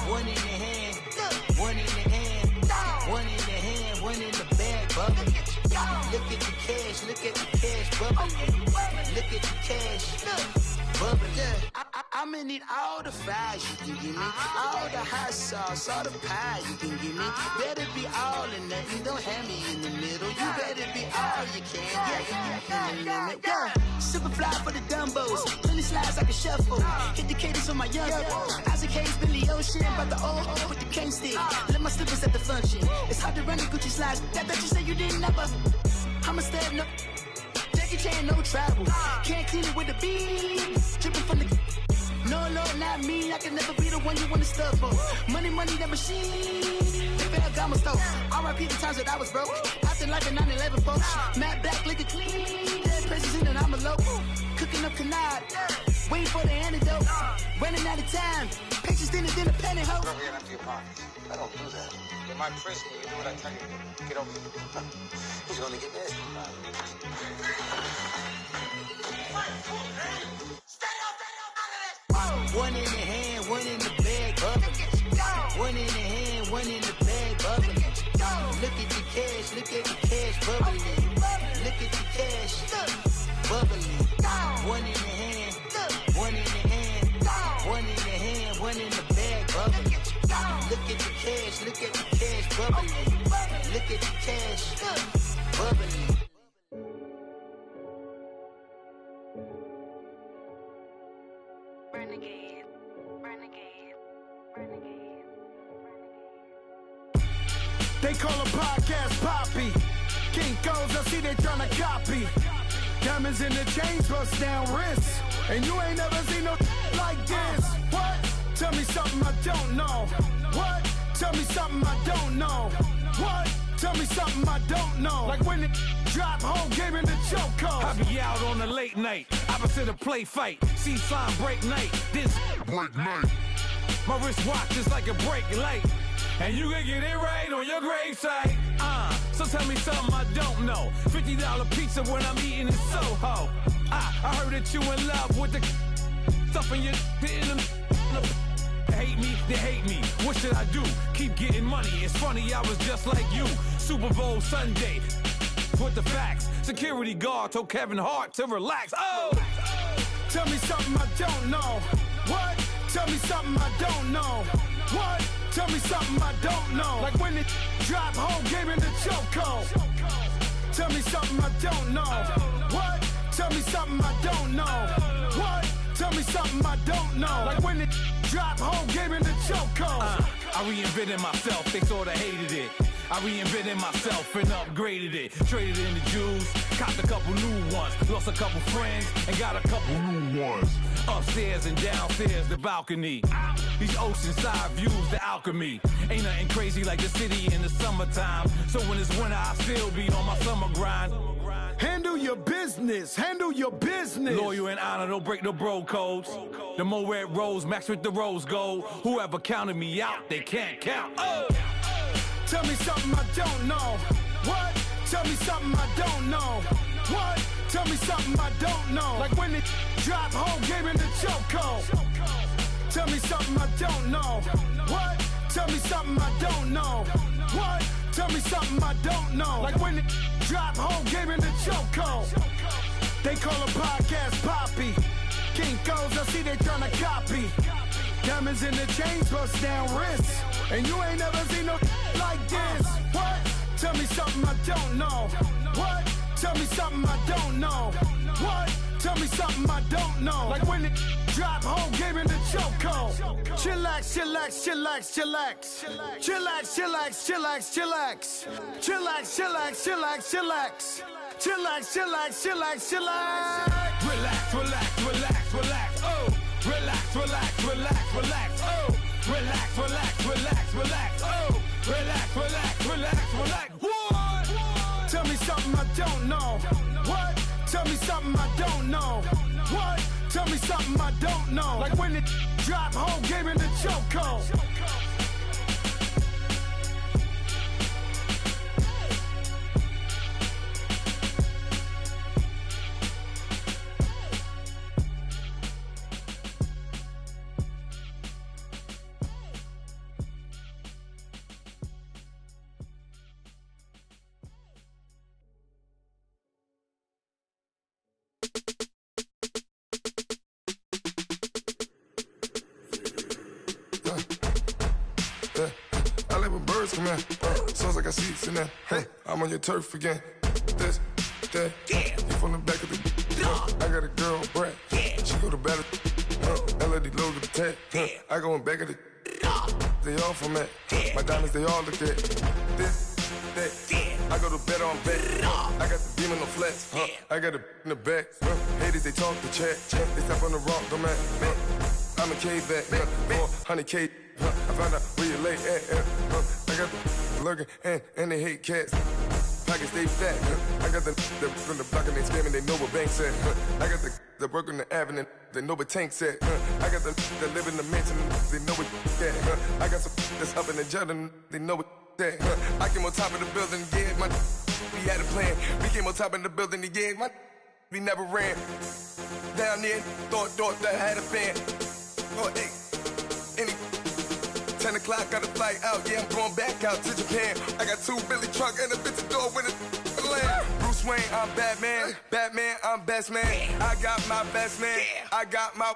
Speaker 8: One in the hand, one in the hand, one in the hand, one in the bag, bubbling. Look at the cash, look at the cash, bubbling. Look at the cash, bubbling. I'ma need all the fries you can give me, all the hot sauce, all the pie you can give me. Better be all or nothing, don't have me in the middle. You better be all you can, yeah. Super fly for the Dumbos, plenty slides like a shuffle. Hit the cadence on my young Isaac Hayes, Billy Ocean, but the old with the cane stick. Let my slippers at the function. It's hard to run the Gucci slides. That you say you didn't never. I'ma step no. Jackie Chan, no travel. Can't clean it with the beat. Dripping from the. No, Lord, not me. I can never be the one you wanna stuff for. Money, that machine. The Ferragamo store. R.I.P. the times that I was broke. After like a 9/11 folks. Matte black, liquor clean. Dead presents in and I'm a local. Cooking up canard. Waiting for the antidote. Running out of time. Patience thinner than a penny hoe.
Speaker 6: Go ahead, empty your pockets. I don't do that. You're my prisoner. You do what I tell you to. Get over here. He's gonna get nasty.
Speaker 8: One in the hand, one in the bag, bubbling. One in the hand, one in the bag, bubbling. Look at the cash, look at the cash, bubbling. Look at the cash, bubbling. One in the hand, one in the hand, one in the hand, one in the bag, bubbling. Look at the cash, look at the cash, bubbling. Look at the cash, bubbling.
Speaker 11: They call a podcast Poppy. King Coles, I see they tryna copy. Diamonds in the chains, bust down wrists. And you ain't never seen no like this. What? Tell me something I don't know. What? Tell me something I don't know. What? Tell me something I don't know. Like when it drop, whole game in the chokehold.
Speaker 7: I be out on a late night, opposite a play fight. See sign break night, this break night. My wristwatch is like a brake light. And you can get it right on your gravesite. So tell me something I don't know. $50 pizza when I'm eating in Soho. I heard that you in love with the stuff in your hate me, they hate me. What should I do? Keep getting money. It's funny, I was just like you. Super Bowl Sunday. With the facts. Security guard told Kevin Hart to relax. Oh!
Speaker 11: Tell me something I don't know. What? Tell me something I don't know. What? Tell me something I don't know. Like when it drop, whole game in the chokehold. Tell me something I don't know. What? Tell me something I don't know. What? Tell me something I don't know. Like when it drop, whole game in the chokehold.
Speaker 7: I reinvented myself, they sorta hated it. I reinvented myself and upgraded it. Traded in the Jews, copped a couple new ones. Lost a couple friends and got a couple new ones. Upstairs and downstairs, the balcony. These oceanside views, the alchemy. Ain't nothing crazy like the city in the summertime. So when it's winter, I still be on my summer grind.
Speaker 11: Handle your business, handle your business.
Speaker 7: Loyal and honor, don't break no bro codes. The more red rose, max with the rose gold. Whoever counted me out, they can't count. Oh!
Speaker 11: Tell me something I don't know. What? Tell me something I don't know. What? Tell me something I don't know. Like when it drop, whole game in the chokehold. Tell me something I don't know. What? Tell me something I don't know. What? Tell me something I don't know. Like when it drop, whole game in the chokehold. They call a podcast Poppy. Kinkos, I see they tryna copy. Diamonds in the chains, bust down wrists. And you ain't never seen no like this. What? Tell me something I don't know. What? Tell me something I don't know. What? Tell me something I don't know. Like when it drop, whole game in the chokehold. Chillax, chillax, chillax, chillax. Chillax, chillax, chillax, chillax. Chillax, chillax, chillax, chillax. Chillax, chillax, chillax, chillax.
Speaker 7: Relax, relax, relax, relax. Oh! Relax, relax, relax, relax. Oh! Relax, relax, relax, relax. Oh! Relax, relax, relax, relax. What?
Speaker 11: Tell me something I don't know. What? Tell me something I don't know. What? Tell me something I don't know. Like when it drop, whole game in the chokehold.
Speaker 10: Come here, sounds like I see seats in there. Hey, I'm on your turf again. This, that, yeah. You from the back of the. I got a girl, Brad. Yeah. She go to battle. LED logo the tag. I go in back of the. They all from that. My diamonds, they all look at. This, that. I go to bed on bed. I got the beam on the flats. I got it in the back. Haters, they talk the chat. They step on the rock, don't matter. I'm a cave back. 400K. I found out where you lay at. I got the lurking and they hate cats. Pockets stay fat. I got the from the block and they screaming, they know what banks at. I got the work on the avenue, they know what tanks at. I got the that live in the mansion, they know what that. I got some that's up in the Jordan, they know what that. I came on top of the building, yeah, my we had a plan. We came on top of the building, yeah, my we never ran. Down there, thought that had a fan. Oh, hey, any 10 o'clock, got a flight out, yeah, I'm going back out to Japan. I got 2 Billy truck and a bitch door with a land. Bruce Wayne, I'm Batman. Batman, I'm best man. I got my best man. I got my.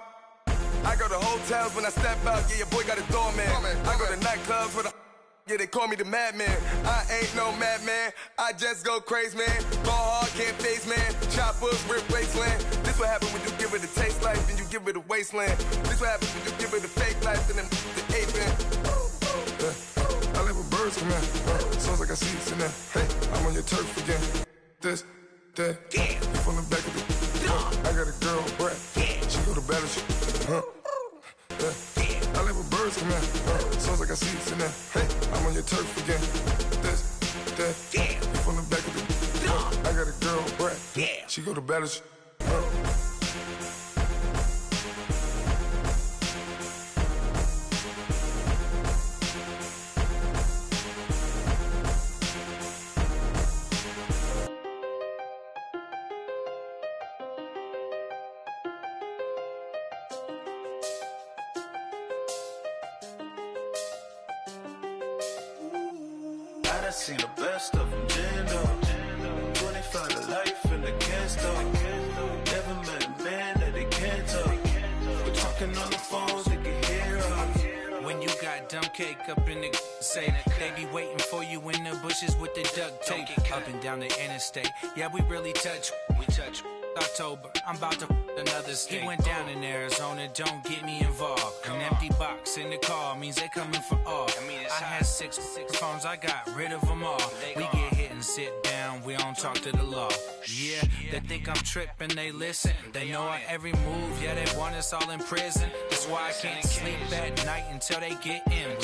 Speaker 10: I go to hotels when I step out, yeah, your boy got a doorman. I go to nightclubs with a. Yeah, they call me the madman. I ain't no madman. I just go crazy, man. Ball hard, can't face, man. Choppers, rip wasteland. This what happen when you give it a taste life and you give it a wasteland. This what happen when you give it a fake life and then the ape man. I live with birds come in. Sounds like I see seats in there. Hey, I'm on your turf again. This, that. From the back of the I got a girl, Brad. She go to battle, I live with birds come out. Sounds like I see it in there. Hey, I'm on your turf again. That. From the back of the I got a girl, Brad. She go to battle,
Speaker 12: I seen the best of them, Jando. 25 to life in the can't never met a man that they can't talk. We're talking on the phones, they can hear us.
Speaker 13: When you got dumb cake up in the say they be waiting for you in the bushes with the duct tape up and down the interstate. Yeah, we really touch. October, I'm about to another state. He went down in Arizona, don't get me involved. An empty box in the car means they coming for all. I had six phones, I got rid of them all. We get hit and sit down, we don't talk to the law. Yeah, they think I'm tripping, they listen. They know our every move, yeah, they want us all in prison. That's why I can't sleep at night until they get in.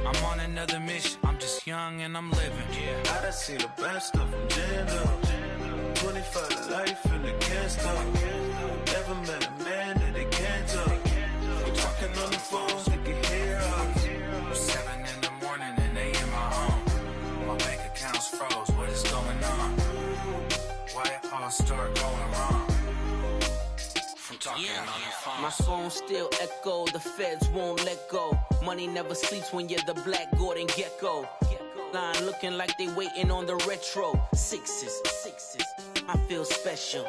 Speaker 13: I'm on another mission, I'm just young and I'm living.
Speaker 12: I done seen the best of them, Jando. 25 to life in the can't stop. Never met a man that they can't talk. We're talking on the phones, they can hear us.
Speaker 13: 7 in the morning and they in my home. My bank account's froze, what is going on? Why it all start going wrong? From talking on the phone.
Speaker 23: My phone still echo, the feds won't let go. Money never sleeps when you're the Black Gordon Gecko. Line looking like they waiting on the retro. Sixes, I feel special.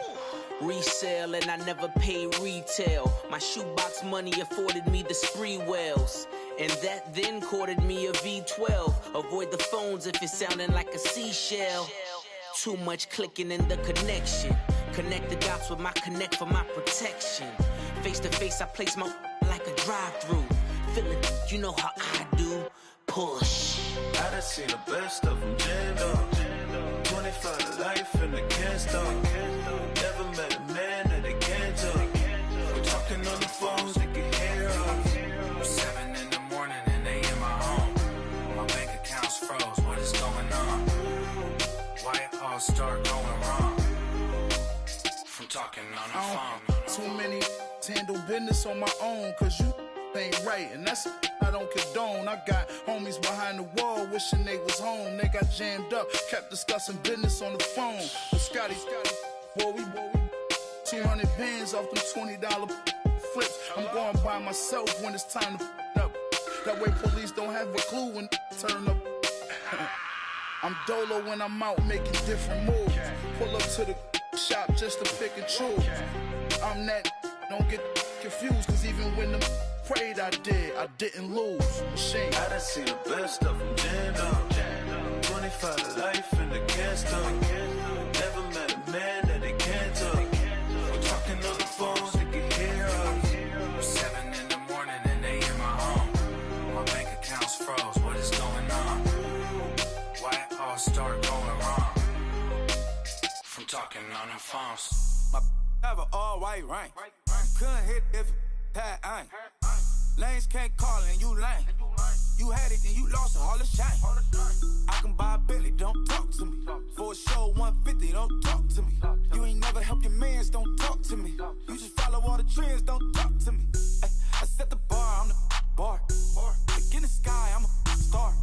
Speaker 23: Resale and I never pay retail. My shoebox money afforded me the spree wells. And that then courted me a V12. Avoid the phones if it's sounding like a seashell. Too much clicking in the connection. Connect the dots with my connect for my protection. Face to face, I place my like a drive-through. Feeling, you know how I do. Push.
Speaker 12: I done seen the best of them, Jando. 25 to life in the can't stop. Never met a man that they can't talk. We're talking on the phones, they can hear us.
Speaker 13: 7 in the morning and they in my home. My bank account's froze, what is going on? Why it all start going wrong? From talking on the phone.
Speaker 22: Too many handle business on my own, cause you ain't right, and that's I don't condone. I got homies behind the wall wishing they was home. They got jammed up, kept discussing business on the phone. But Scotty, boy, we 200 bands off them $20 flips. I'm going by myself when it's time to up. That way police don't have a clue when turn up. I'm dolo when I'm out making different moves. Pull up to the shop just to pick and choose. I'm that, don't get confused, cause even when the prayed I didn't lose. Machine.
Speaker 12: I done seen the best of them, Jando. 25 to life in the can't stop. Never met a man that they can't talk. We're talking on the phones, they can hear us.
Speaker 13: 7 in the morning and they in my home. My bank account's froze, what is going on? Why it all start going wrong? From talking on the phones.
Speaker 24: My have an all white rank. Couldn't hit if it had ain't. Lanes can't call and you lame. You had it and you lost all the shine. I can buy a Billy, don't talk to me. For a show 150, don't talk to me. You ain't never helped your mans, don't talk to me. You just follow all the trends, don't talk to me. I set the bar, I'm the bar. Like in the sky, I'm a star.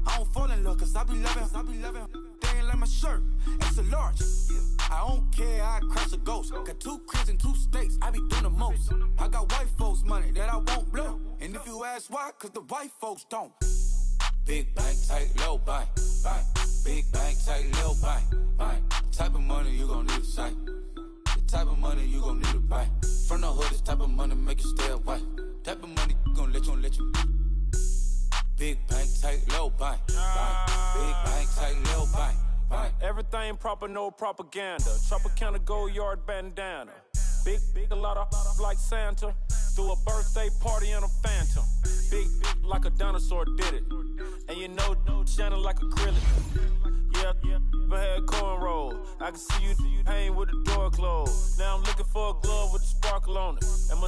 Speaker 24: I don't fall in love cause I be loving. They ain't like my shirt, it's a large. I don't care, I crush a ghost. Got 2 cribs in 2 states, I be doing the most. I got white folks money that I won't blow. And if you ask why, cause the white folks don't. Big bank, tight, low bank. Big bank, tight, low bank. Type of money you gon' need a sight. The type of money you gon' need a buy. From the hood, this type of money make you stay away. Type of money gon' let you. Big bank, tight, low bank. Big bank, tight, low bank.
Speaker 16: Everything proper, no propaganda. Tropicana gold yard bandana. Big, a lot of like Santa. Threw a birthday party in a phantom. Big like a dinosaur did it. And you know, shining like acrylic. Yeah.
Speaker 9: I had cornrow. I can see you hang with the door closed. Now I'm looking for a glove with a sparkle on it. And my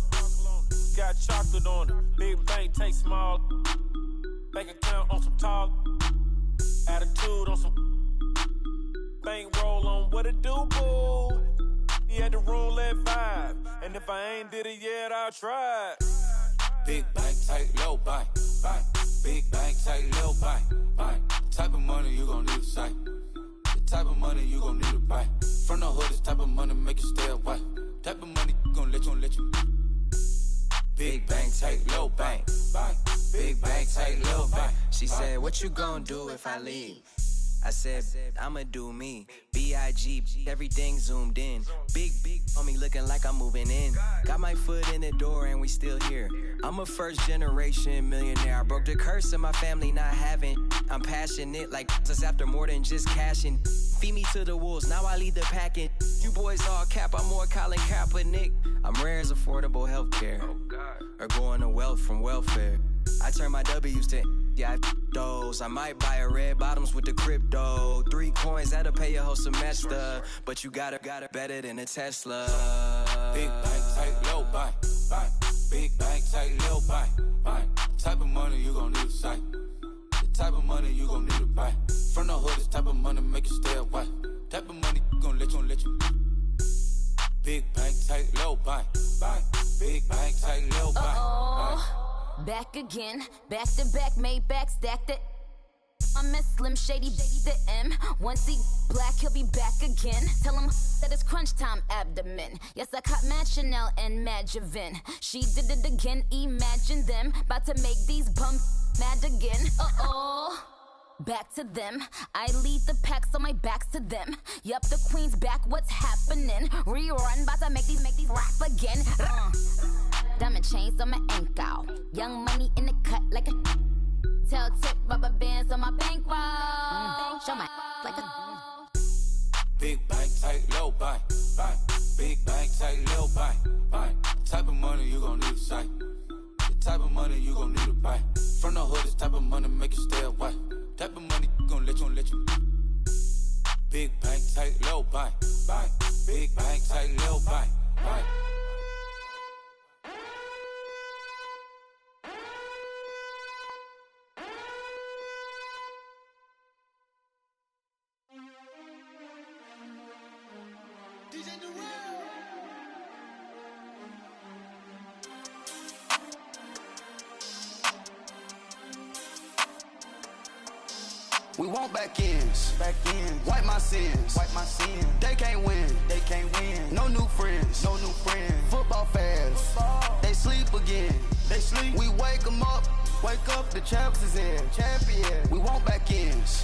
Speaker 9: got chocolate on it. Big bank take small. Bank account on some tall. Attitude on some. Bank roll on what it do, boo. He had the roulette vibe. And if I ain't did it yet, I'll try.
Speaker 24: Big bank, tight, low bank, bank. Big bank, tight, low bank, bank. Type of money you gon' need to sight. The type of money you gon' need to buy. From the hood, this type of money make you stay away. Type of money gon' let you. Big bank, tight, low bank, bank. Big bank, tight, low bank.
Speaker 15: She said, what you gon' do if I leave? I said, I'ma do me. B.I.G. Everything zoomed in. Big on me looking like I'm moving in. Got my foot in the door and we still here. I'm a first generation millionaire. I broke the curse of my family not having. I'm passionate like us after more than just cashing. Feed me to the wolves, now I lead the packing. You boys all cap, I'm more Colin Kaepernick. I'm rare as affordable healthcare. Or going to wealth from welfare. I turn my W's to those. I might buy a red bottoms with the crypto. 3 coins, that'll pay your whole semester. But you gotta better than a Tesla.
Speaker 24: Big bank, tight, low bank, bank. Big bank, tight, low bank, bank. Type of money you gon' need to sight. The type of money you gon' need to buy. From the hood, this type of money make you stay away. Type of money gon' let you. Big bank, tight, low bank, bank. Big bank, tight, low bank, bank.
Speaker 14: Back again, back to back, made back, stacked it. I miss Slim Shady, the M. Once he black, he'll be back again. Tell him that it's crunch time abdomen. Yes, I caught Mad Chanel and Mad Javin. She did it again, imagine them. About to make these bums mad again. Back to them. I lead the pack, so my back's to them. Yup, the queen's back, what's happening? Rerun, about to make these rap again. Diamond chains on my ankle. Young money in the cut like a tell tip rubber bands on my bankroll. Show my like a
Speaker 24: Big bank, tight, low bank, bank. Big bank, tight, low bank, bank. Type of money you gon' need to sight. The type of money you gon' need to buy. From the hood, this type of money make you stay away. Type of money gon' let you. Big bank, tight, low bank, bank. Big bank, tight, low bank, bank.
Speaker 20: We want back ends. Wipe my sins. They can't win. No new friends. Football fans. They sleep again. We wake them up. Wake up, the champs is in. Champion. We want back ends.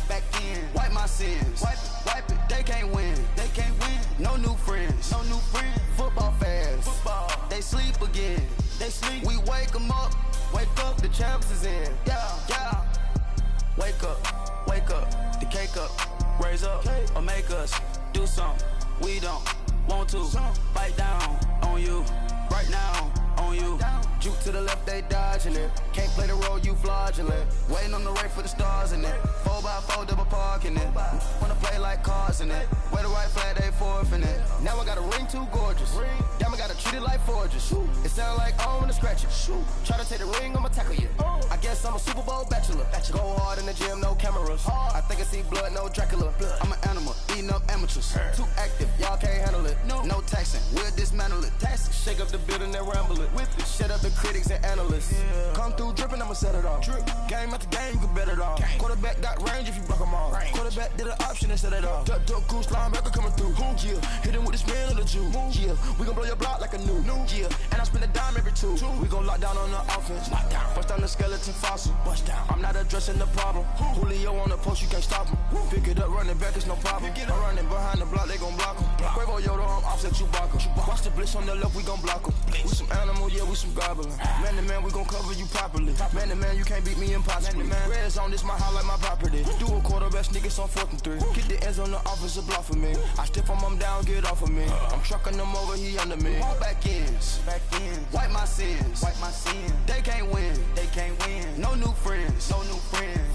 Speaker 20: Wipe my sins. Wipe it. They can't win. No new friends. Football fans. They sleep again. We wake them up. Wake up, the champs is in. Yeah. Wake up, the cake up, raise up, or make us do something we don't want to. Bite down on you, right now on you. Juke to the left, they dodging it. Can't play the role, you fraudulent. Waiting on the right for the stars in it. 4x4 double parking it. Wanna play like cars in it. Wear the white flag, they forfeiting it. Now I got a ring too gorgeous. Damn, I gotta treat it like forges. It sound like I wanna scratch it. Try to take the ring, I'ma tackle you. I guess I'm a Super Bowl bachelor. Go hard in the gym, no cameras. I think I see blood, no Dracula. I'm an animal, eating up amateurs. Too active, y'all can't handle it. No taxing, we'll dismantle it. Shake up the building and ramble it. Whip it, shut up the critics and analysts. Come through dripping, I'ma set it off. Game after game, you can bet it off. Quarterback got range if you block them off. Quarterback did an option and set it off. Duck goose, linebacker coming through. Yeah, hit him with the spin of the Jew. Yeah, we gon' blow your block like a new. Yeah, and I spend a dime every two. We gon' lock down on the offense. Bust down the skeleton fossil. I'm not addressing the problem. Julio on the post, you can't stop him. Pick it up, running back, it's no problem. I'm running behind the block, they gon' block him. Quavo Yoda, I'm offset Chewbacca. Watch the blitz on the left, we gon' block him. We some animal, yeah, we some goblin. Man to man, we gon' cover you properly. Man to man, you can't beat me impossibly. Red zone, this my highlight, my property. Do a quarterback, niggas on 4th and 3. Get the ends on the offensive block for me. I stiff him down, get off of me. I'm trucking them over, he under me. Walk back ends. Wipe my sins. They can't win. No new friends.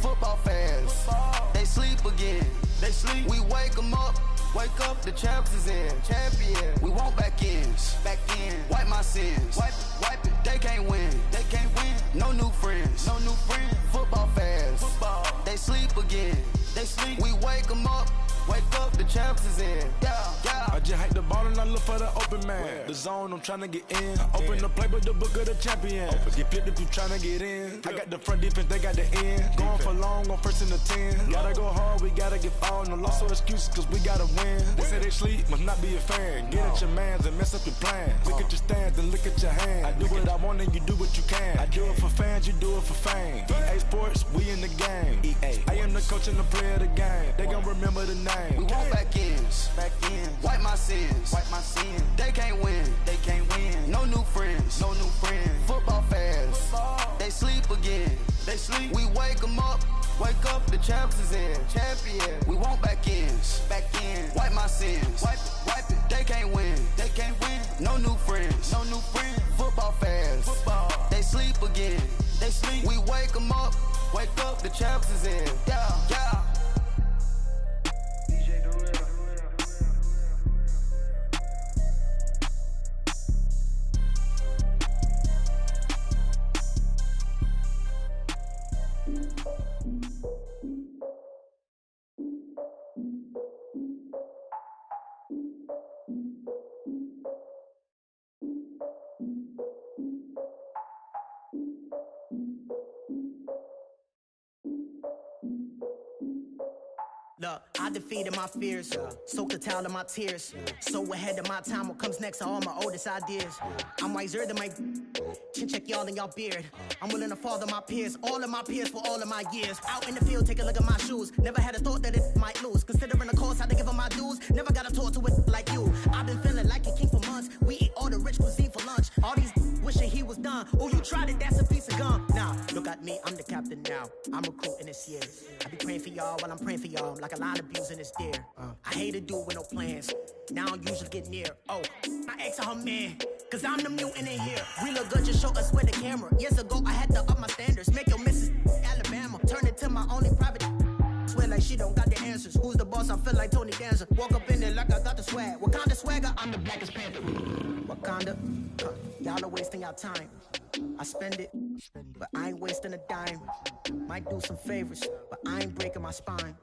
Speaker 20: Football fans. They sleep again. they sleep. We wake them up. Wake up, the champs is in. Champion. We want back ends. Back in. Wipe my sins. Wipe it. They can't win. They can't win. No new friends. No new friends. Football fans. Football. They sleep again. They sleep. We wake them up. Wake up, the champs is in. Yeah.
Speaker 22: I just hate the ball and I look for the open man. Where? The zone, I'm tryna get in. Open the playbook, the book of the champion. Get flipped if you tryna get in. I got the front defense, they got the end. Going for long, on first and the 10. Gotta go hard, we gotta get all. No loss or excuses, cause we gotta win. They say they sleep, must not be a fan. Get at your mans and mess up your plans. Look at your stands and look at your hands. I do what I want and you do what you can. I do it for fans, you do it for fame. EA Sports, we in the game. EA. I am the coach and the player of the game. They gon' remember the name.
Speaker 20: We want back ends. Back ends. Wipe my sins. Wipe my sins. They can't win. They can't win. No new friends. No new friends. Football fans. Football. They sleep again. They sleep. We wake them up. Wake up, the champs is in. Champion. We want back ends. Back in. Wipe my sins. Wipe it. They can't win. They can't win. No new friends. No new friends. Football fans. Football. They sleep again. They sleep. We wake them up. Wake up, the champs is in. Yeah.
Speaker 2: Look, I defeated my fears, soaked a towel in my tears. So ahead of my time, what comes next are all my oldest ideas. I'm wiser than my chin check y'all in y'all beard. I'm willing to father my peers, all of my peers for all of my years. Out in the field, take a look at my shoes. Never had a thought that it might lose. Considering the cost, I had to give up my dues. Never got a talk to it like you. I've been feeling like a king for months. We eat all the rich cuisine for lunch. All these wishing he was done. Oh, you tried it, that's a piece of gum. Nah, look at me, I'm the captain now. I'm recruiting this year. I be praying for y'all while I'm praying for y'all. Like a line of abusing this deer. I hate to do it with no plans. Now I usually get near. Oh, my ex and her man. Cause I'm the mutant in here. We look good, just show us with the camera. Years ago, I had to up my standards. Make your missus Alabama. Turn it to my only private. Swear like she don't got the answers. Who's the boss? I feel like Tony Danza. Walk up in there like I got the swag. What kind of swagger? I'm the blackest panther. Wakanda. Y'all are wasting your time. I spend it, but I ain't wasting a dime. Might do some favors, but I ain't breaking my spine.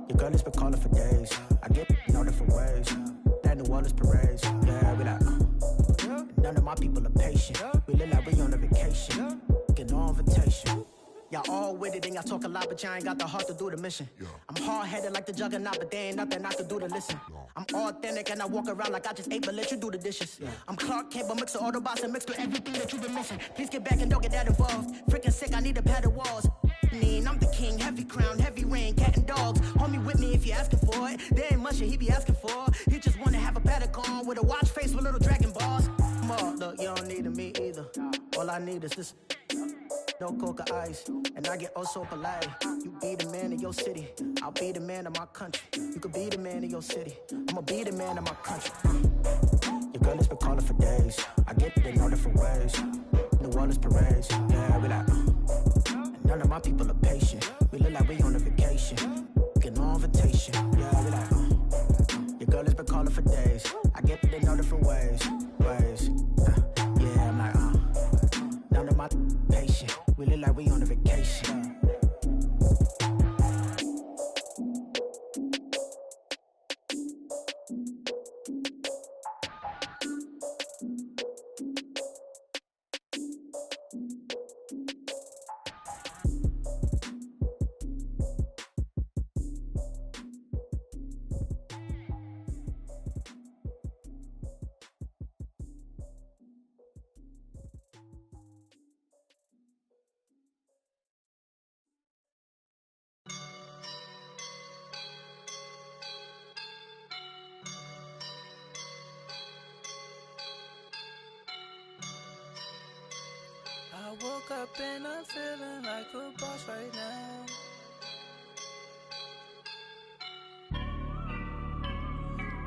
Speaker 2: Your girl has been calling for days. I get no different ways. That New Orleans parades. Yeah, we like, none of my people are patient. We look like we on a vacation. Get no invitation. Y'all all with it and y'all talk a lot, but y'all ain't got the heart to do the mission. I'm hard-headed like the juggernaut, but there ain't nothing I can do to listen. I'm authentic and I walk around like I just ate, but let you do the dishes. I'm Clark Kent, but mix the Autobots and mix with everything that you've been missing. Please get back and don't get that involved. Freaking sick, I need a padded walls. I'm the king, heavy crown, heavy rain, cat and dogs. Homie with me if you're asking for it. There ain't much that he be asking for. He just wanna have a paddock on with a watch face with little dragon balls. Look, you don't need me either. All I need is this. No coca ice, and I get oh so polite. You be the man of your city, I'll be the man of my country. You could be the man of your city, I'ma be the man of my country. Your girl has been calling for days. I get it in all different ways. New Orleans parades, yeah, we like. And none of my people are patient. We look like we on a vacation. Get no invitation, yeah, we like. Your girl has been calling for days. I get it in all different ways. Yeah, I'm like, none of my patient. We look like we on a vacation.
Speaker 5: I woke up and I'm feeling like a boss right now.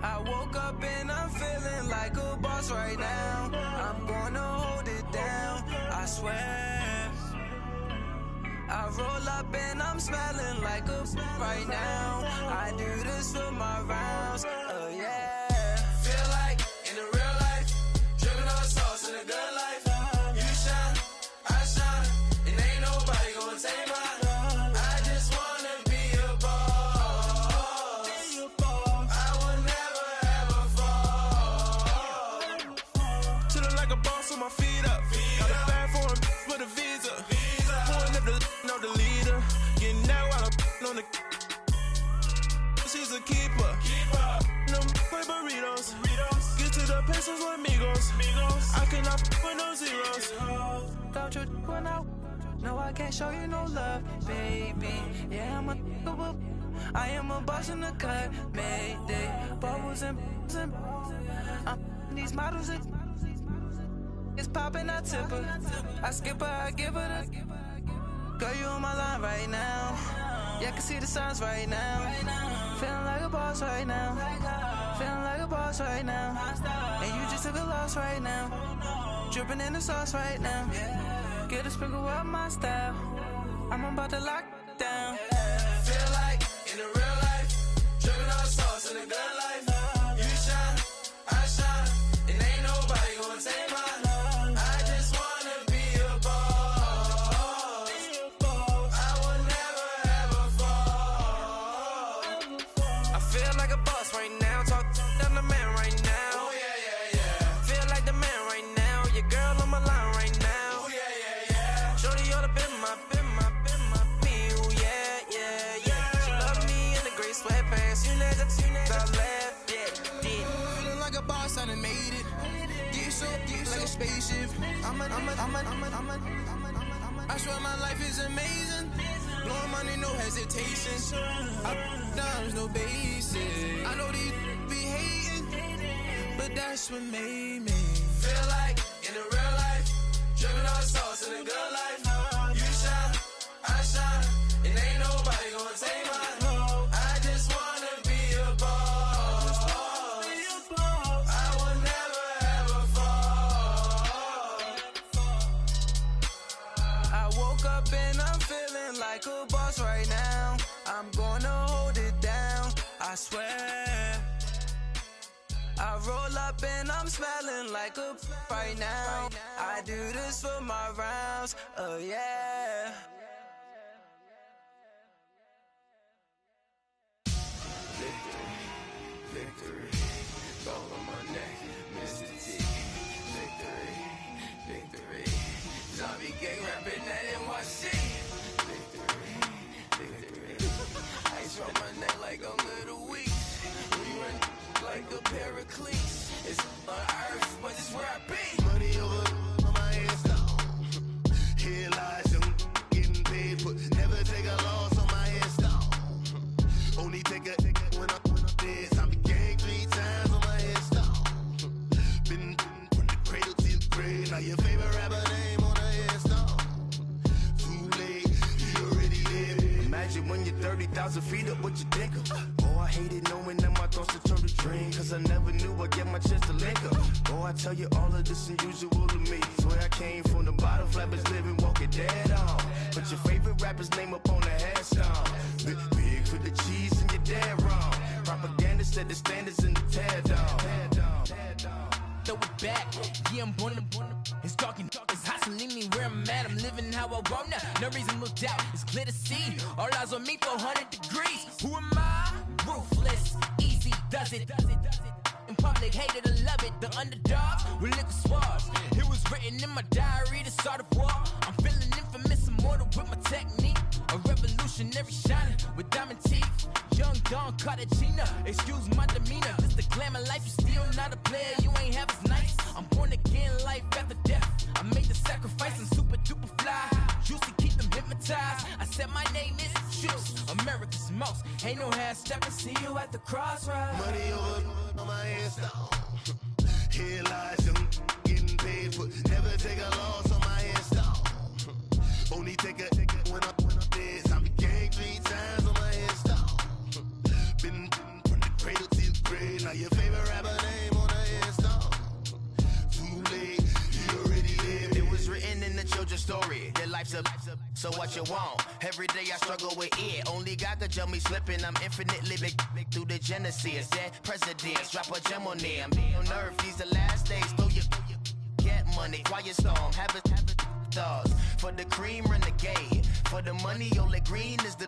Speaker 5: I woke up and I'm feeling like a boss right now. I'm gonna hold it down, I swear. I roll up and I'm smelling like a right now. I do this for my rounds, oh yeah.
Speaker 12: Feel like in the real life, dripping on sauce in a good life. You shine, I shine, and ain't nobody gonna take mine. I just wanna be a boss. I will never ever fall.
Speaker 16: Chillin' like a boss with my feet up. Got a bag for him with a visa. Pulling up the know the leader. Getting out while I'm on the. She's a keeper. No play burritos. Get to the pesos with amigos. I cannot with no zeros.
Speaker 5: Don't you run out? No, I can't show you no love, baby. Yeah, I am a boss in the cut, Mayday. Bubbles and these models it's popping, I tip her. I skip her, I give her the. Girl, you on my line right now. Yeah, I can see the signs right now. Feeling like a boss right now. Feeling like a boss right now. And you just took a loss right now. Dripping in the sauce right now. Get a sprinkle up my style. I'm about to lock down.
Speaker 12: Feel like in the real life, dripping on sauce in a good life. You shine, I shine, and ain't nobody gonna take mine. I just wanna be a boss. I will never ever fall.
Speaker 5: I feel like a boss right now. Talk down the man right now.
Speaker 12: Oh yeah.
Speaker 5: Feel like the man right now. Your girl on my line right now.
Speaker 12: Oh yeah.
Speaker 5: Shorty all up in my feel. Yeah. She love me in the gray sweatpants. You next, I left. Yeah.
Speaker 8: Feeling like a boss, I done made it. Get so like a spaceship. I swear my life is amazing. Blowing money, no hesitation. Up, downs, no basic. I know these be hating, but that's what made me.
Speaker 12: Feel like in the real life, dripping on sauce in a good life. You shine, I shine, and ain't nobody gonna take mine. I just wanna be a boss. I will never ever fall.
Speaker 5: I woke up and I'm feeling like a boss right now. I'm gonna hold it down, I swear. I roll up and I'm smelling like a right now. I do this for my rounds, oh yeah.
Speaker 12: Victory, ball on my neck, Mr. T. Victory, zombie gang rapping that NYC. Victory, ice on my neck like I'm little weak. We run like a pair of cleats. It's on earth, but it's where I be.
Speaker 22: Money over on my hands down. Here lies young, getting paid, but never take a loss on my hands down. Only take a when I'm dead. I be gang 3 times on my hands down. Been from the cradle to the grave. Now your favorite rapper name on the hands down. Too late, you already live. Imagine when you're 30,000 feet up, what you think of? Oh, I hated knowing that my thoughts would turn to dream. Cause I never knew I'd get my chance to link up. Oh, I tell you all of this unusual to me. Swear I came from the bottom, flappers living, walking dead on. Put your favorite rapper's name up on the headstone. Big for the cheese and you're dead wrong. Propaganda set the standards in the tear down.
Speaker 2: Throw it back, yeah, I'm born to. It's dark, it's hot, so leave me where I'm at. I'm living how I want now. No reason to doubt, it's clear to see. All eyes on me, 400 degrees. Who am I? Ruthless, easy, does it. In public, hate it or love it. The underdogs with liquor swabs. It was written in my diary to start a war. I'm feeling infamous, immortal with my technique. A revolutionary shining with diamond teeth. Young Don Cartagena, excuse my demeanor. This the glamour life, you still not a player, you ain't half as nice. I'm born again, life after death. I made the sacrifice, I'm super duper fly. Juicy, keep them hypnotized. I said my name is Juice, America's most. Ain't no half stepping, see you at the crossroads.
Speaker 22: Money over on my hands down. Here lies young, getting paid, but never take a loss on my hands down. Only take a when I'm dead. I be gang 3 times on my hands down. Been from the cradle to the grave. Now your favorite rapper name on the hands down. Too late, you already lived. It was written in the children's story. Their life's a
Speaker 8: so what you want? Every day I struggle with it. Only God could jump me slipping. I'm infinitely big through the Genesis. Dead presidents, drop a gem on them. On earth, these the last days. Throw your get money, quiet storm, have it thoughts. For the cream, renegade. For the money, only green is the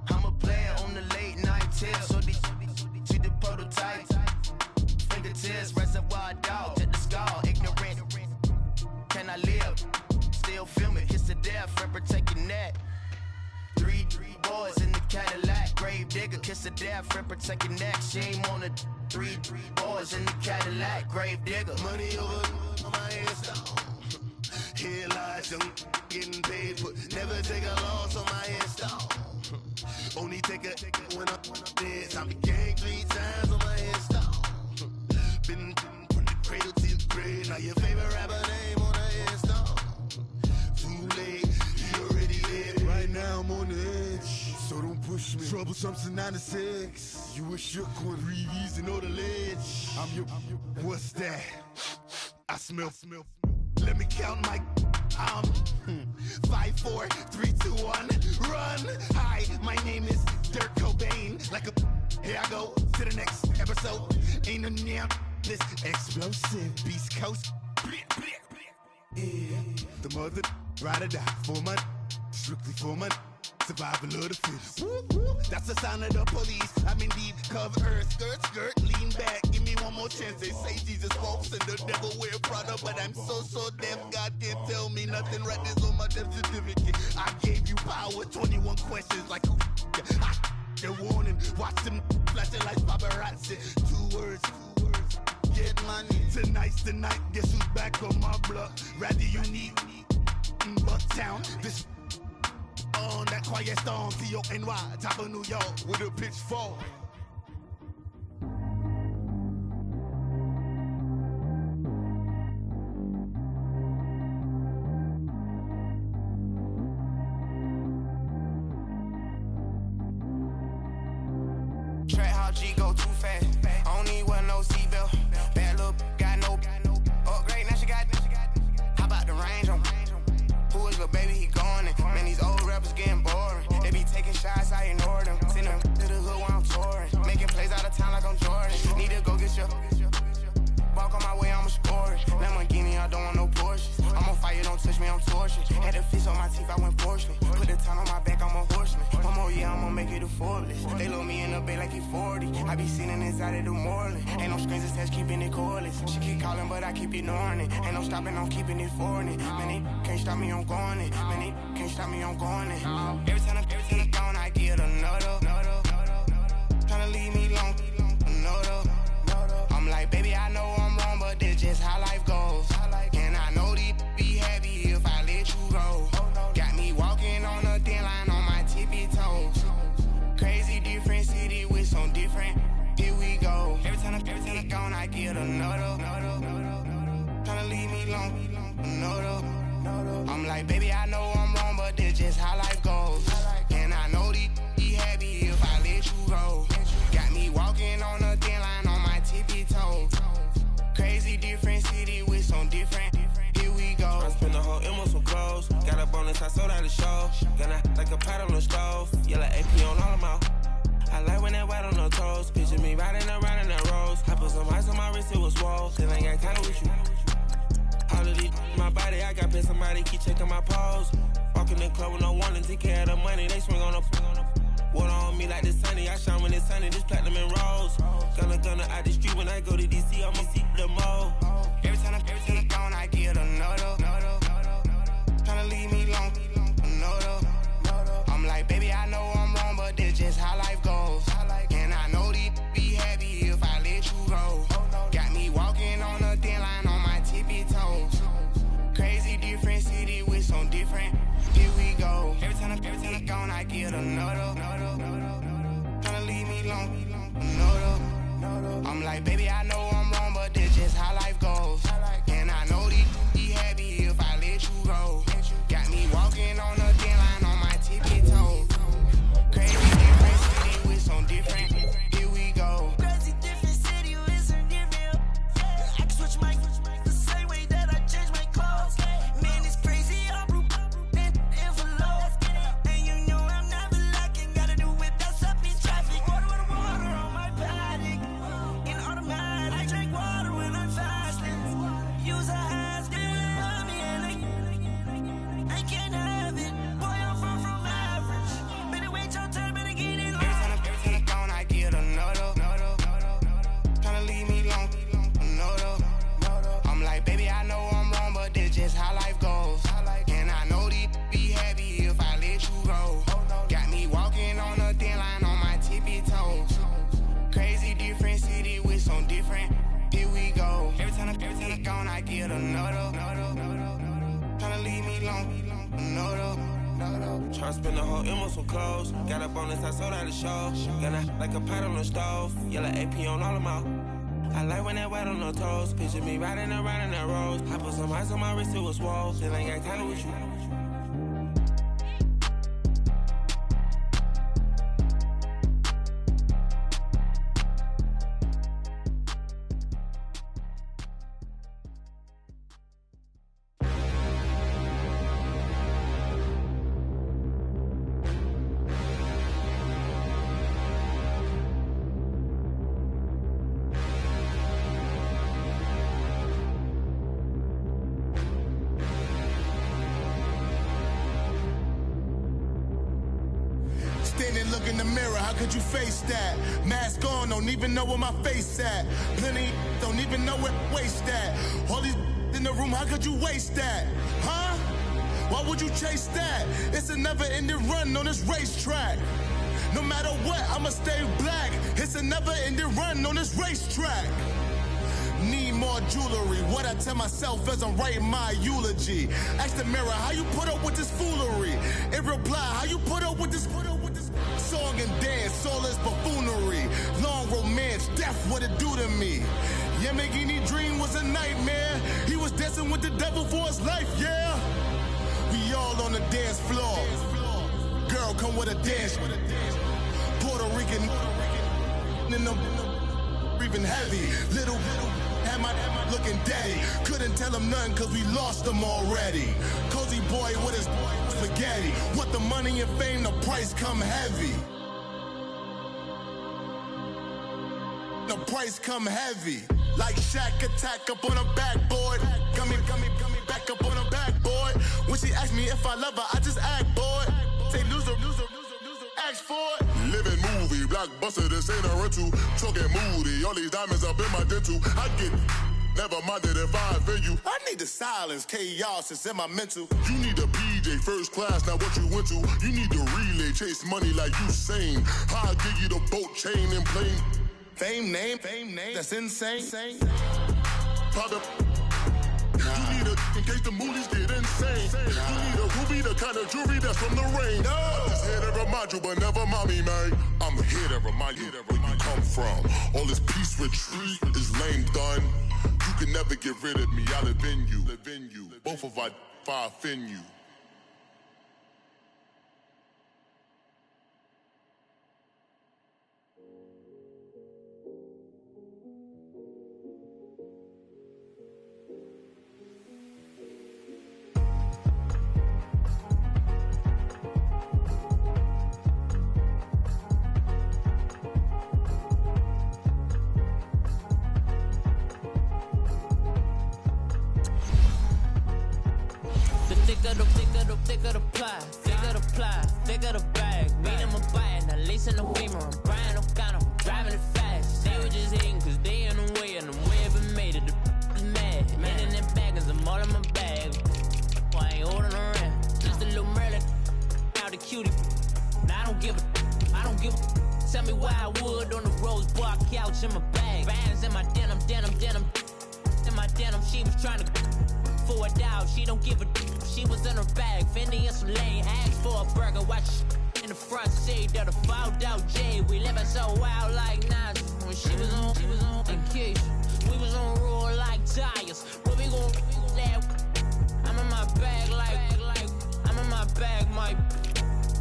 Speaker 8: I'm a player on the late night tips. So these see the prototype. Fingertips, reservoir dog, to the skull. Ignorant, can I live? Still film it, kiss to death, friend protect your neck. Three boys in the Cadillac, grave digger, kiss to death, friend protect your neck. Shame on the three boys in the Cadillac, grave digger.
Speaker 22: Money over on my headstone. Here lies young getting paid for. Never take a loss on my headstone. Only take a when I'm dead. I'm gang 3 times on my headstone. Been from the cradle to the grave. Now your favorite rapper name on the headstone. Too late, you already dead. Right now I'm on the edge, so don't push me. Troublesome to 9 to 6. You a shook one, breathe easy, know the ledge. I'm your, what's that? I smell. Let me count my 5, 4, 3, 2, 1, run. Hi, my name is Dirk Cobain. Like a here I go to the next episode. Ain't no damn this explosive Beast Coast. Yeah, the mother ride or die for my strictly for my survival of the fittest. That's the sign of the police. I'm indeed cover earth, skirt, lean back. Give me one more chance. They say Jesus walks and the devil wear Prada, but I'm so deaf. God can't tell me nothing. Right this on my death certificate. I gave you power. 21 questions like the warning. Watch them flashing like paparazzi. 2 words. Get money. Tonight's the night. Guess who's back on my block? Rather unique. Bucktown. This on that quiet storm, T-O-N-Y, top of New York with a pitchfork.
Speaker 20: Track how G go too fast. I don't need one no seatbelt. Bad little got no upgrade. Now she got. How about the range on? Who is little baby? He gone. Man, these old rappers getting boring. They be taking shots, I ignore them. Send them to the hood while I'm touring. Making plays out of town like I'm Jordan. Need to go get your. Walk on my way, I'ma score it. Lamborghini, I don't want no Porsches. I'm on fire, don't touch me, I'm tortured. Had the fish on my teeth, I went porcelain. Put the town on my back, I'm a horseman. One more year, I'ma make it a Forbes. They load me in the bay like he 40. I be sitting inside of the Moreland. Ain't no screens attached, keeping it cordless. She keep calling, but I keep ignoring it. Ain't no stopping, I'm keeping it foreign it. Man, they can't stop me, I'm going it. Man, they can't stop me, I'm going it. Every time I'm gone, I get another. Tryna leave me long, another. I'm like, baby, I know I'm wrong, but this just how life goes. And I know these be happy if I let you go. Got me walking on a thin line on my tippy toes. Crazy different city with some different. Here we go. Every time I'm gone, I get another. Tryna leave me long, another. I'm like, baby, I know I'm wrong, but this just how life goes. And I know these be happy if I let you go. Got me walking on a thin line on my tippy toes. Crazy different city with some different. Here we go. I spent the whole M on some clothes. Got a bonus, I sold out the show. Gonna like a pot on the stove. Yellow AP on all of my. I like when that white on the toes. Picture me riding around in that rose. I put some ice on my wrist, it was swole. Cause I ain't got time with you. All of these, my body, I got paid somebody keep checking my pose. Walking in the club with no warning, take care of the money. They swing on the. Water on me like the sunny, I shine when it's sunny, this platinum and rose. Gonna out the street when I go to DC, I'ma see the mo. Every time I'm gone, I get another. Tryna leave me long, another. I'm like, baby, I know I'm wrong, but this just how life goes. And I know these be happy if I let you go. Got me walking on a thin line on my tippy toes. Crazy different city with some different. Here we go. Every time I'm gone, I get another. Tryna leave me long, another. I'm like, baby, I know I'm wrong, but this just how life goes. And I know these be happy if I let you go. Got me walking on a thin line on my tippy toes. Crazy different city with some different. Here we go.
Speaker 11: Crazy different city with some different. I can switch my the same way that I change my clothes. Man, it's crazy. I'm
Speaker 12: long. No, though. Tryna spend the whole M on some clothes. Got up on this, I sold out the show. Gonna like a pot on the stove. Yellow AP on all of my. I like when that white on the toes. Picture me riding around in that rose. I put some ice on my wrist, it was swole. Then I got tired with you.
Speaker 8: Look in the mirror, how could you face that? Mask on, don't even know where my face at. Plenty don't even know where waist at. All these in the room, how could you waste that? Huh? Why would you chase that? It's a never-ending run on this racetrack. No matter what, I'ma stay black. It's a never-ending run on this racetrack. Need more jewelry. What I tell myself as I'm writing my eulogy. Ask the mirror, how you put up with this foolery? It reply, how you put up with this song and dance, soulless buffoonery. Long romance, death, what it do to me? Yamagini dream was a nightmare. He was dancing with the devil for his life, yeah. We all on the dance floor. Girl, come with a dance. Puerto Rican in the breathing heavy. Little had my looking daddy. Couldn't tell him nothing cause we lost him already. Cozy boy with his spaghetti. What the money and fame, the price come heavy. The price come heavy. Like Shaq attack up on a backboard. Gummy, back up on a backboard. When she asked me if I love her, I just act bored. Say loser, ask for it. Living movie, blockbuster, this ain't a rental. Talking moody, all these diamonds up in my dental. I get never minded if I offend you. I need the silence, chaos is in my mental. You need a PJ first class, not what you went to. You need the relay, chase money like you sane. I'll give you the boat chain and plane. Fame name, that's insane. Private. You need a in case the movies get insane. You need a ruby, the kind of jewelry that's from the rain. I'm just here to remind you, but never mind me, man. I'm here to remind you where you come from. All this peace retreat is lame done. You can never get rid of me. I live in you. Both of our fire offend you.
Speaker 17: Thicker the ply, thicker the bag. Meet him a bite, now lace in the beamer. I'm Brian O'Connor, I'm driving it fast. They were just hating cause they in the way, and the way I've been made it, the is mad. Man in them baggers, I'm all in my bag. I ain't holding around, just a little Merlin. Now the cutie, now I don't give a. Tell me why I would on the rose bar couch in my bag. Bands in my denim. In my denim, she was trying to for a doubt, she don't give a. She was in her bag, Fendi and some lane, asked for a burger, watch in the front seat of the fouled out J. We living so wild like Nas. When she was on vacation, we was on roll like tires. What we gon' that? I'm in my bag like I'm in my bag,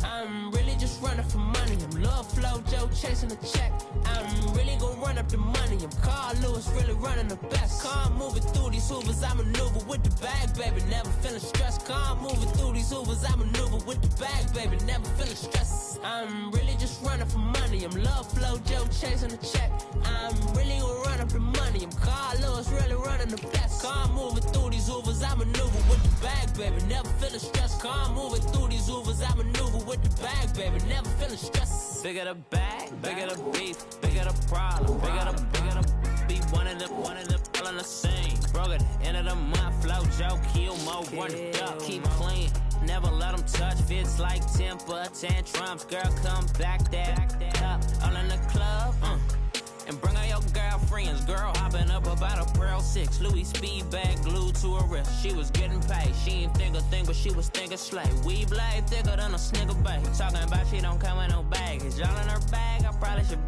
Speaker 17: I'm really just running for money. I'm Love Flow Joe chasing a check. I'm really gon' run up the money. I'm Carl Lewis, really running the best. Car moving through these Hoovers, I maneuver with the bag, baby. Never feeling stressed. Car moving through these Hoovers, I maneuver with the bag, baby. Never feeling stressed. I'm really just running for money. I'm Love Flow Joe chasing a check. I'm really gon' run up the money. I'm Carl Lewis, really running the best. Car moving through these Hoovers, I maneuver with the bag, baby. Never feeling stressed. Car moving through these Hoovers, I maneuver with the bag, baby. Never feeling stressed.
Speaker 23: Bigger the bag, bigger the beef, bigger the problem, bigger the be one in the all in the same. Broke at the end of the month, flow Joe, kill more, run it up, keep clean. Never let them touch, fits like temper tantrums. Girl, come back that up, all in the club.
Speaker 17: And bring all your girlfriends. Girl hopping up about a Pearl 6. Louis speed bag glued to her wrist. She was getting paid. She ain't think a thing, but she was thinking slay. We blade thicker than a snigger bag. Talking about she don't come with no baggage. Y'all in her bag, I probably should.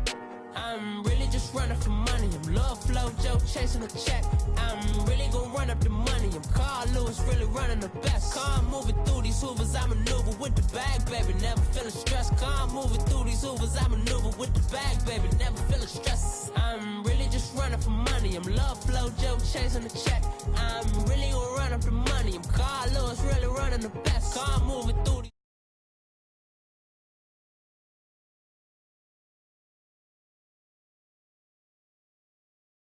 Speaker 17: I'm really just running for money. I'm love flow, Joe chasing a check. I'm really gonna run up the money. I'm Carl Lewis, really running the best. Car moving through these hoovers, I maneuver with the bag, baby. Never feeling stressed. Car moving through these hoovers, I maneuver with the bag, baby. Never feeling stressed. I'm really just running for money. I'm love flow, Joe chasing the check. I'm really gonna run up the money. I'm Carl Lewis, really running the best. Car moving through